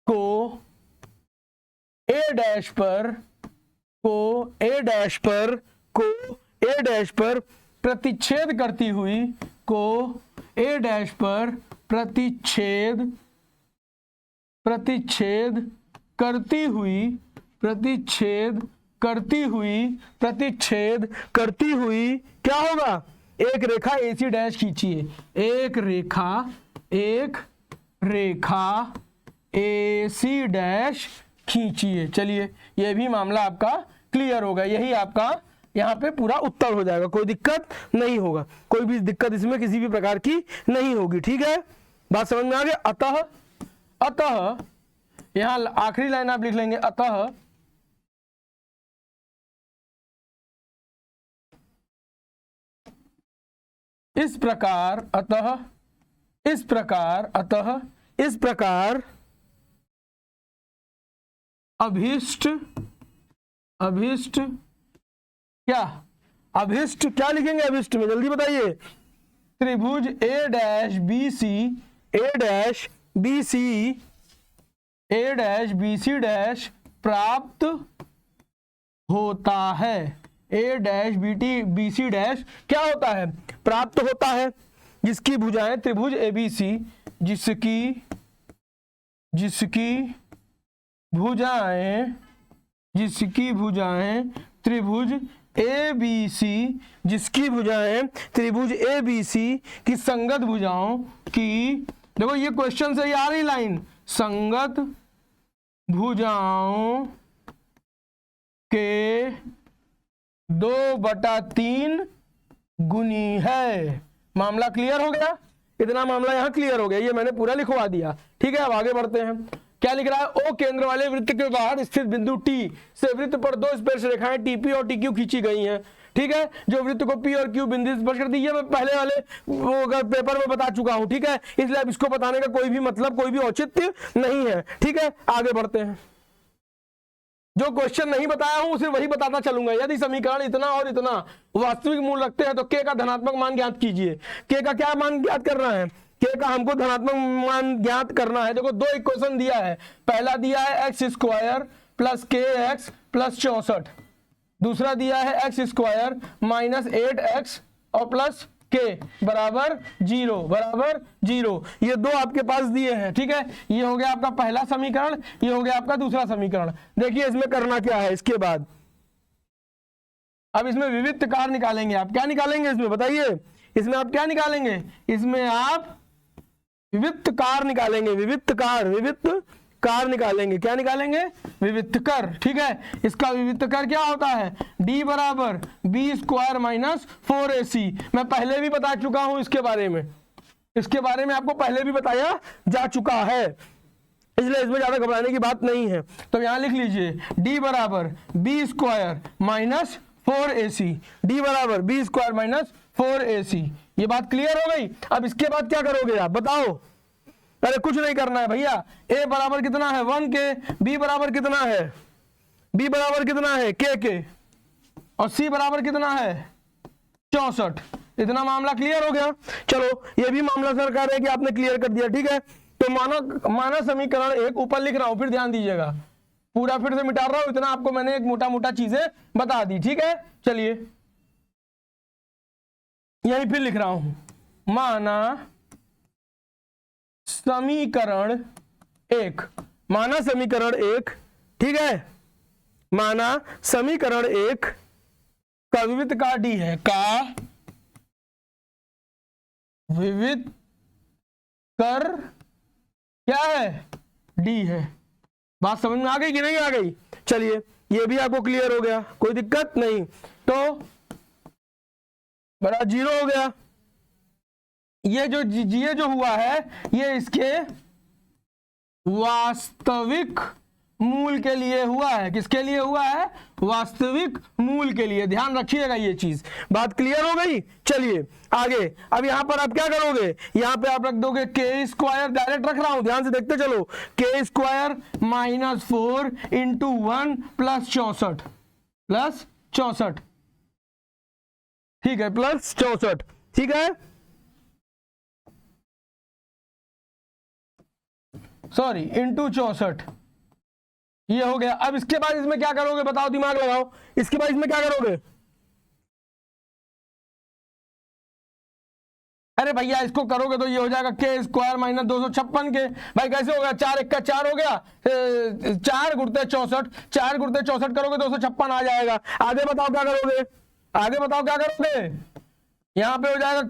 को A डैश पर प्रतिच्छेद करती हुई, को A डैश पर प्रतिच्छेद करती हुई क्या होगा? एक रेखा AC डैश खींचिए। एक रेखा AC डैश खींचिए। चलिए ये भी मामला आपका क्लियर होगा, यही आपका यहाँ पे पूरा उत्तर हो जाएगा, कोई दिक्कत नहीं होगा, कोई भी दिक्कत इसमें किसी भी प्रकार की नहीं होगी। ठीक है, बात समझ में आ गई। अतः यहाँ आखिरी लाइन आप लिख लेंगे, अतः इस प्रकार अभिष्ट क्या लिखेंगे अभिष्ट में, जल्दी बताइए। त्रिभुज ए डैश बी सी डैश प्राप्त होता है। ए डैश बी सी डैश क्या होता है, प्राप्त होता है, जिसकी भुजाएं त्रिभुज ए बी सी, जिसकी भुजाएं त्रिभुज ए बी सी की संगत भुजाओं की, देखो ये क्वेश्चन से ही आ रही लाइन, संगत भुजाओं के 2/3 गुनी है। मामला क्लियर हो गया, इतना मामला यहाँ क्लियर हो गया, ये मैंने पूरा लिखवा दिया। ठीक है, अब आगे बढ़ते हैं। क्या लिख रहा है, ओ केंद्र वाले वृत्त के बाहर स्थित बिंदु टी से वृत्त पर 2 स्पर्श रेखाएं टीपी और टीक्यू खींची गई हैं। ठीक है, जो वृत्त को पी और क्यू बिंदु स्पर्श करती है, मैं पहले वाले वो पेपर में बता चुका हूं। ठीक है, इसलिए अब इसको बताने का कोई भी मतलब, कोई भी औचित्य नहीं है। ठीक है, आगे बढ़ते हैं। जो क्वेश्चन नहीं बताया हूं सिर्फ वही बताता चलूंगा। यदि समीकरण इतना और इतना वास्तविक मूल रखते हैं तो के का धनात्मक मान ज्ञात कीजिए। के का क्या मान ज्ञात करना है, के का हमको धनात्मक मान ज्ञात करना है। देखो 2 इक्वेशन दिया है, पहला दिया है x² प्लस kx प्लस 64, दूसरा दिया है x² माइनस 8x और प्लस k बराबर 0 ये 2 आपके पास दिए हैं। ठीक है, ये हो गया आपका पहला समीकरण, ये हो गया आपका दूसरा समीकरण। देखिए इसमें करना क्या है, इसके बाद अब इसमें विविध कार निकालेंगे। आप क्या निकालेंगे इसमें बताइए, इसमें आप क्या निकालेंगे, इसमें आप विविध कार निकालेंगे, विविध कार निकालेंगे। क्या निकालेंगे, विविध कर। ठीक है, इसका विविध कर क्या होता है, d बराबर b² माइनस 4ac। मैं पहले भी बता चुका हूं इसके बारे में आपको पहले भी बताया जा चुका है, इसलिए इसमें ज्यादा घबराने की बात नहीं है। तो यहां लिख लीजिए d बराबर b² माइनस 4ac, d बराबर b² माइनस 4ac। ये बात क्लियर हो गई। अब इसके बाद क्या करोगे आप बताओ, अरे कुछ नहीं करना है भैया। a बराबर कितना है 1 के, b बराबर कितना है k और c बराबर कितना है 64। इतना मामला क्लियर हो गया। चलो ये भी मामला सरकार है कि आपने क्लियर कर दिया। ठीक है, तो माना समीकरण 1 ऊपर लिख रहा हूं, फिर ध्यान दीजिएगा, पूरा फिर से मिटा रहा हूं, इतना आपको मैंने एक मोटा चीजें बता दी। ठीक है, चलिए यही फिर लिख रहा हूं, माना समीकरण 1, ठीक है, माना समीकरण 1 का विविध का डी है, का विविध कर क्या है, डी है। बात समझ में आ गई कि नहीं आ गई। चलिए ये भी आपको क्लियर हो गया, कोई दिक्कत नहीं। तो बड़ा 0 हो गया। ये जो हुआ है ये इसके वास्तविक मूल के लिए हुआ है। किसके लिए हुआ है, वास्तविक मूल के लिए। ध्यान रखिएगा ये चीज। बात क्लियर हो गई। चलिए आगे। अब यहां पर आप क्या करोगे, यहां पे आप रख दोगे k², डायरेक्ट रख रहा हूं, ध्यान से देखते चलो, k² माइनस 4 इंटू 1 प्लस 64 ठीक है, प्लस 64। ठीक है, सॉरी इंटू 64 ये हो गया। अब इसके बाद इसमें क्या करोगे बताओ, दिमाग लगाओ। इसके बाद इसमें क्या करोगे, अरे भैया इसको करोगे तो ये हो जाएगा k² माइनस 256 के। भाई कैसे होगा, 4 1 का 4 हो गया, 4 गुणित 64, 4 गुणित 64 करोगे 256 आ जाएगा। आगे बताओ क्या करोगे, आगे बताओ क्या करोगे। यहां पे हो जाएगा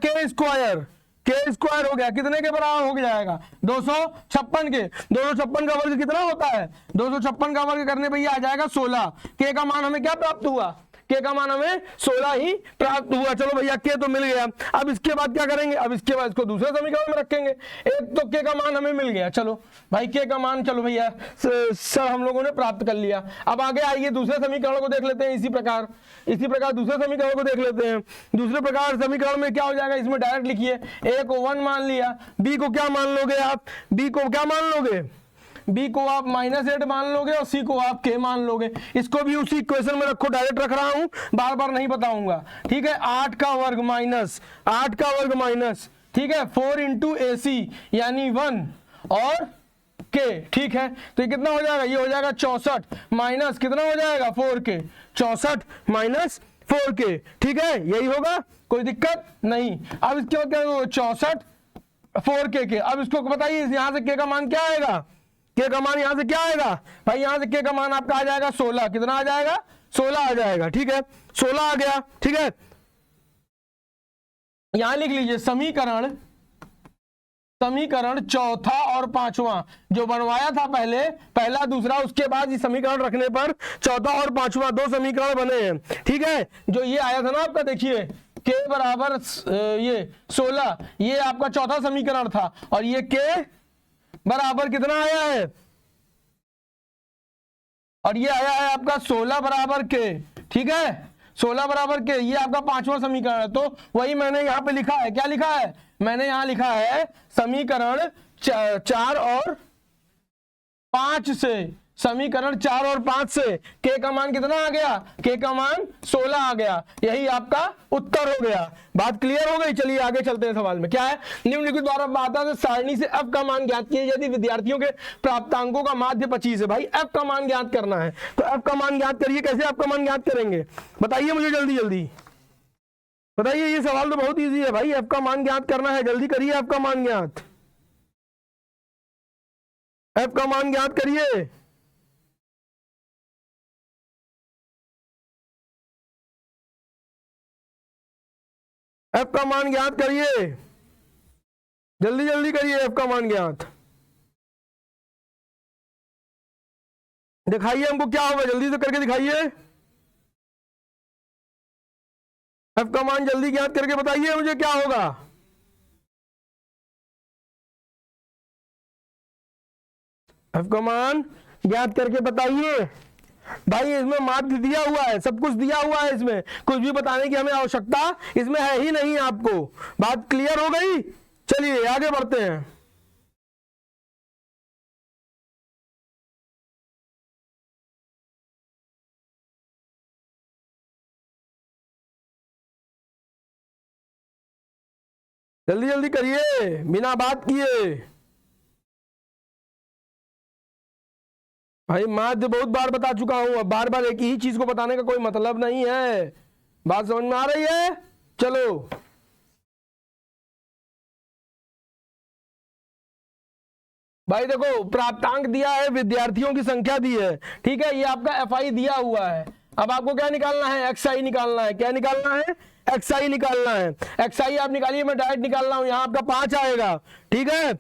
के स्क्वायर हो गया, कितने के बराबर हो जाएगा 256 के। 256 का वर्ग कितना होता है, 256 का वर्ग करने पे ये आ जाएगा 16। के का मान हमें क्या प्राप्त हुआ, के का मान हमें 16 ही प्राप्त हुआ। चलो भैया के तो मिल गया, अब इसके बाद क्या करेंगे, अब इसके बाद इसको दूसरे समीकरण में रखेंगे। एक तो के का मान हमें मिल गया, चलो भाई के का मान, चलो भैया सर हम लोगों ने प्राप्त कर लिया। अब आगे आइए दूसरे समीकरण को देख लेते हैं। इसी प्रकार दूसरे समीकरण को देख लेते हैं। दूसरे प्रकार समीकरण में क्या हो जाएगा, इसमें डायरेक्ट लिखिए, ए को 1 मान लिया, बी को क्या मान लोगे आप, बी को क्या मान लोगे, बी को आप -8 मान लोगे और सी को आप के मान लोगे। इसको भी उसी इक्वेशन में रखो, डायरेक्ट रख रहा हूं, बार बार नहीं बताऊंगा, ठीक है। 8 का वर्ग माइनस, 8 का वर्ग माइनस, ठीक है, 4 इंटू AC यानी 1 और के, ठीक है। तो ये कितना हो जाएगा, ये हो जाएगा 64 माइनस कितना हो जाएगा 4 के, 64 माइनस 4 के, ठीक है, यही होगा, कोई दिक्कत नहीं। अब इसके बाद क्या होगा, 64 4 के। अब इसको बताइए यहां से के का मान क्या आएगा, के का मान यहां से क्या आएगा भाई, यहां से के का मान आपका आ जाएगा 16, कितना आ जाएगा 16 आ जाएगा, ठीक है, 16 आ गया, ठीक है। यहां लिख लीजिए समीकरण चौथा और पांचवा जो बनवाया था पहले, पहला दूसरा, उसके बाद इस समीकरण रखने पर चौथा और पांचवा 2 समीकरण बने हैं, ठीक है। जो ये आया था ना आपका, देखिए के बराबर ये 16, ये आपका चौथा समीकरण था, और ये के बराबर कितना आया है, और ये आया है आपका 16 बराबर के, ठीक है, 16 बराबर के, ये आपका पांचवा समीकरण है। तो वही मैंने यहाँ पे लिखा है, क्या लिखा है, मैंने यहाँ लिखा है समीकरण 4 और 5 से, समीकरण 4 और 5 से के का मान कितना आ गया, के का मान 16 आ गया, यही आपका उत्तर हो गया। बात क्लियर हो गई। चलिए आगे चलते हैं सवाल में, क्या है, निम्नलिखित द्वारा बाधा से सारणी से f का मान ज्ञात किए, यदि विद्यार्थियों के प्राप्तांकों का माध्य 25 है। भाई f का मान ज्ञात करना है, तो f का मान ज्ञात करिए। कैसे f का मान ज्ञात करेंगे, बताइए मुझे जल्दी जल्दी बताइए, ये सवाल तो बहुत ईजी है भाई, f का मान ज्ञात करना है, जल्दी करिए, f का मान ज्ञात, f का मान ज्ञात करिए। f का मान ज्ञात करिए, जल्दी जल्दी करिए, f का मान ज्ञात दिखाइए हमको क्या होगा, जल्दी से करके दिखाइए। f का मान जल्दी ज्ञात करके बताइए मुझे क्या होगा। f का मान ज्ञात करके बताइए। भाई इसमें माध्य दिया हुआ है, सब कुछ दिया हुआ है, इसमें कुछ भी बताने की हमें आवश्यकता इसमें है ही नहीं आपको। बात क्लियर हो गई। चलिए आगे बढ़ते हैं। जल्दी जल्दी करिए बिना बात किए। भाई माध्य बहुत बार बता चुका हूं, अब बार बार एक ही चीज को बताने का कोई मतलब नहीं है। बात समझ में आ रही है। चलो भाई देखो, प्राप्तांक दिया है, विद्यार्थियों की संख्या दी है, ठीक है, ये आपका FI दिया हुआ है। अब आपको क्या निकालना है, XI निकालना है। क्या निकालना है, XI निकालना है। XI आप निकालिए, मैं डायरेक्ट निकाल रहा हूं। यहाँ आपका 5 आएगा, ठीक है,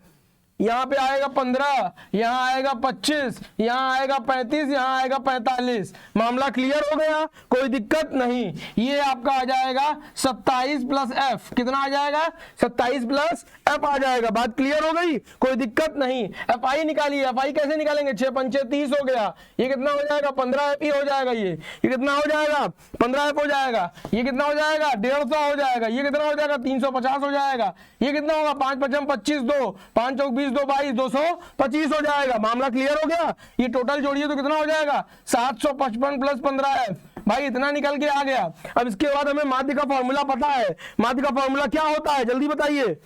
यहाँ पे आएगा 15, यहाँ आएगा 25, यहाँ आएगा 35, यहाँ आएगा 45। मामला क्लियर हो गया, कोई दिक्कत नहीं। ये आपका आ जाएगा 27 प्लस F, कितना आ जाएगा 27 प्लस F आ जाएगा। बात क्लियर हो गई, कोई दिक्कत नहीं। FI निकालिए, FI कैसे निकालेंगे, 6 पंचे 30 हो गया, ये कितना हो जाएगा 15F ही हो जाएगा। ये कितना हो जाएगा 15F हो जाएगा। ये कितना हो जाएगा 150 हो जाएगा। ये कितना हो जाएगा 350 हो जाएगा। ये कितना होगा 5 5 25 2 5 चौक 20 2 22 225 हो जाएगा। मामला क्लियर हो गया। ये टोटल जोड़िए तो कितना हो जाएगा 755 प्लस 15F। भाई इतना निकल के आ गया। अब इसके बाद हमें माध्य का फॉर्मूला पता है। माध्य का फॉर्मूला क्या होता है, जल्दी बताइए।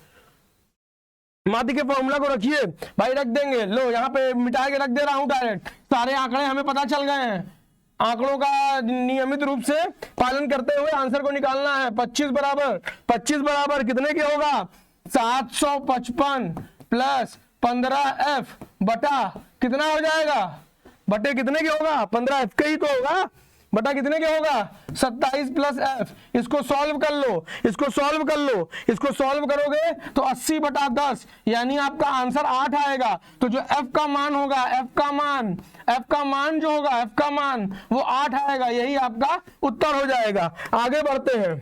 माध्य के फॉर्मूला को रखिए भाई, रख देंगे। लो यहाँ पे मिटा के रख दे रहा हूं डायरेक्ट। सारे आंकड़े हमें पता चल गए हैं। आंकड़ों का नियमित रूप से पालन करते हुए आंसर को निकालना है। 25 बराबर कितने के होगा 755 प्लस 15F बटा कितना हो जाएगा, बटे कितने के होगा 15F का ही तो होगा। बटा कितने के होगा 27 प्लस एफ। इसको सॉल्व कर लो, इसको सॉल्व कर लो, इसको सॉल्व करोगे तो 80 बटा 10 यानी आपका आंसर 8 आएगा। तो जो एफ का मान होगा, एफ का मान जो होगा, एफ का मान वो 8 आएगा, यही आपका उत्तर हो जाएगा। आगे बढ़ते हैं,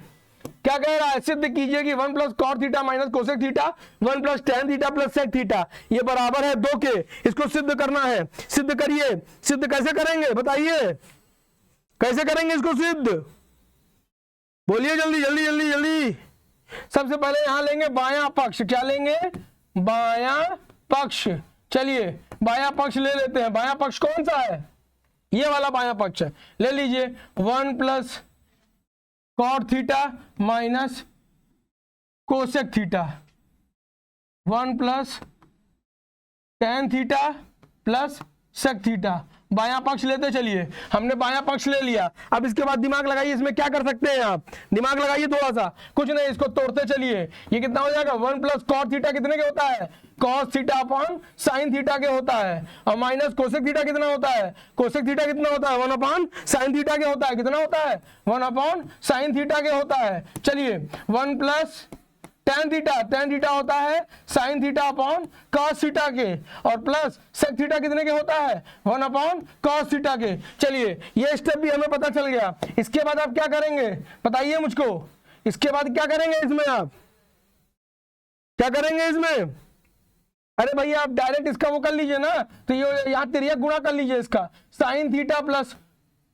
क्या कह रहा है, सिद्ध कीजिए कि 1 plus cot theta minus cosec theta 1 plus tan theta plus sec theta ये बराबर है 2 के। इसको सिद्ध करना है, सिद्ध करिए। सिद्ध कैसे करेंगे बताइए, कैसे करेंगे इसको सिद्ध, बोलिए जल्दी जल्दी जल्दी जल्दी। सबसे पहले यहां लेंगे बायां पक्ष, क्या लेंगे, बायां पक्ष। चलिए बायां पक्ष ले लेते हैं। बायां पक्ष कौन सा है, ये वाला बायां पक्ष है, ले लीजिए। 1 plus cot theta minus cosec theta 1 plus tan theta plus sec theta. बायां पक्ष लेते चलिए, हमने बायां पक्ष ले लिया। अब इसके बाद दिमाग लगाइए, इसमें क्या कर सकते हैं आप, दिमाग लगाइए थोड़ा सा, कुछ नहीं, इसको तोड़ते चलिए। ये कितना हो जाएगा, 1 प्लस कॉट थीटा कितने के होता है, cos theta upon sine theta के होता है, और माइनस कोसेक थीटा कितना होता है, कोसेक थीटा कितना होता है 1 अपॉन साइन थीटा के होता है, कितना होता है 1 अपॉन साइन थीटा के होता है। चलिए 1 प्लस टेन थीटा होता है sine theta upon cos theta के, और प्लस सेक थीटा कितने के होता है 1 अपॉन कॉस थीटा के। चलिए ये स्टेप भी हमें पता चल गया। इसके बाद आप क्या करेंगे बताइए मुझको, इसके बाद क्या करेंगे इसमें, आप क्या करेंगे इसमें, अरे भैया आप डायरेक्ट इसका वो कर लीजिए ना, तो ये यहाँ तिर्यक गुणा कर लीजिए इसका, sign theta plus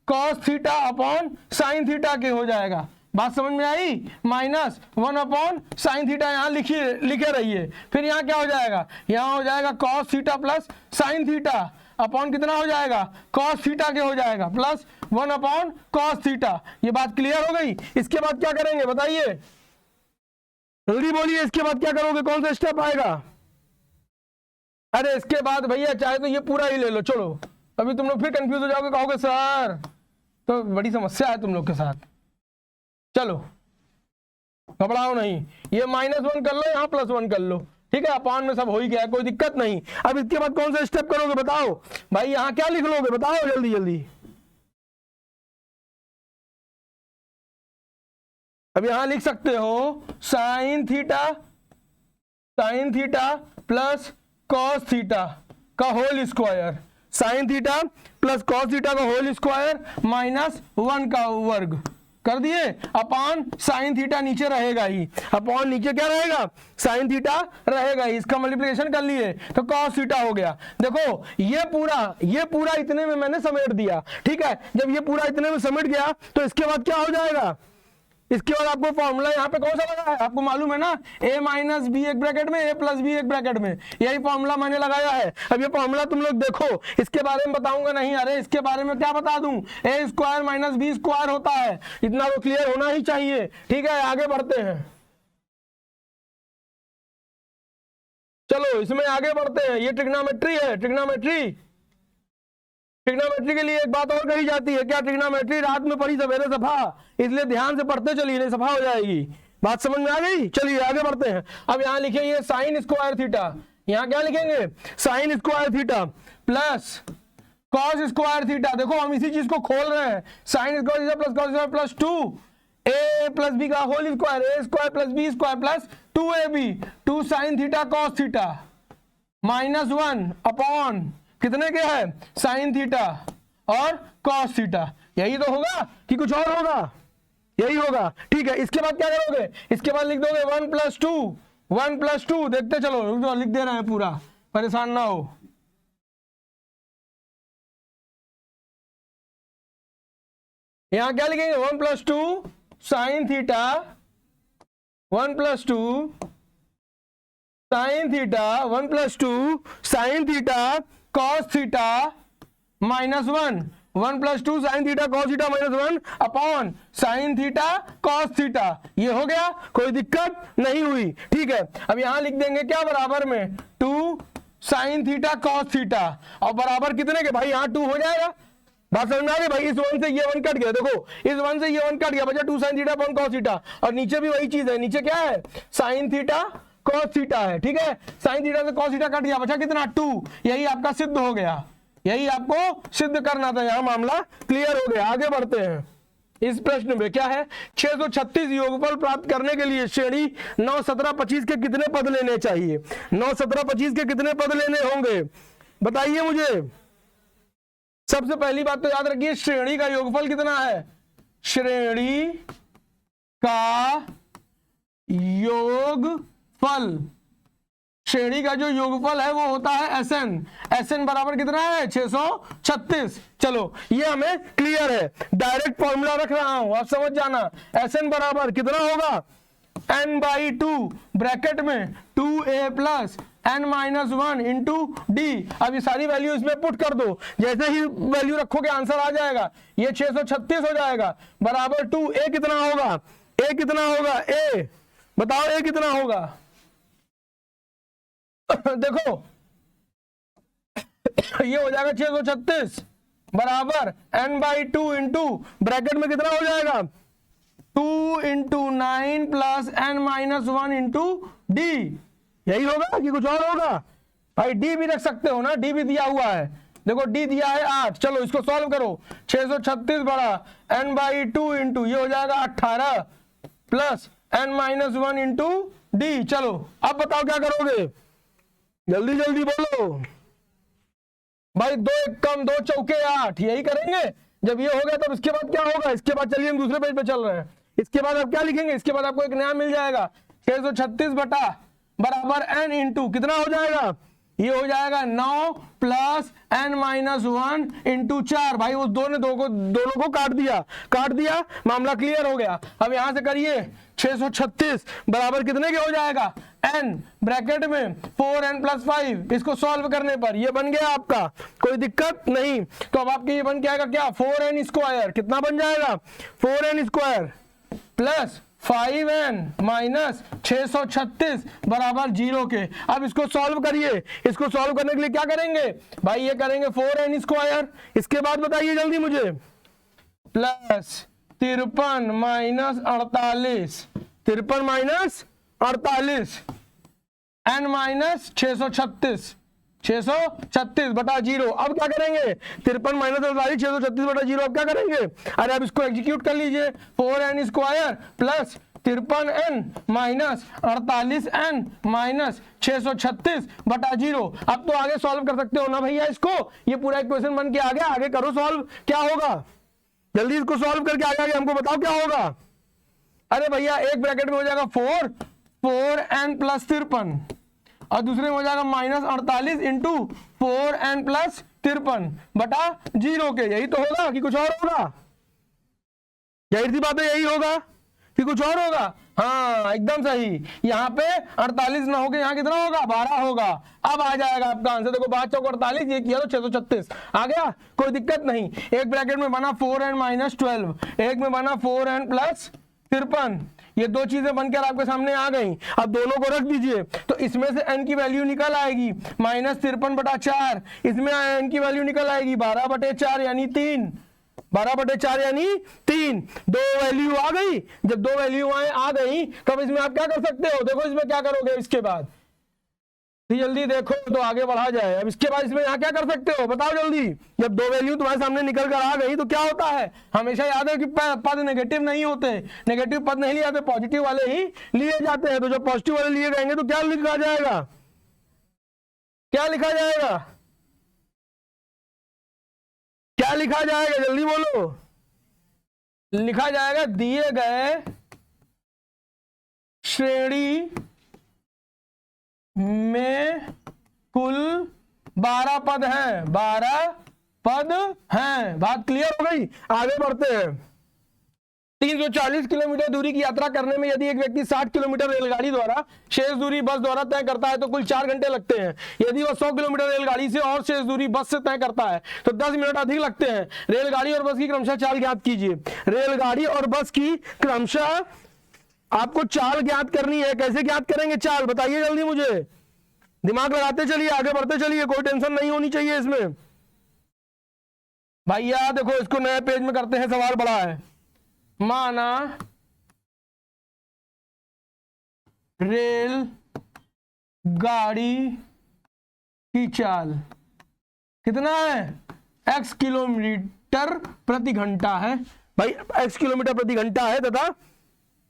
cos theta upon sine theta के हो जाएगा। बात समझ में आई, माइनस 1 अपॉन साइन थीटा यहाँ लिखे रहिए। फिर यहाँ क्या हो जाएगा, यहाँ हो जाएगा cos theta plus sine theta upon कितना हो जाएगा, कॉस थीटा के हो जाएगा, प्लस 1 अपॉन कॉस थीटा। ये बात क्लियर हो गई। इसके बाद क्या करेंगे बताइए, जल्दी बोलिए, इसके बाद क्या करोगे, कौन सा स्टेप आएगा। अरे इसके बाद भैया चाहे तो ये पूरा ही ले लो, चलो अभी तुम लोग फिर कंफ्यूज हो जाओगे, कहोगे सर तो बड़ी समस्या है तुम लोग के साथ। चलो घबराओ नहीं, ये -1 कर लो, यहाँ +1 कर लो, ठीक है, अपॉन में सब हो ही गया है, कोई दिक्कत नहीं। अब इसके बाद कौन सा स्टेप करोगे बताओ भाई, यहाँ क्या लिख लोगे बताओ जल्दी जल्दी। अब यहाँ लिख सकते हो sine theta plus cos theta का whole square, sine theta plus cos theta का होल स्क्वायर -1 का वर्ग कर दिए, अपॉन साइन थीटा नीचे रहेगा ही, अपॉन नीचे क्या रहेगा साइन थीटा रहेगा ही, इसका मल्टीप्लिकेशन कर लिए तो कॉस थीटा हो गया। देखो ये पूरा इतने में मैंने समेट दिया, ठीक है। जब ये पूरा इतने में समेट गया तो इसके बाद क्या हो जाएगा, इसके बाद आपको फॉर्मूला यहाँ पे कौन सा लगा है आपको मालूम है ना, a माइनस बी एक ब्रैकेट में, a प्लस बी एक ब्रैकेट में, यही फॉर्मूला मैंने लगाया है। अब ये फॉर्मूला तुम लोग देखो, इसके बारे में बताऊंगा नहीं, अरे इसके बारे में क्या बता दूं, a square minus B square होता है, इतना तो क्लियर होना ही चाहिए, ठीक है। आगे बढ़ते हैं, चलो इसमें आगे बढ़ते हैं। ये ट्रिग्नोमेट्री है, ट्रिग्नोमेट्री के लिए एक बात और कही जाती है, क्या ट्रिग्नोमेट्री रात में पढ़ी सवेरे सफा, इसलिए ध्यान से पढ़ते चलिए, नहीं सफा हो जाएगी। बात समझ में आ गई, चलिए आगे बढ़ते हैं। अब यहाँ लिखेंगे साइन स्क्वायर थीटा, यहाँ क्या लिखेंगे sine square theta plus cos square theta. देखो हम इसी चीज को खोल रहे हैं, sine square theta plus cos square plus 2a plus b का whole square, a square plus b square plus 2ab, 2 sine theta cos theta -1 upon कितने के है साइन थीटा और कॉस थीटा। यही तो होगा कि कुछ और होगा, यही होगा, ठीक है। इसके बाद क्या करोगे, इसके बाद लिख दोगे 1 प्लस 2, देखते चलो लिख दे रहे हैं पूरा, परेशान ना हो। यहां क्या लिखेंगे 1 plus 2 sine theta, 1 plus 2 sine theta, 1 plus 2 sine theta cos theta -1, 1 plus 2 sine theta cos theta -1 upon sine theta cos theta. ये हो गया, कोई दिक्कत नहीं हुई, ठीक है। अब यहां लिख देंगे क्या बराबर में 2 साइन थीटा कॉस थीटा, और बराबर कितने के भाई, यहाँ 2 हो जाएगा। बात समझ में आ रही भाई, इस 1 से ये 1 कट गया, देखो इस 1 से ये 1 कट गया, बचा 2 sine theta upon cos theta, और नीचे भी वही चीज है, नीचे क्या है साइन थीटा कॉस थीटा है, ठीक है। साइन थीटा से कॉस थीटा कट गया, बचा कितना 2, यही आपका सिद्ध हो गया, यही आपको सिद्ध करना था, यहां मामला क्लियर हो गया। आगे बढ़ते हैं। इस प्रश्न में क्या है, 636 योगफल प्राप्त करने के लिए श्रेणी 9, 17, 25 के कितने पद लेने चाहिए? 9, 17, 25 के कितने पद लेने होंगे बताइए मुझे। सबसे पहली बात तो याद रखिए, श्रेणी का योगफल कितना है? श्रेणी का योगफल, श्रेणी का जो योगफल है वो होता है Sn। Sn बराबर कितना है? 636। चलो ये हमें क्लियर है, डायरेक्ट फॉर्मूला रख रहा हूं, आप समझ जाना। Sn बराबर कितना होगा? n/2 ब्रैकेट में 2a plus n-1 into D. अब ये सारी वैल्यू इसमें पुट कर दो, जैसे ही वैल्यू रखोगे आंसर आ जाएगा। ये 636 हो जाएगा बराबर 2। a कितना होगा? a कितना होगा? a बताओ a कितना होगा? देखो ये हो जाएगा 636 बराबर n/2 इंटू ब्रैकेट में कितना हो जाएगा? 2 into 9 plus n-1 into D. यही होगा कि कुछ और होगा? भाई डी भी रख सकते हो ना, डी भी दिया हुआ है। देखो डी दिया है 8। चलो इसको सॉल्व करो। 636 बड़ा n/2 इंटू ये हो जाएगा 18 प्लस n-1 इंटू डी। चलो अब बताओ क्या करोगे, जल्दी जल्दी बोलो भाई। 2 1 कम 2 चौके 8, यही करेंगे। जब ये हो गया तब इसके बाद क्या होगा? इसके बाद चलिए हम दूसरे पेज पे चल रहे हैं। इसके बाद आप क्या लिखेंगे? इसके बाद आपको एक नया मिल जाएगा, 636 बटा बराबर n इंटू कितना हो जाएगा? ये हो जाएगा 9 प्लस n-1 इंटू 4। भाई उस दोनों को काट दिया, मामला क्लियर हो गया। अब यहां से करिए 636 बराबर कितने के हो जाएगा? n ब्रैकेट में 4n प्लस 5। इसको सॉल्व करने पर ये बन गया आपका, कोई दिक्कत नहीं। तो अब आपके ये बन के आएगा क्या? 4n square. कितना बन जाएगा? 4n square plus 5n minus 636 बराबर 0 के। अब इसको सॉल्व करिए। इसको सॉल्व करने के लिए क्या करेंगे भाई? ये करेंगे 4n स्क्वायर। इसके बाद बताइए जल्दी मुझे, plus 53 minus 48, 53 minus 48 n minus 636 बटा 0। अब क्या करेंगे? 53 माइनस 48 636 बटा 0। अब क्या करेंगे? अरे अब इसको एग्जीक्यूट कर लीजिए। 4n square plus 53n minus 48n minus 636 बटा 0। अब तो आगे सॉल्व कर सकते हो ना भैया इसको। ये पूरा इक्वेशन बन के आ गया। आगे करो सॉल्व, क्या होगा? जल्दी इसको सॉल्व करके आगे हमको बताओ क्या होगा। अरे भैया एक ब्रैकेट में हो जाएगा 4n प्लस 53 और दूसरे में हो जाएगा माइनस 48 इंटू 4n प्लस 53 बटा 0 के। यही तो होगा कि कुछ और होगा? जाहिर सी बात है यही होगा कि कुछ और होगा। हाँ एकदम सही। यहाँ पे 48 ना होगा, यहाँ कितना होगा? 12 होगा। अब आ जाएगा आपका आंसर। देखो 5 चौक 48, ये किया तो 636 आ गया, कोई दिक्कत नहीं। एक ब्रैकेट में बना 4n माइनस 12, एक में बना 4n प्लस 53। ये दो चीजें बनकर आपके सामने आ गई। अब दोनों को रख दीजिए तो इसमें से n की वैल्यू निकल आएगी माइनस 53 बटा 4। इसमें n की वैल्यू निकल आएगी 12 बटे 4 यानी 3। 12 बटे 4 यानी 3। दो वैल्यू आ गई। जब दो वैल्यू आ गई तब इसमें आप क्या कर सकते हो? देखो इसमें क्या करोगे इसके बाद, जल्दी देखो तो आगे बढ़ा जाए। अब इसके बाद इसमें यहाँ क्या कर सकते हो बताओ जल्दी। जब दो वैल्यू तुम्हारे सामने निकल कर आ गई तो क्या होता है? हमेशा याद है कि पद नेगेटिव नहीं होते, नेगेटिव पद नहीं लिए जाते, पॉजिटिव वाले ही लिए जाते हैं। तो जब पॉजिटिव वाले लिए जाएंगे तो क्या लिखा जाएगा? क्या लिखा जाएगा? क्या लिखा जाएगा? जल्दी बोलो। लिखा जाएगा दिए गए श्रेणी में कुल 12 पद हैं। 12 पद हैं। बात क्लियर हो गई? आगे बढ़ते हैं। 340 किलोमीटर दूरी की यात्रा करने में यदि एक व्यक्ति 60 किलोमीटर रेलगाड़ी द्वारा, शेष दूरी बस द्वारा तय करता है तो कुल 4 घंटे लगते हैं। यदि वह 100 किलोमीटर रेलगाड़ी से और शेष दूरी बस से तय करता है तो 10 मिनट अधिक लगते हैं। रेलगाड़ी और बस की क्रमशः चाल ज्ञात कीजिए। रेलगाड़ी और बस की क्रमशः आपको चाल ज्ञात करनी है। कैसे ज्ञात करेंगे चाल बताइए जल्दी मुझे। दिमाग लगाते चलिए, आगे बढ़ते चलिए, कोई टेंशन नहीं होनी चाहिए इसमें। भैया देखो इसको नए पेज में करते हैं, सवाल बड़ा है। माना रेल गाड़ी की चाल कितना है, x किलोमीटर प्रति घंटा है भाई, x किलोमीटर प्रति घंटा है तथा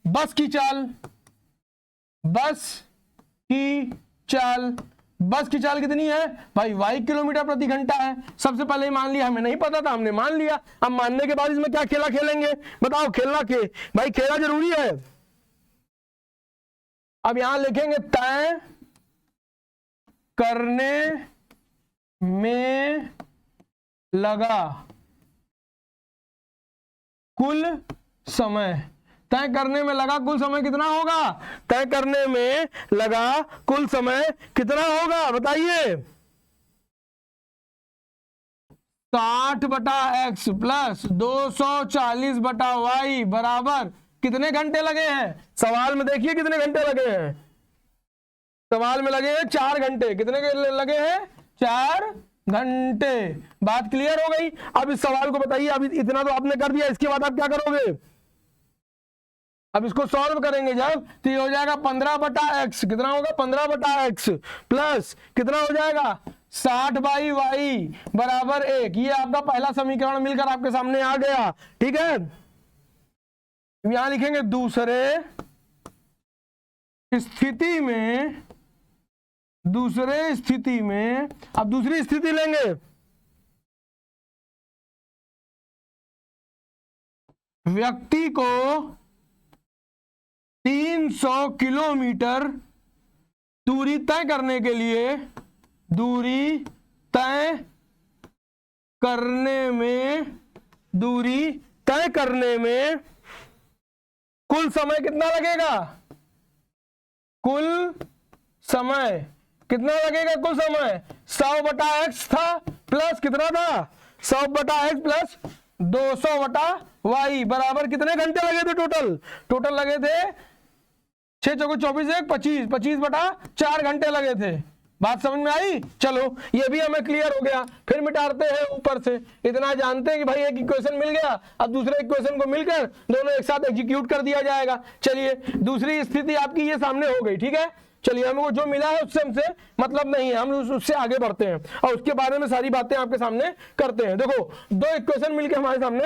बस की चाल कितनी है भाई, y किलोमीटर प्रति घंटा है। सबसे पहले ही मान लिया, हमें नहीं पता था, हमने मान लिया। अब मानने के बाद इसमें क्या खेला खेलेंगे, बताओ, खेलना के भाई, खेला जरूरी है। अब यहां लिखेंगे तय करने में लगा कुल समय, तय करने में लगा कुल समय कितना होगा, तय करने में लगा कुल समय कितना होगा बताइए, 60/x प्लस 240/y बराबर कितने घंटे लगे हैं, सवाल में देखिए कितने घंटे लगे हैं, सवाल में लगे हैं 4 घंटे। कितने लगे हैं, 4 घंटे। बात क्लियर हो गई। अब इस सवाल को बताइए, अब इतना तो आपने कर दिया, इसके बाद आप क्या करोगे, अब इसको सॉल्व करेंगे जब, तो ये हो जाएगा 15/x, कितना होगा 15/x प्लस कितना हो जाएगा 60/y बराबर 1। ये आपका पहला समीकरण मिलकर आपके सामने आ गया, ठीक है। यहां लिखेंगे दूसरे स्थिति में, अब दूसरी स्थिति लेंगे, व्यक्ति को 300 किलोमीटर दूरी तय करने के लिए, दूरी तय करने में कुल समय कितना लगेगा, कुल समय कितना लगेगा, कुल समय 100/x था प्लस कितना था 100/x प्लस 200/y बराबर कितने घंटे लगे थे, टोटल लगे थे 6 चौको 24 25/4 घंटे लगे थे। बात समझ में आई। चलो ये भी हमें क्लियर हो गया। फिर मिटाते हैं ऊपर से, इतना जानते हैं कि भाई एक इक्वेशन मिल गया, अब दूसरे इक्वेशन को मिलकर दोनों एक साथ एग्जीक्यूट कर दिया जाएगा। चलिए दूसरी स्थिति आपकी ये सामने हो गई, ठीक है। चलिए हमको जो मिला है उससे हमसे मतलब नहीं है, हम उससे आगे बढ़ते हैं और उसके बारे में सारी बातें आपके सामने करते हैं। देखो 2 इक्वेशन मिलकर हमारे सामने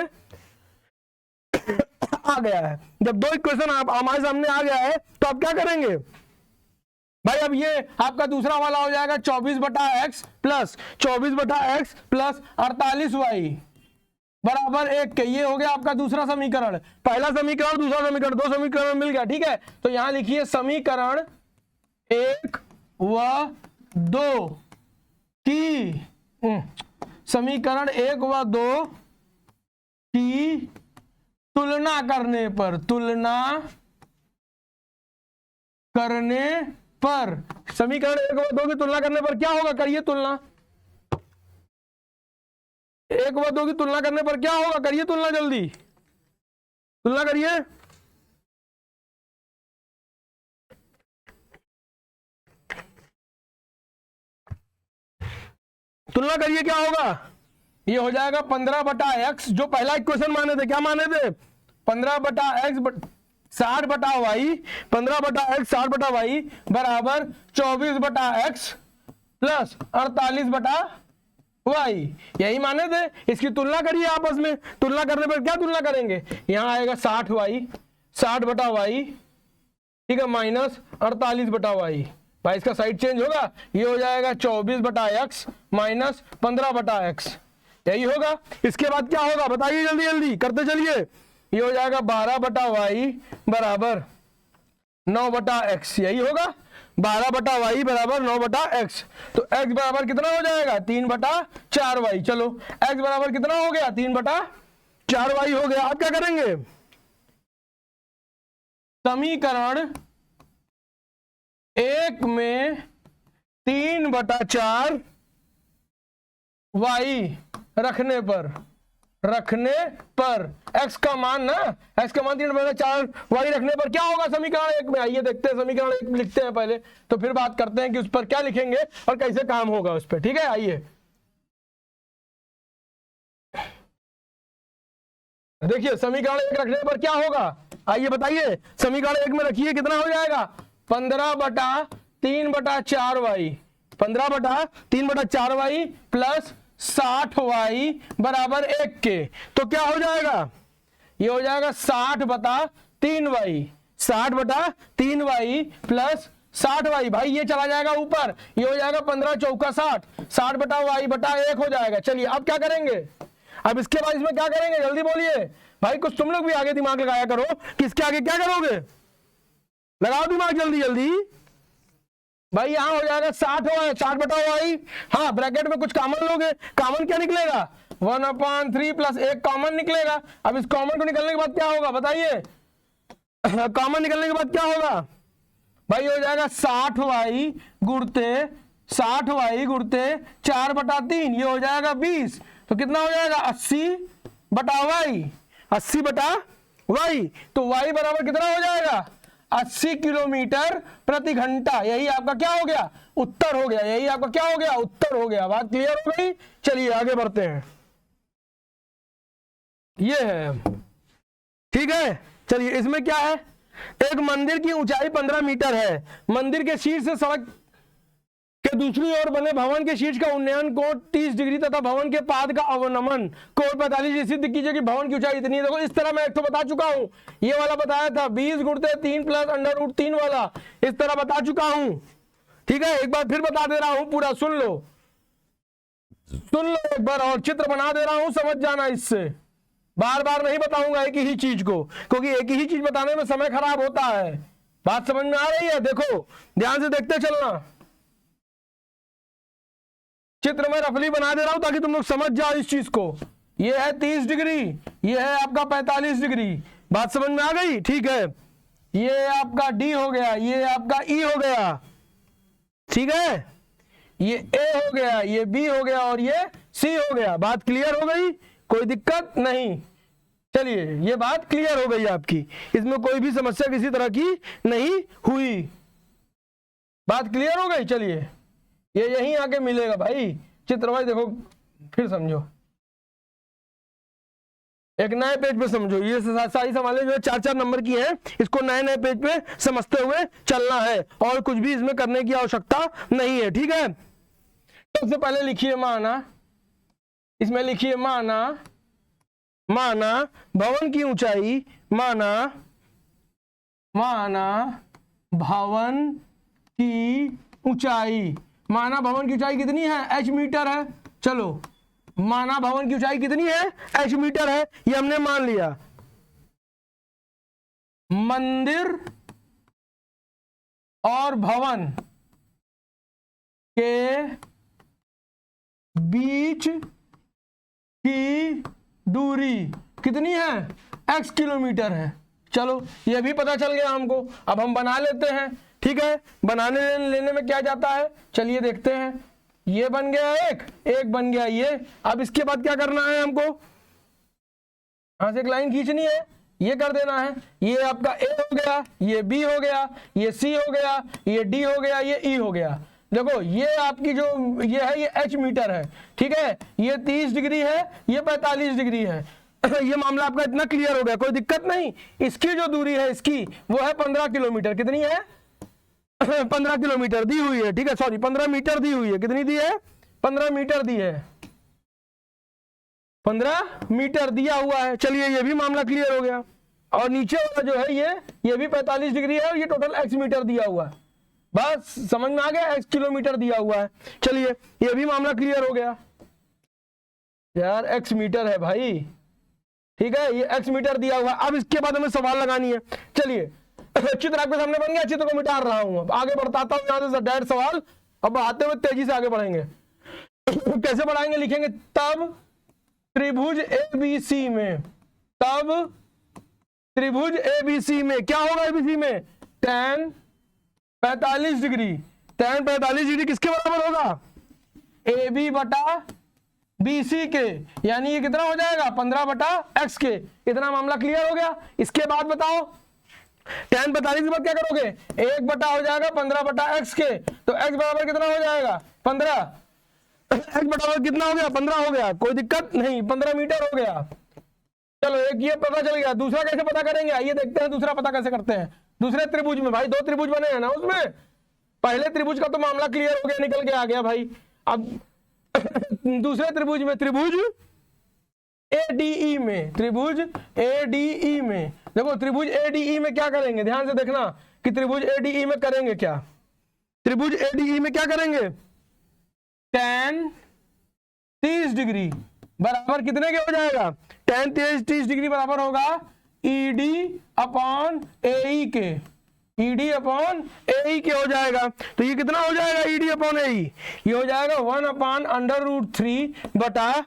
आ गया है। जब 2 इक्वेशन हमारे सामने आ गया है तो आप क्या करेंगे भाई, अब ये आपका दूसरा वाला हो जाएगा 24/x प्लस 48y बराबर 1 के। ये हो गया आपका दूसरा समीकरण। पहला समीकरण, दूसरा समीकरण, 2 समीकरण मिल गया, ठीक है। तो यहां लिखिए समीकरण 1 व 2 की, समीकरण 1 व 2 की तुलना करने पर समीकरण 1 व 2 की तुलना करने पर क्या होगा, करिए तुलना। 1 व 2 की तुलना करने पर क्या होगा, करिए तुलना, जल्दी तुलना करिए। तुलना करिए क्या होगा, ये हो जाएगा 15/x, जो पहला इक्वेशन माने थे, क्या माने थे 15/x 60/y, 15/x 60/y बराबर 24/x प्लस 48/y, यही माने थे। इसकी तुलना करिए आपस में। तुलना करने पर क्या तुलना करेंगे, यहां आएगा 60/y, ठीक है, माइनस 48/y। भाई इसका साइड चेंज होगा, ये हो जाएगा 24/x माइनस 15/x, यही होगा। इसके बाद क्या होगा बताइए, जल्दी जल्दी करते चलिए। ये हो जाएगा 12/y बराबर 9/x, यही होगा 12/y बराबर 9/x। तो x बराबर कितना हो जाएगा 3/4y। चलो x बराबर कितना हो गया 3/4y हो गया। अब क्या करेंगे, समीकरण 1 में 3/4y रखने पर x का मान ना, x का मान 3/4y रखने पर क्या होगा समीकरण 1 में। आइए देखते हैं, समीकरण 1 में लिखते हैं पहले, तो फिर बात करते हैं कि उस पर क्या लिखेंगे और कैसे काम होगा उस पर, ठीक है। आइए देखिए समीकरण 1 रखने पर क्या होगा, आइए बताइए। समीकरण 1 में रखिए, कितना हो जाएगा 15/3/4y, 15/3/4y प्लस 60y बराबर 1 के, तो क्या हो जाएगा, ये हो जाएगा 60/3y, 60/3y प्लस 60y, भाई ये चला जाएगा ऊपर, ये हो जाएगा 15 चौका 60, 60/y/1 हो जाएगा। चलिए अब क्या करेंगे, अब इसके बाद इसमें क्या करेंगे, जल्दी बोलिए भाई, कुछ तुम लोग भी आगे दिमाग लगाया करो कि इसके आगे क्या करोगे, लगाओ दिमाग जल्दी जल्दी। भाई यहां हो जाएगा 60/y, हाँ ब्रैकेट में कुछ कॉमन लोगे, कॉमन क्या निकलेगा, 1/3 प्लस 1 कॉमन निकलेगा। अब इस कॉमन को निकलने के बाद क्या होगा बताइए, कॉमन निकलने के बाद क्या होगा भाई, हो जाएगा 60y गुणते 4/3, ये हो जाएगा 20, तो कितना हो जाएगा 80/y, 80/y, तो y बराबर कितना हो जाएगा 80 किलोमीटर प्रति घंटा। यही आपका क्या हो गया, उत्तर हो गया, यही आपका क्या हो गया, उत्तर हो गया। बात क्लियर हो गई, चलिए आगे बढ़ते हैं, ये है, ठीक है। चलिए इसमें क्या है, एक मंदिर की ऊंचाई 15 मीटर है, मंदिर के शीर्ष से सड़क के दूसरी ओर बने भवन के शीर्ष का उन्नयन कोण 30 डिग्री तथा भवन के पाद का अवनमन कोण 45, सिद्ध कीजिए कि भवन की ऊंचाई इतनी है। देखो इस तरह मैं एक तो बता चुका हूं, ये वाला बताया था 20 गुणते 3 प्लस √3 वाला, इस तरह बता चुका हूं, ठीक है। एक बार फिर बता दे रहा हूं, पूरा सुन लो एक बार, और चित्र बना दे रहा हूं, समझ जाना, इससे बार बार नहीं बताऊंगा एक ही चीज को, क्योंकि एक ही चीज बताने में समय खराब होता है। बात समझ में आ रही है, देखो ध्यान से देखते चलना, चित्र में रफली बना दे रहा हूं ताकि तुम लोग समझ जाओ इस चीज को। ये है 30 डिग्री, ये है आपका 45 डिग्री, बात समझ में आ गई, ठीक है। ये आपका डी हो गया, ये आपका ई हो गया, ठीक है, ये ए हो गया, ये बी हो गया और ये सी हो गया। बात क्लियर हो गई, कोई दिक्कत नहीं। चलिए ये बात क्लियर हो गई आपकी, इसमें कोई भी समस्या किसी तरह की नहीं हुई, बात क्लियर हो गई। चलिए ये यहीं आके मिलेगा भाई, चित्र भाई देखो फिर समझो, एक नए पेज पे समझो, ये सारी सवालें जो है 4-4 नंबर की हैं, इसको नए नए पेज पे समझते हुए चलना है और कुछ भी इसमें करने की आवश्यकता नहीं है, ठीक है। सबसे पहले लिखिए माना, इसमें लिखिए माना भवन की ऊंचाई, माना भवन की ऊंचाई, माना भवन की ऊंचाई कितनी है, h मीटर है। चलो माना भवन की ऊंचाई कितनी है, h मीटर है, ये हमने मान लिया। मंदिर और भवन के बीच की दूरी कितनी है, x किलोमीटर है। चलो ये भी पता चल गया हमको, अब हम बना लेते हैं, ठीक है। बनाने लेने में क्या जाता है, चलिए देखते हैं। ये बन गया एक बन गया ये। अब इसके बाद क्या करना है हमको, यहां से एक लाइन खींचनी है, ये कर देना है। ये आपका ए हो गया, ये बी हो गया, ये सी हो गया, ये डी हो गया, ये ई हो गया। देखो ये आपकी जो ये है, ये h मीटर है, ठीक है। ये 30 डिग्री है, ये 45 डिग्री है। ये मामला आपका इतना क्लियर हो गया, कोई दिक्कत नहीं। इसकी जो दूरी है इसकी वो है 15 किलोमीटर, कितनी है 15 किलोमीटर दी हुई है, ठीक है, सॉरी 15 मीटर दी हुई है। कितनी दी है, 15 मीटर दी है, 15 मीटर दिया हुआ है। चलिए ये भी मामला क्लियर हो गया। और नीचे वाला जो है ये भी 45 डिग्री है और ये टोटल x मीटर दिया हुआ है। बस समझ में आ गया, x किलोमीटर दिया हुआ है। चलिए ये भी मामला क्लियर हो गया यार, x मीटर है भाई, ठीक है, ये x मीटर दिया हुआ है। अब इसके बाद हमें सवाल लगानी है। चलिए चित्र आपके सामने बन गया, चित्र को मिटा रहा हूं, अब आगे बढ़ाता हूं यहां से डायरेक्ट सवाल। अब आते हुए तेजी से आगे बढ़ेंगे। कैसे बढ़ाएंगे, लिखेंगे तब त्रिभुज ABC में, तब त्रिभुज ABC में क्या होगा, ABC में tan 45 डिग्री, tan 45 डिग्री किसके बराबर होगा, AB बटा BC के, यानी ये कितना हो जाएगा 15/x के। इतना मामला क्लियर हो गया। इसके बाद बताओ tan 45 के बाद क्या करोगे, 1 बटा हो जाएगा 15/x के, तो x बराबर कितना हो जाएगा 15, x बराबर कितना हो गया 15 हो गया, कोई दिक्कत नहीं, 15 मीटर हो गया। चलो एक ये पता चल गया। दूसरा कैसे पता करेंगे, आइए देखते हैं दूसरा पता कैसे करते हैं। दूसरे त्रिभुज में भाई 2 त्रिभुज बने हैं ना, उसमें पहले त्रिभुज का तो मामला क्लियर हो गया, निकल के आ गया भाई। अब दूसरे त्रिभुज में, त्रिभुज ADE में, त्रिभुज ADE में देखो, त्रिभुज ADE में क्या करेंगे, ध्यान से देखना कि त्रिभुज ADE में करेंगे क्या। त्रिभुज ADE में क्या करेंगे, tan 30 डिग्री बराबर कितने के हो जाएगा, tan 30 डिग्री बराबर होगा ED अपॉन AE के, ED अपॉन AE के हो जाएगा। तो ये कितना हो जाएगा ED अपॉन AE, ये हो जाएगा 1/√3 बटा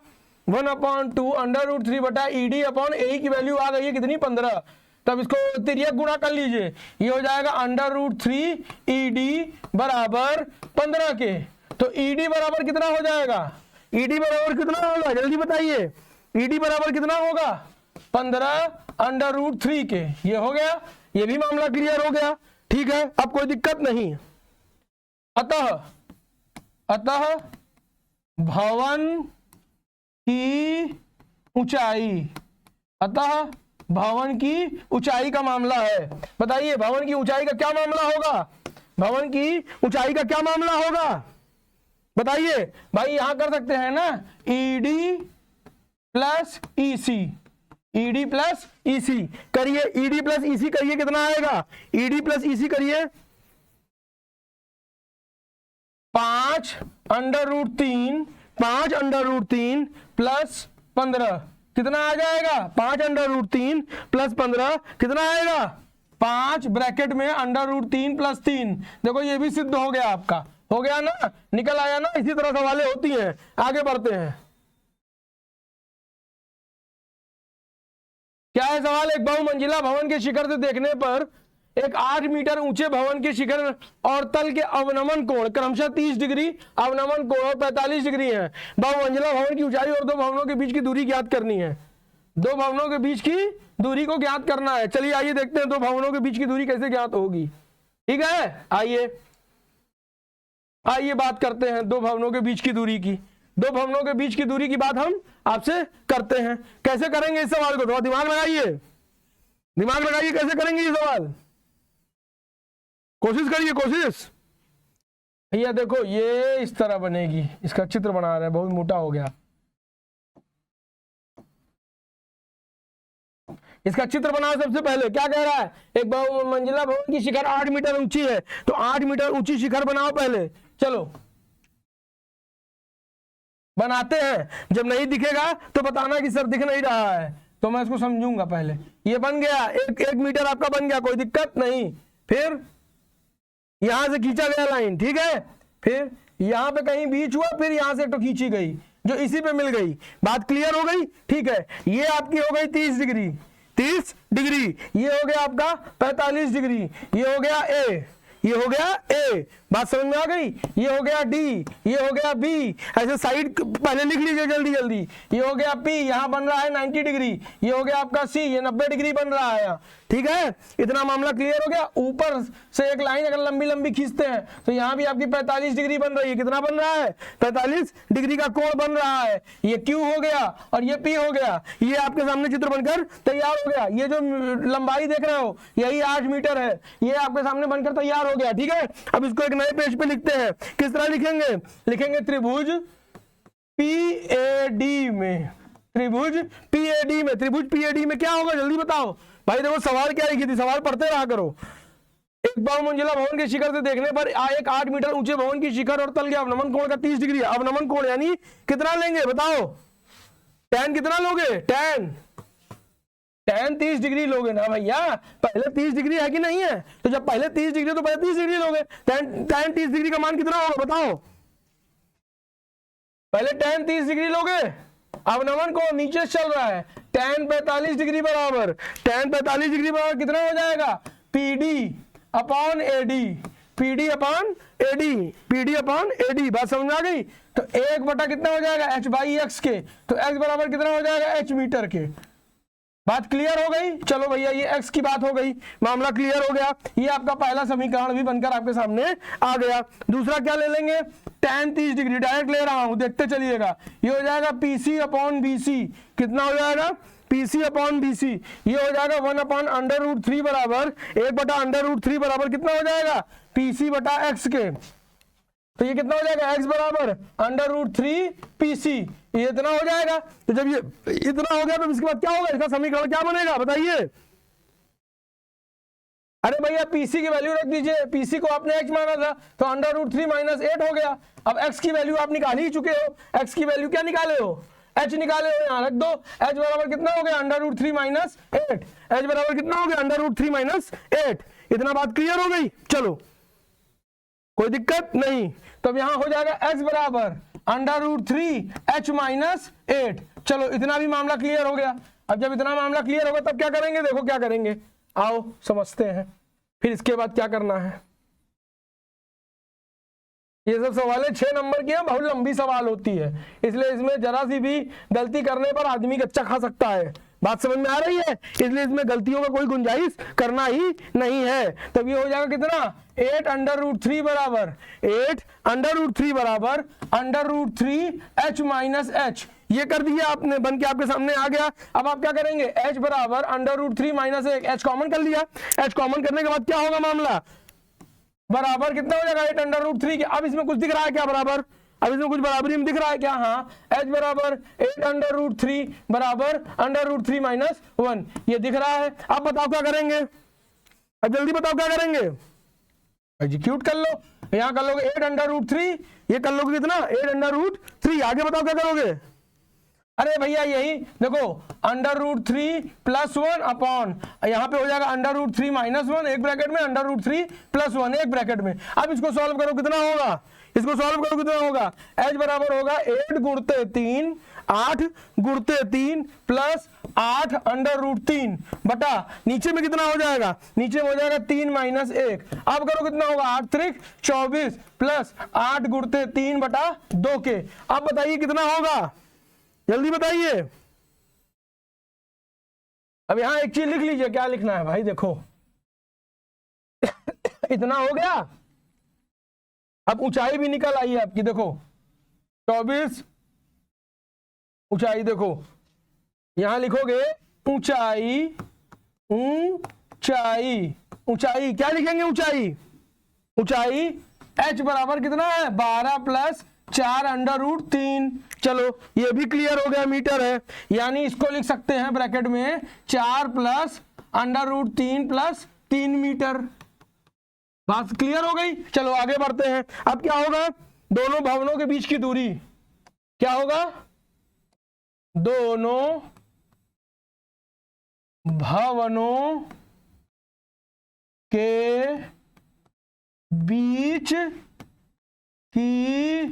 1/2 √3 बटा ED अपॉन AE की वैल्यू आ गई है कितनी, 15। तब इसको तिर्यक गुणा कर लीजिए, ये हो जाएगा √3 ED बराबर 15 के। तो ED बराबर कितना हो जाएगा, ED बराबर कितना होगा जल्दी बताइए, ED बराबर कितना होगा 15 √3 के। ये हो गया, ये भी मामला क्लियर हो गया, ठीक है, अब कोई दिक्कत नहीं। अतः भवन की ऊंचाई, अतः भवन की ऊंचाई का मामला है। बताइए भवन की ऊंचाई का क्या मामला होगा, भवन की ऊंचाई का क्या मामला होगा बताइए। भाई यहां कर सकते हैं ना, ED plus EC, ED plus EC करिए, ED प्लस EC करिए, कितना आएगा, ED प्लस EC करिए 5√3 प्लस 15 कितना आ जाएगा, 5√3 प्लस 15 कितना आएगा 5 ब्रैकेट में √3 प्लस 3। देखो ये भी सिद्ध हो गया आपका, हो गया ना, निकल आया ना। इसी तरह सवालें होती हैं, आगे बढ़ते हैं। क्या है सवाल, एक बहुमंजिला भवन के शिखर से देखने पर एक 8 मीटर ऊंचे भवन के शिखर और तल के अवनमन कोण क्रमशः 30 डिग्री, अवनमन कोण और 45 डिग्री है। बहुमंजिला भवन की ऊंचाई और दो भवनों के बीच की दूरी ज्ञात करनी है, दो भवनों के बीच की दूरी को ज्ञात करना है। चलिए आइए देखते हैं दो भवनों के बीच की दूरी कैसे ज्ञात होगी, ठीक है। आइए बात करते हैं दो भवनों के बीच की दूरी की। दो भवनों के बीच की दूरी की बात हम आपसे करते हैं। कैसे करेंगे इस सवाल को, थोड़ा दिमाग लगाइए, दिमाग लगाइए, कैसे करेंगे ये सवाल, कोशिश करिए, कोशिश। भैया देखो ये इस तरह बनेगी, इसका चित्र बना रहे हैं, बहुत मोटा हो गया। इसका चित्र बनाओ। सबसे पहले क्या कह रहा है, एक बहुमंजिला भवन की शिखर 8 मीटर ऊंची है, तो 8 मीटर ऊंची शिखर बनाओ पहले। चलो बनाते हैं, जब नहीं दिखेगा तो बताना कि सर दिख नहीं रहा है, तो मैं इसको समझूंगा। पहले ये बन गया, एक मीटर आपका बन गया, कोई दिक्कत नहीं। फिर यहां से खींचा गया लाइन, ठीक है, फिर यहां पे कहीं बीच हुआ, फिर यहां से तो खींची गई जो इसी पे मिल गई। बात क्लियर हो गई, ठीक है। ये आपकी हो गई 30 डिग्री, 30 डिग्री, ये हो गया आपका 45 डिग्री, ये हो गया A, ये हो गया A, बात समझ में आ गई। ये हो गया D, ये हो गया B, ऐसे साइड पहले लिख लीजिए जल्दी जल्दी। ये हो गया P, यहाँ बन रहा है 90 डिग्री, ये हो गया आपका C, ये 90 डिग्री बन रहा है यहाँ, ठीक है। इतना मामला क्लियर हो गया। ऊपर से एक लाइन अगर लंबी लंबी खींचते हैं तो यहाँ भी आपकी 45 डिग्री बन रही है। कितना बन रहा है, 45 डिग्री का कोण बन रहा है। ये Q हो गया और ये P हो गया। ये आपके सामने चित्र बनकर तैयार हो गया। ये जो लंबाई देख रहे हो यही 8 मीटर है, ये आपके सामने बनकर तैयार हो गया, ठीक है। अब इसको एक नए पेज पे लिखते हैं। किस तरह लिखेंगे, लिखेंगे त्रिभुज PAD में, त्रिभुज PAD में। त्रिभुज PAD में क्या होगा जल्दी बताओ भाई। देखो सवाल क्या लिखी थी, सवाल पढ़ते रहा करो। एक बहुमंजिला भवन के शिखर से देखने पर एक 8 मीटर ऊंचे भवन की शिखर और तल के अवनमन कोण का 30 डिग्री। अवनमन कोण यानी कितना लेंगे बताओ, tan कितना लोगे, tan 30 डिग्री लोगे ना भैया। पहले 30 डिग्री है कि नहीं है, तो जब पहले 30 डिग्री तो पहले 30 डिग्री लोगे। tan 30 डिग्री का मान कितना होगा बताओ, पहले tan 30 डिग्री लोगे। अवनमन कोण नीचे चल रहा है, tan 45 डिग्री बराबर, tan 45 डिग्री बराबर कितना हो जाएगा, PD upon AD, PD upon AD, PD upon AD। बात समझ में आ गई। तो 1 बटा कितना हो जाएगा, H/x के, तो x बराबर कितना हो जाएगा, H मीटर के। बात क्लियर हो गई। चलो भैया ये x की बात हो गई, मामला क्लियर हो गया। ये आपका पहला समीकरण भी बनकर आपके सामने आ गया। दूसरा क्या ले लेंगे, tan 30 डिग्री डायरेक्ट ले रहा हूं, देखते चलिएगा। ये हो जाएगा PC अपॉन BC, कितना हो जाएगा, PC अपॉन BC। ये हो जाएगा 1/√3 बराबर 1/√3 बराबर कितना हो जाएगा, PC बटा x के। तो ये कितना हो जाएगा, x बराबर अंडर रूट 3 PC, ये इतना हो जाएगा। तो जब ये इतना हो गया तो इसके बाद क्या होगा, इसका समीकरण क्या बनेगा बताइए। अरे भैया PC की वैल्यू रख दीजिए, PC को आपने x माना था तो अंडर रूट 3 माइनस 8 हो गया। अब x की वैल्यू आप निकाल ही चुके हो, x की वैल्यू क्या निकाले हो, h निकाले हो, यहाँ रख दो। h बराबर कितना हो गया, अंडर रूट 3 माइनस 8, h बराबर कितना हो गया, अंडर रूट 3 माइनस 8। इतना बात क्लियर हो गई, चलो कोई दिक्कत नहीं। तो अब यहाँ हो जाएगा x बराबर अंडर रूट 3 h माइनस 8। चलो इतना भी मामला क्लियर हो गया। अब जब इतना मामला क्लियर होगा तब क्या करेंगे, देखो क्या करेंगे, आओ समझते हैं। फिर इसके बाद क्या करना है, ये सब सवालें 6 नंबर की हैं, बहुत लंबी सवाल होती है, इसलिए इसमें जरा सी भी गलती करने पर आदमी कच्चा खा सकता है। बात समझ में आ रही है, इसलिए इसमें गलतियों का कोई गुंजाइश करना ही नहीं है। तब ये हो जाएगा कितना, 8 अंडर रूट 3 बराबर 8 अंडर रूट 3 बराबर under root 3 h minus h। ये कर दिया आपने, बन के आपके सामने आ गया। अब आप क्या करेंगे, h बराबर under root 3 minus 1, h common कर लिया। h कॉमन करने के बाद क्या होगा मामला, बराबर कितना हो जाएगा 8 अंडर रूट 3 के। अब इसमें कुछ दिख रहा है क्या बराबर, अब इसमें कुछ बराबरी में दिख रहा है क्या, हाँ, h बराबर 8 अंडर रूट 3 बराबर अंडर रूट 3 माइनस 1, ये दिख रहा है। अब बताओ क्या करेंगे, अब जल्दी बताओ क्या करेंगे, एग्जीक्यूट कर लो। यहाँ कर लोगे 8 अंडर रूट 3, ये कर लोगे कितना 8 अंडर रूट 3, आगे बताओ क्या करोगे। अरे भैया यही देखो, अंडर रूट 3 प्लस 1 अपॉन, यहाँ पे हो जाएगा अंडर रूट 3 माइनस 1 एक ब्रैकेट में, अंडर रूट 3 प्लस 1 एक ब्रैकेट में। अब इसको सॉल्व करो कितना होगा, इसको सॉल्व करो कितना होगा, h बराबर होगा 8 गुणते 3 8 गुणते 3 प्लस 8 अंडर रूट 3 बटा नीचे में कितना हो जाएगा, नीचे में हो जाएगा 3 माइनस 1। अब करो कितना होगा 8 त्रिक 24 प्लस 8 गुणते 3 बटा 2 के। अब बताइए कितना होगा, जल्दी बताइए। अब यहां एक चीज लिख लीजिए, क्या लिखना है भाई, देखो इतना हो गया। अब ऊंचाई भी निकल आई है आपकी, देखो 24 ऊंचाई, देखो यहां लिखोगे ऊंचाई ऊंचाई ऊंचाई, क्या लिखेंगे ऊंचाई, ऊंचाई h बराबर कितना है 12 प्लस 4 अंडर रूट 3। चलो ये भी क्लियर हो गया, मीटर है, यानी इसको लिख सकते हैं ब्रैकेट में 4 plus under root 3 plus 3 metre. बात क्लियर हो गई, चलो आगे बढ़ते हैं। अब क्या होगा, दोनों भवनों के बीच की दूरी क्या होगा, दोनों भवनों के बीच की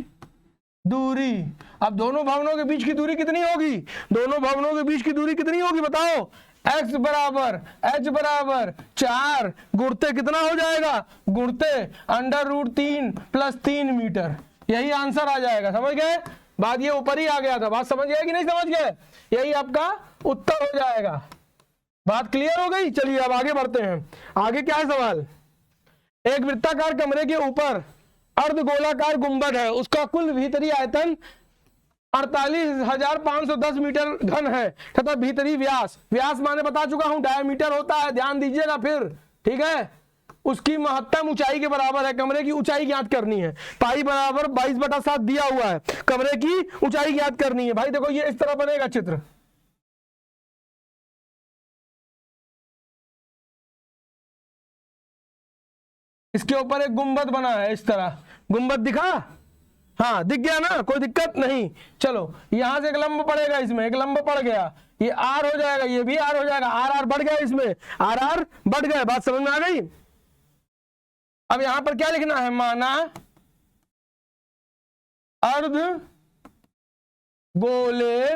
दूरी। अब दोनों भवनों के बीच की दूरी कितनी होगी, दोनों भवनों के बीच की दूरी कितनी होगी बताओ, x बराबर h बराबर 4 गुणते कितना हो जाएगा, गुणते अंडर रूट 3 प्लस 3 मीटर, यही आंसर आ जाएगा। समझ गए बात, ये ऊपर ही आ गया था, बात समझ गए कि नहीं समझ गए, यही आपका उत्तर हो जाएगा। बात क्लियर हो गई, चलिए अब आगे बढ़ते हैं। आगे क्या है सवाल, एक वृत्ताकार कमरे के ऊपर अर्धगोलाकार गुंबद है, उसका कुल भीतरी आयतन 48,510 मीटर घन है तथा भीतरी व्यास, व्यास माने बता चुका हूं डायमीटर होता है, ध्यान दीजिएगा फिर, ठीक है, उसकी महत्तम ऊंचाई के बराबर है। कमरे की ऊंचाई ज्ञात करनी है, पाई बराबर 22/7 दिया हुआ है, कमरे की ऊंचाई ज्ञात करनी है। भाई देखो ये इस तरह बनेगा चित्र, इसके ऊपर एक गुंबद बना है इस तरह, गुंबद दिखा, हाँ दिख गया ना, कोई दिक्कत नहीं। चलो यहां से एक लंब पड़ेगा, इसमें एक लंब पड़ गया, ये आर हो जाएगा, ये भी आर हो जाएगा, आर आर बढ़ गया, इसमें आर आर बढ़ गया। बात समझ में आ गई। अब यहां पर क्या लिखना है, माना अर्ध गोले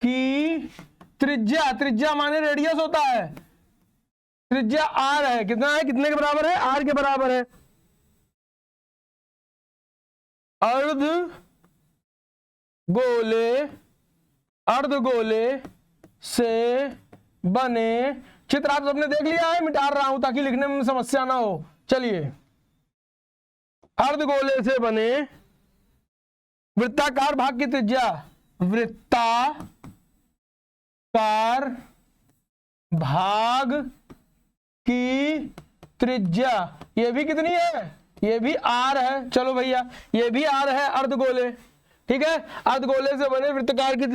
की त्रिज्या, त्रिज्या माने रेडियस होता है, त्रिज्या आर है, कितना है, कितने के बराबर है, आर के बराबर है। अर्ध गोले से बने चित्र आप सबने देख लिया है, मिटा रहा हूं ताकि लिखने में समस्या ना हो। चलिए, अर्ध गोले से बने वृत्ताकार भाग की त्रिज्या, वृत्ताकार भाग की त्रिज्या ये भी कितनी है ये भी आर है, चलो भैया ये भी आर है, अर्धगोले, ठीक है, अर्धगोले से बने वृत्ताकार की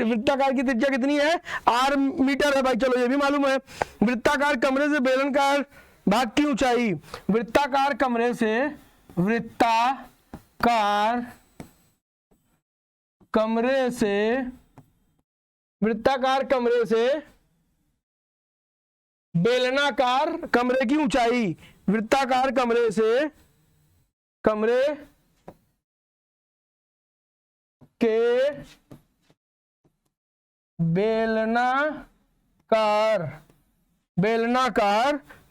त्रिज्या कितनी है, आर मीटर है भाई, चलो ये भी मालूम है। वृत्ताकार कमरे से बेलनाकार भाग की ऊंचाई, वृत्ताकार कमरे से वृत्ताकार कमरे से बेलनाकार कमरे की ऊंचाई, वृत्ताकार कमरे से कमरे के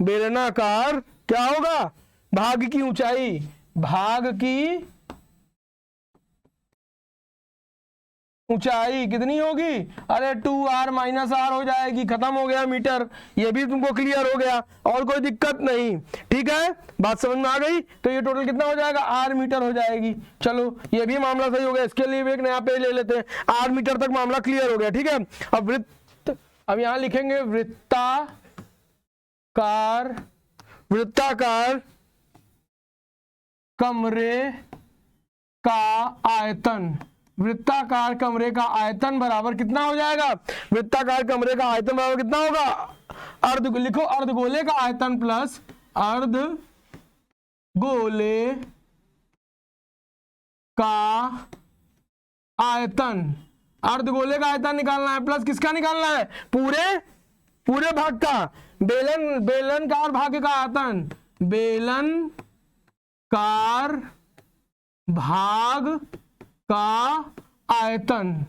बेलनाकार क्या होगा, भाग की ऊंचाई, भाग की ऊंचाई कितनी होगी, अरे 2r माइनस आर हो जाएगी, खत्म हो गया मीटर, ये भी तुमको क्लियर हो गया और कोई दिक्कत नहीं, ठीक है, बात समझ में आ गई। तो ये टोटल कितना हो जाएगा, आर मीटर हो जाएगी। चलो ये भी मामला सही हो गया, इसके लिए भी एक नया पेज ले लेते हैं, आर मीटर तक मामला क्लियर हो गया, ठीक है। अब यहां लिखेंगे वृत्ताकार कमरे का आयतन, वृत्ताकार कमरे का आयतन बराबर कितना हो जाएगा, वृत्ताकार कमरे का आयतन बराबर कितना होगा, लिखो अर्धगोले का आयतन प्लस अर्धगोले का आयतन, अर्धगोले का आयतन निकालना है प्लस किसका निकालना है, पूरे भाग का, बेलनकार भाग का आयतन, बेलनकार भाग का आयतन,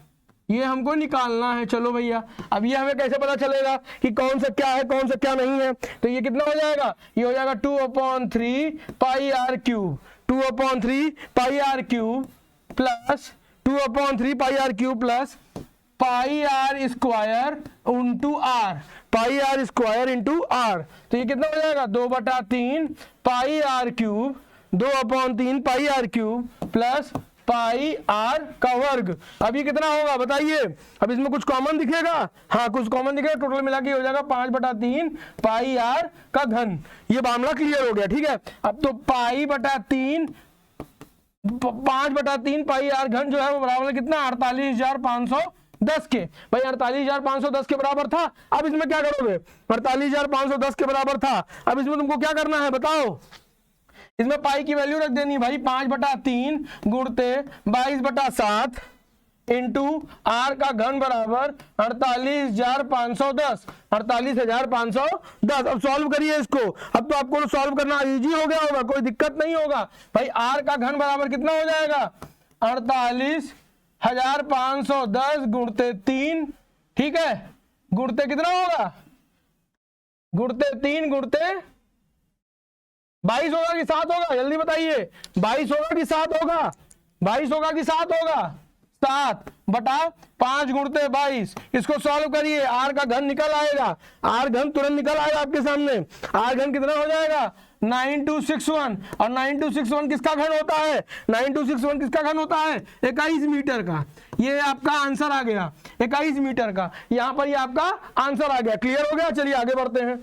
ये हमको निकालना है। चलो भैया अब ये हमें कैसे पता चलेगा कि कौन सा क्या है कौन सा क्या नहीं है, तो ये कितना हो जाएगा, ये हो जाएगा 2/3 pi r cube, 2/3 pi r cube plus 2/3 pi r cube plus pi r square into r, pi r square into r, तो ये कितना हो जाएगा 2/3 pi r cube, 2/3 pi r cube plus pi r का वर्ग। अब ये कितना होगा बताइए, अब इसमें कुछ कॉमन दिखेगा, हाँ कुछ कॉमन दिखेगा, टोटल मिला के हो जाएगा 5/3 पाई आर का घन, ये मामला क्लियर हो गया, ठीक है। अब तो 5/3 पाई आर घन जो है वो बराबर कितना 48,510 के, भाई 48,510 के बराबर था। अब इसमें क्या करोगे, 48,510 के बराबर था, अब इसमें तुमको क्या करना है बताओ, इसमें पाई की वैल्यू रख देनी भाई, 5/3 गुणते 22/7 इंटू आर का घन बराबर 48,510, 48,510। अब सॉल्व करिए इसको, अब तो आपको सॉल्व करना इजी हो गया होगा, कोई दिक्कत नहीं होगा भाई। आर का घन बराबर कितना हो जाएगा 48,510 गुणते 3, ठीक है, गुणते कितना होगा, गुणते 3 गुणते 22 होगा कि 7 होगा, जल्दी बताइए, 22 होगा कि 7 होगा, 22 होगा कि 7 होगा, 7/5 गुणते 22, इसको सॉल्व करिए, आर का घन निकल आएगा, आर घन तुरंत निकल आएगा आपके सामने, आर घन कितना हो जाएगा 9261, और 9261 किसका घन होता है, 9261 किसका घन होता है 21 मीटर का, ये आपका आंसर आ गया 21 मीटर का, यहां पर ये आपका आंसर आ गया, क्लियर हो गया। चलिए आगे बढ़ते हैं,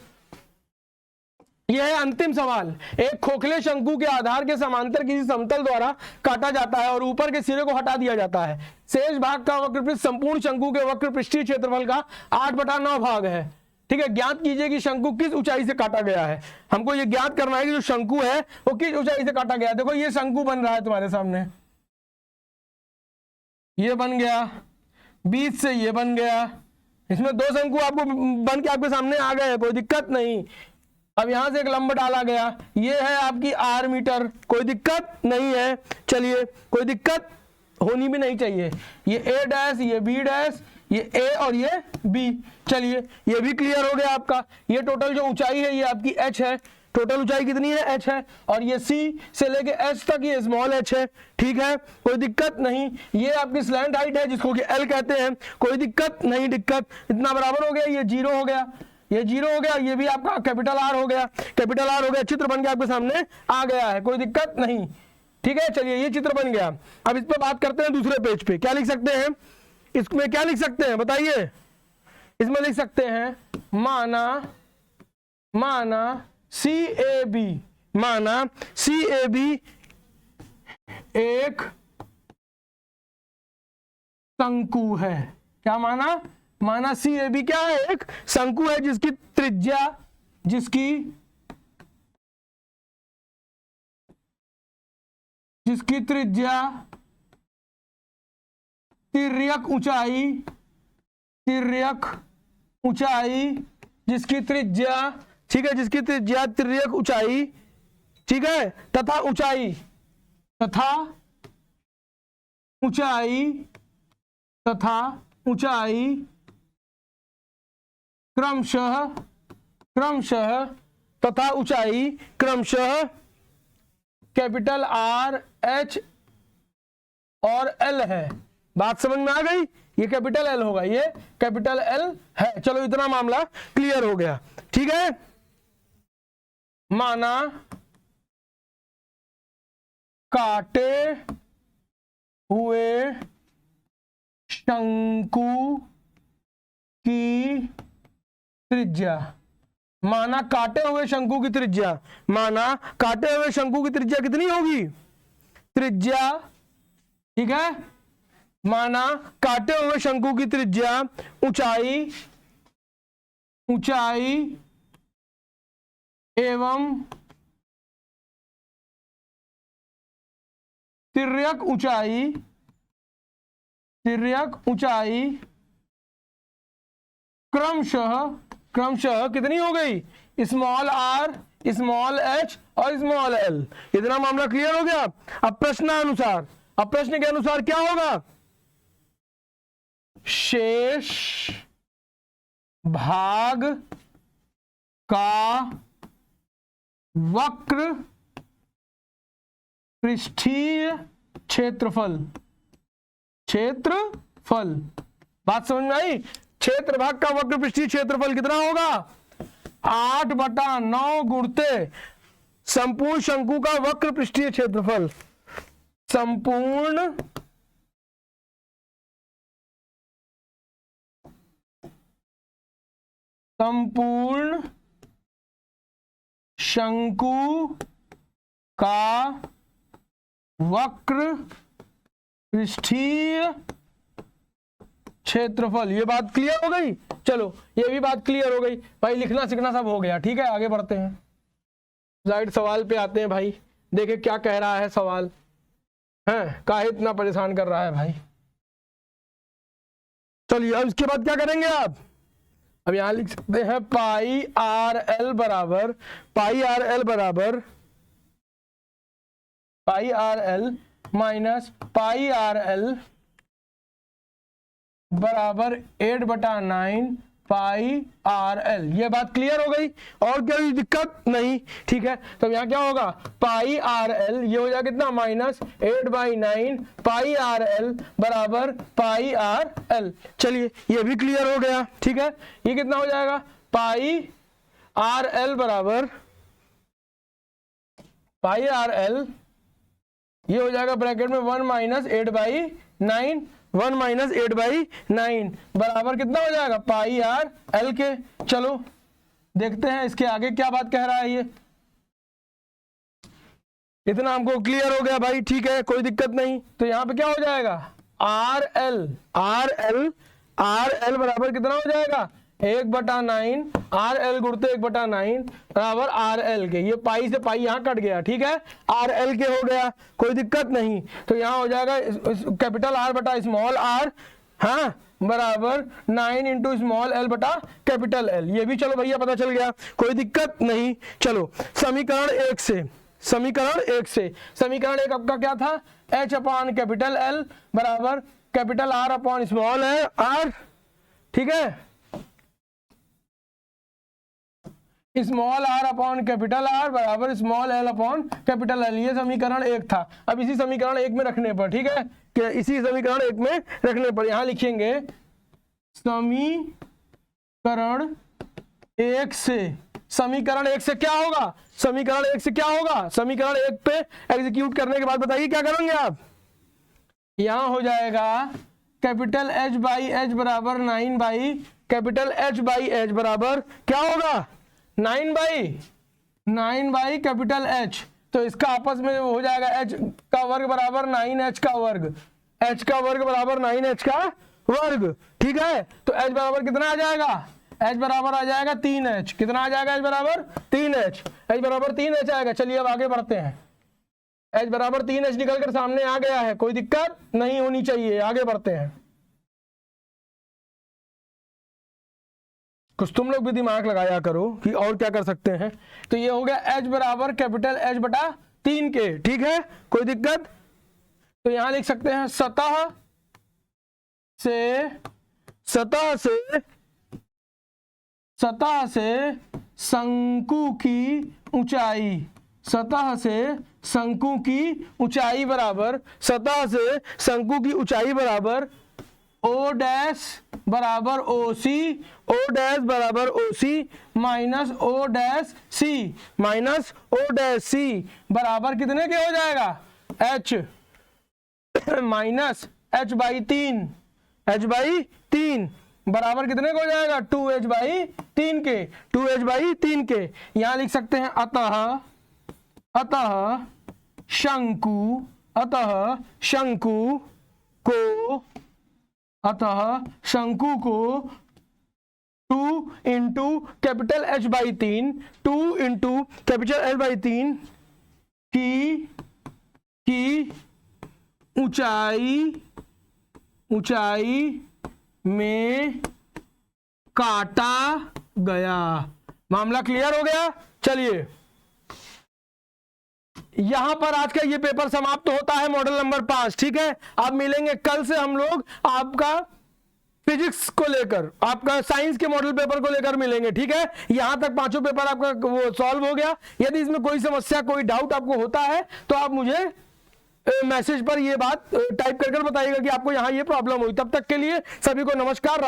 यह है अंतिम सवाल, एक खोखले शंकु के आधार के समांतर किसी समतल द्वारा काटा जाता है और ऊपर के सिरे को हटा दिया जाता है, शेष भाग का वक्रपृष्ठ संपूर्ण शंकु के वक्र पृष्ठीय क्षेत्रफल का 8/9 भाग है, ठीक है। ज्ञात कीजिए कि शंकु किस ऊंचाई से काटा गया है, हमको ये ज्ञात करना है कि जो शंकु है वो किस ऊंचाई से काटा गया है। देखो ये शंकु बन रहा है तुम्हारे सामने, ये बन गया, बीच से ये बन गया, इसमें 2 शंकु आपको बन के आपके सामने आ गए, कोई दिक्कत नहीं। अब यहां से एक लंब डाला गया, ये है आपकी आर मीटर, कोई दिक्कत नहीं है। चलिए कोई दिक्कत होनी भी नहीं चाहिए, ये ए डैश, ये बी डैश, ये ए और ये बी, चलिए ये भी क्लियर हो गया आपका। ये टोटल जो ऊंचाई है ये आपकी एच है, टोटल ऊंचाई कितनी है एच है, और ये सी से लेके एच तक ये स्मॉल एच है, ठीक है, कोई दिक्कत नहीं। ये आपकी स्लैंट हाइट है जिसको कि एल कहते हैं, कोई दिक्कत नहीं, दिक्कत इतना बराबर हो गया, ये 0 हो गया, ये 0 हो गया, ये भी आपका कैपिटल आर हो गया, कैपिटल आर हो गया, चित्र बन के आपके सामने आ गया है, कोई दिक्कत नहीं, ठीक है। चलिए ये चित्र बन गया, अब इस पर बात करते हैं दूसरे पेज पे, क्या लिख सकते हैं इसमें, क्या लिख सकते हैं बताइए, इसमें लिख सकते हैं माना CAB माना CAB एक शंकु है। क्या माना? माना CAB क्या है? एक शंकु है जिसकी त्रिज्या तिर्यक ऊंचाई जिसकी त्रिज्या, ठीक है, जिसकी त्रिज्या तिर्यक ऊंचाई, ठीक है, तथा ऊंचाई क्रमशः कैपिटल R, H और L है। बात समझ में आ गई? ये कैपिटल L होगा, ये कैपिटल L है। चलो इतना मामला क्लियर हो गया, ठीक है। माना काटे हुए शंकु की त्रिज्या, माना काटे हुए शंकु की त्रिज्या, माना काटे हुए शंकु की त्रिज्या कितनी होगी? त्रिज्या, ठीक है, माना काटे हुए शंकु की त्रिज्या ऊंचाई एवं तिर्यक ऊंचाई क्रमशः कितनी हो गई? स्मॉल r, स्मॉल h और स्मॉल l। इतना मामला क्लियर हो गया। अब प्रश्न के अनुसार क्या होगा? शेष भाग का वक्र पृष्ठीय क्षेत्रफल, बात समझ में आई? क्षेत्र भाग का वक्र पृष्ठीय क्षेत्रफल कितना होगा? 8/9 गुणते संपूर्ण शंकु का वक्र पृष्ठीय क्षेत्रफल, संपूर्ण शंकु का वक्र पृष्ठीय क्षेत्रफल। ये बात क्लियर हो गई? चलो ये भी बात क्लियर हो गई भाई, लिखना सीखना सब हो गया, ठीक है। आगे बढ़ते हैं, स्लाइड सवाल पे आते हैं भाई। देखे क्या कह रहा है सवाल, हैं काहे इतना परेशान कर रहा है भाई। चलिए अब इसके बाद क्या करेंगे आप? अब यहां लिख सकते हैं पाई आर एल बराबर माइनस पाई आर एल बराबर 8/9 पाई आर एल। ये बात क्लियर हो गई और कोई दिक्कत नहीं, ठीक है। तो यहाँ क्या होगा? पाई आर एल, ये हो जाएगा कितना? माइनस 8/9 पाई आर एल बराबर पाई आर एल। चलिए ये भी क्लियर हो गया, ठीक है। ये कितना हो जाएगा? पाई आर एल बराबर पाई आर एल, ये हो जाएगा ब्रैकेट में 1 - 8/9, 1 - 8/9 बराबर कितना हो जाएगा? पाई आर एल के। चलो देखते हैं इसके आगे क्या बात कह रहा है। ये इतना हमको क्लियर हो गया भाई, ठीक है, कोई दिक्कत नहीं। तो यहाँ पे क्या हो जाएगा? आर एल बराबर कितना हो जाएगा? 1/9 आर एल गुणते 1/9 बराबर आर एल के। ये पाई से पाई यहाँ कट गया, ठीक है, आर एल के हो गया, कोई दिक्कत नहीं। तो यहाँ हो जाएगा कैपिटल आर बटा स्मॉल आर, हाँ, बराबर 9 × स्मॉल एल बटा कैपिटल एल। ये भी चलो भैया पता चल गया, कोई दिक्कत नहीं। चलो समीकरण 1 से, समीकरण 1 आपका क्या था? H/कैपिटल एल बराबर capital R upon small R, ठीक है, small r upon capital R बराबर small l upon capital L। ये समीकरण 1 था। अब इसी समीकरण 1 में रखने पर, ठीक है, कि इसी समीकरण 1 में रखने पर यहां लिखेंगे समीकरण 1 से, समीकरण 1 से क्या होगा? समीकरण 1 से क्या होगा? समीकरण 1 पे एग्जीक्यूट करने के बाद बताइए क्या करेंगे आप? यहां हो जाएगा कैपिटल H/H बराबर 9 कैपिटल H/H बराबर क्या होगा? 9 9 बाई कैपिटल H, तो इसका आपस में हो जाएगा h का वर्ग बराबर 9h का वर्ग, h का वर्ग बराबर 9h का वर्ग, ठीक है। तो h बराबर कितना आ जाएगा, h बराबर आ जाएगा 3h, कितना आ जाएगा h बराबर 3h, h बराबर 3h आएगा। चलिए अब आगे बढ़ते हैं, h बराबर 3h निकल कर सामने आ गया है, कोई दिक्कत नहीं होनी चाहिए, आगे बढ़ते हैं। कुछ तुम लोग भी दिमाग लगाया करो कि और क्या कर सकते हैं। तो ये हो गया h बराबर कैपिटल H बटा 3 के, ठीक है, कोई दिक्कत। तो यहां लिख सकते हैं सतह से शंकु की ऊंचाई, सतह से शंकु की ऊंचाई बराबर, सतह से शंकु की ऊंचाई बराबर ओ डैश बराबर ओ सी, ओ डैश बराबर ओ सी minus O dash C, minus O dash C बराबर कितने के हो जाएगा, h minus h by 3, h by 3 बराबर कितने को हो जाएगा, 2h बाई 3 के, 2h बाई 3 के। यहां लिख सकते हैं अतः शंकु को 2 into capital H by 3, 2 into capital H by 3 की ऊंचाई में काटा गया। मामला क्लियर हो गया। चलिए यहां पर आज का ये पेपर समाप्त होता है, मॉडल नंबर 5, ठीक है। आप मिलेंगे कल से, हम लोग आपका फिजिक्स को लेकर, आपका साइंस के मॉडल पेपर को लेकर मिलेंगे, ठीक है। यहां तक पांचों पेपर आपका वो सॉल्व हो गया। यदि इसमें कोई समस्या, कोई डाउट आपको होता है तो आप मुझे मैसेज पर ये बात टाइप कर बताइएगा कि आपको यहाँ ये प्रॉब्लम हुई। तब तक के लिए सभी को नमस्कार।